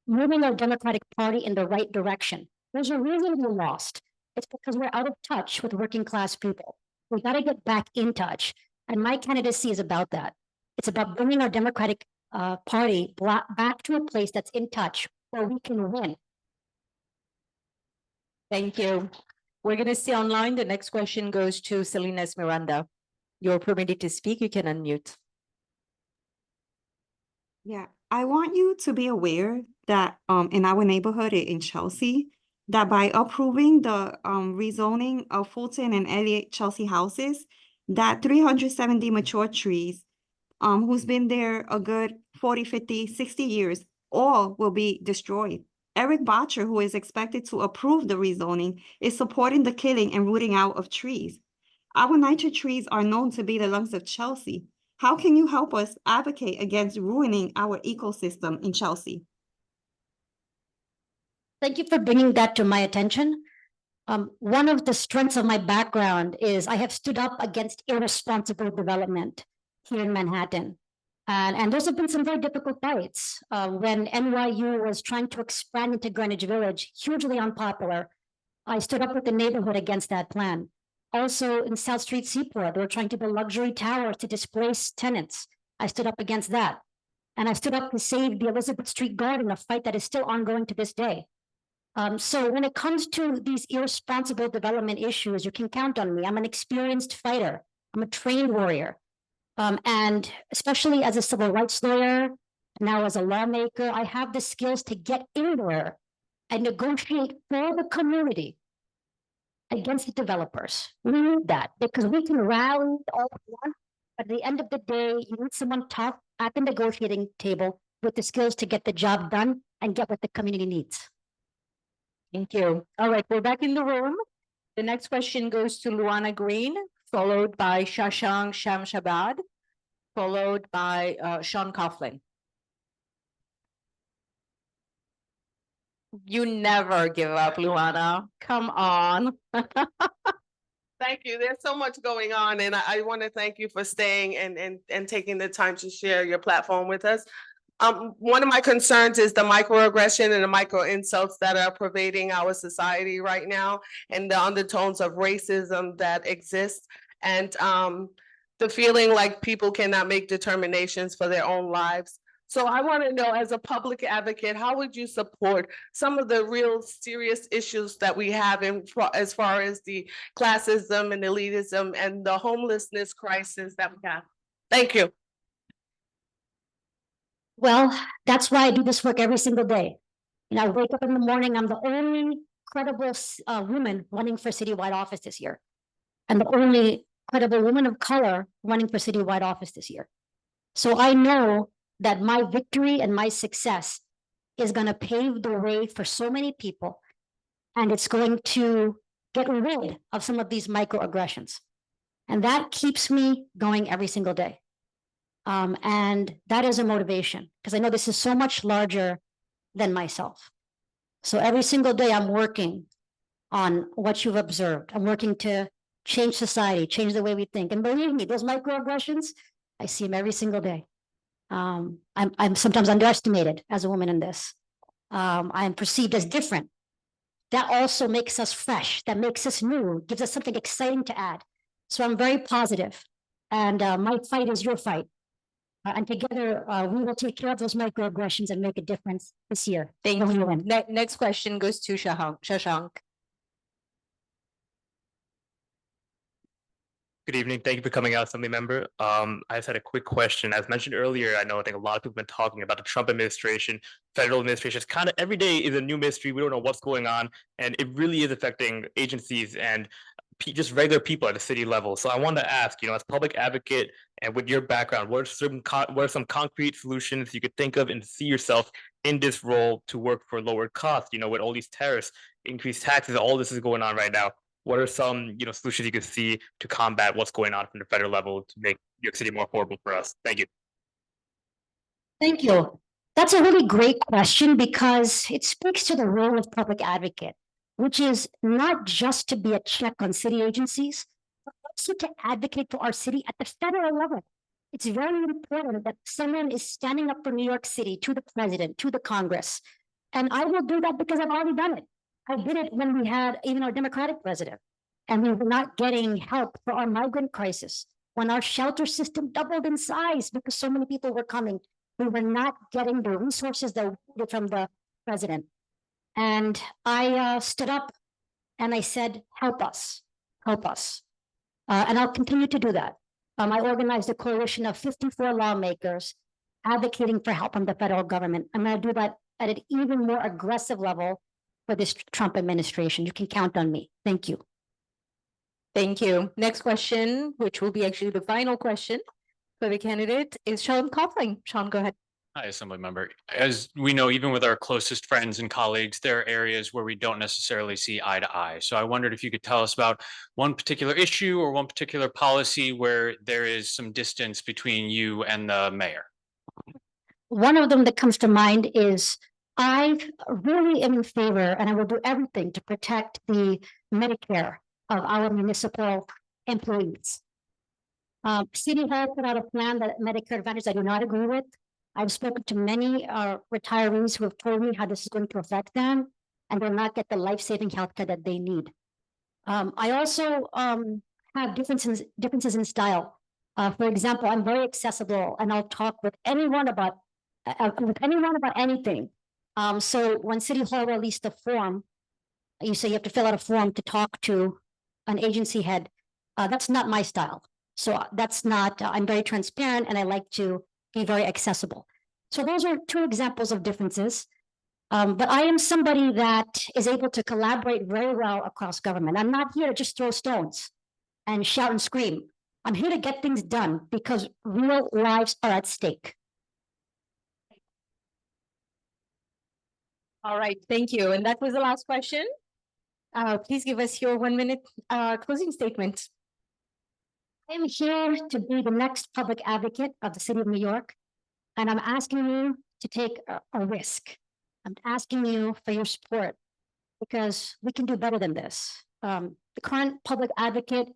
moving our Democratic Party in the right direction. There's a reason we're lost. It's because we're out of touch with working class people. We got to get back in touch. And my candidacy is about that. It's about bringing our Democratic Party back to a place that's in touch where we can win. Thank you. We're going to see online. The next question goes to Selena Esmeralda. You're permitted to speak. You can unmute. Yeah, I want you to be aware that in our neighborhood in Chelsea, that by approving the rezoning of Fulton and Elliott Chelsea houses, that 370 mature trees who's been there a good 40, 50, 60 years, all will be destroyed. Eric Botcher, who is expected to approve the rezoning, is supporting the killing and rooting out of trees. Our nitre trees are known to be the lungs of Chelsea. How can you help us advocate against ruining our ecosystem in Chelsea? Thank you for bringing that to my attention. One of the strengths of my background is I have stood up against irresponsible development here in Manhattan. And those have been some very difficult fights. When NYU was trying to expand into Greenwich Village, hugely unpopular, I stood up with the neighborhood against that plan. Also in South Street Seaport, they were trying to build luxury towers to displace tenants. I stood up against that. And I stood up to save the Elizabeth Street Garden, a fight that is still ongoing to this day. So when it comes to these irresponsible development issues, you can count on me. I'm an experienced fighter. I'm a trained warrior. And especially as a civil rights lawyer, now as a lawmaker, I have the skills to get in there and negotiate for the community against the developers. We need that because we can rally all we want, but at the end of the day, you need someone tough at the negotiating table with the skills to get the job done and get what the community needs. Thank you. All right, we're back in the room. The next question goes to Luana Green, followed by Shashank Shamshabad, followed by Sean Coughlin. You never give up, Luana. Come on. Thank you. There's so much going on, and I want to thank you for staying and taking the time to share your platform with us. One of my concerns is the microaggression and the micro insults that are pervading our society right now, and the undertones of racism that exist, and the feeling like people cannot make determinations for their own lives. So I want to know, as a public advocate, how would you support some of the real serious issues that we have as far as the classism and elitism and the homelessness crisis that we have? Thank you. Well, that's why I do this work every single day. You know, I wake up in the morning, I'm the only credible woman running for citywide office this year. And the only credible woman of color running for citywide office this year. So I know that my victory and my success is going to pave the way for so many people. And it's going to get rid of some of these microaggressions. And that keeps me going every single day. And that is a motivation because I know this is so much larger than myself. So every single day I'm working on what you've observed. I'm working to change society, change the way we think. And believe me, those microaggressions, I see them every single day. I'm sometimes underestimated as a woman in this. I'm perceived as different. That also makes us fresh. That makes us new, gives us something exciting to add. So I'm very positive. And my fight is your fight. And together, we will take care of those microaggressions and make a difference this year. Thank you. Next question goes to Shashank. Good evening. Thank you for coming out, Assembly Member. I just had a quick question. As mentioned earlier, I think a lot of people have been talking about the Trump administration, federal administration. It's kind of every day is a new mystery. We don't know what's going on, and it really is affecting agencies and just regular people at the city level. So I wanted to ask, as public advocate and with your background, what are some concrete solutions you could think of and see yourself in this role to work for lower costs? With all these tariffs, increased taxes, all this is going on right now. What are some, solutions you could see to combat what's going on from the federal level to make New York City more affordable for us? Thank you. Thank you. That's a really great question because it speaks to the role of public advocate, which is not just to be a check on city agencies, but also to advocate for our city at the federal level. It's very important that someone is standing up for New York City to the president, to the Congress. And I will do that because I've already done it. I did it when we had even our Democratic president, and we were not getting help for our migrant crisis. When our shelter system doubled in size because so many people were coming, we were not getting the resources that we needed from the president. And I stood up and I said, help us, help us. And I'll continue to do that. I organized a coalition of 54 lawmakers advocating for help from the federal government. I'm gonna do that at an even more aggressive level for this Trump administration. You can count on me. Thank you. Thank you. Next question, which will be actually the final question for the candidate, is Sean Coughlin. Sean, go ahead. Hi, Assembly Member. As we know, even with our closest friends and colleagues, there are areas where we don't necessarily see eye to eye. So I wondered if you could tell us about one particular issue or one particular policy where there is some distance between you and the mayor. One of them that comes to mind is I really am in favor, and I will do everything to protect the Medicare of our municipal employees. City Hall put out a plan that Medicare Advantage I do not agree with. I've spoken to many retirees who have told me how this is going to affect them, and they'll not get the life-saving healthcare that they need. I also have differences in style. For example, I'm very accessible, and I'll talk with anyone about anything. So when City Hall released the form, you say you have to fill out a form to talk to an agency head. That's not my style. So that's not. I'm very transparent, and I like to be very accessible. So those are two examples of differences. But I am somebody that is able to collaborate very well across government. I'm not here to just throw stones and shout and scream. I'm here to get things done because real lives are at stake. All right, thank you. And that was the last question. Please give us your 1 minute closing statement. I am here to be the next public advocate of the city of New York, and I'm asking you to take a risk. I'm asking you for your support because we can do better than this. The current public advocate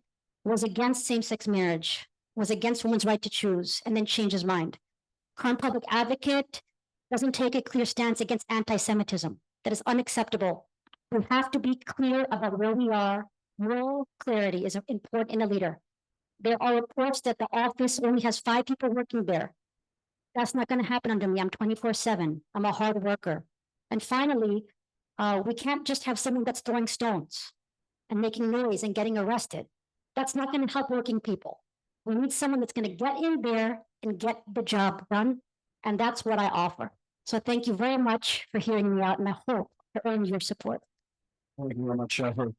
was against same-sex marriage, was against women's right to choose, and then changed his mind. Current public advocate doesn't take a clear stance against anti-Semitism. That is unacceptable. We have to be clear about where we are. Moral clarity is important in a leader. There are reports that the office only has 5 people working there. That's not going to happen under me. I'm 24/7. I'm a hard worker. And finally, we can't just have someone that's throwing stones and making noise and getting arrested. That's not going to help working people. We need someone that's going to get in there and get the job done. And that's what I offer. So thank you very much for hearing me out, and I hope to earn your support. Thank you very much, Jennifer.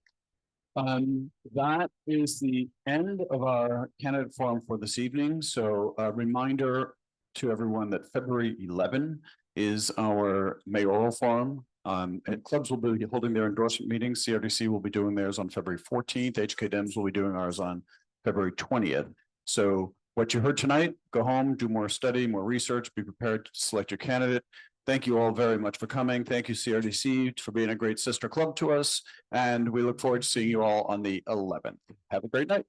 That is the end of our candidate forum for this evening. So a reminder to everyone that February 11 is our mayoral forum. And clubs will be holding their endorsement meetings. CRDC will be doing theirs on February 14th. HKDEMS will be doing ours on February 20th. So what you heard tonight, go home, do more study, more research, be prepared to select your candidate. Thank you all very much for coming. Thank you, CRDC, for being a great sister club to us. And we look forward to seeing you all on the 11th. Have a great night.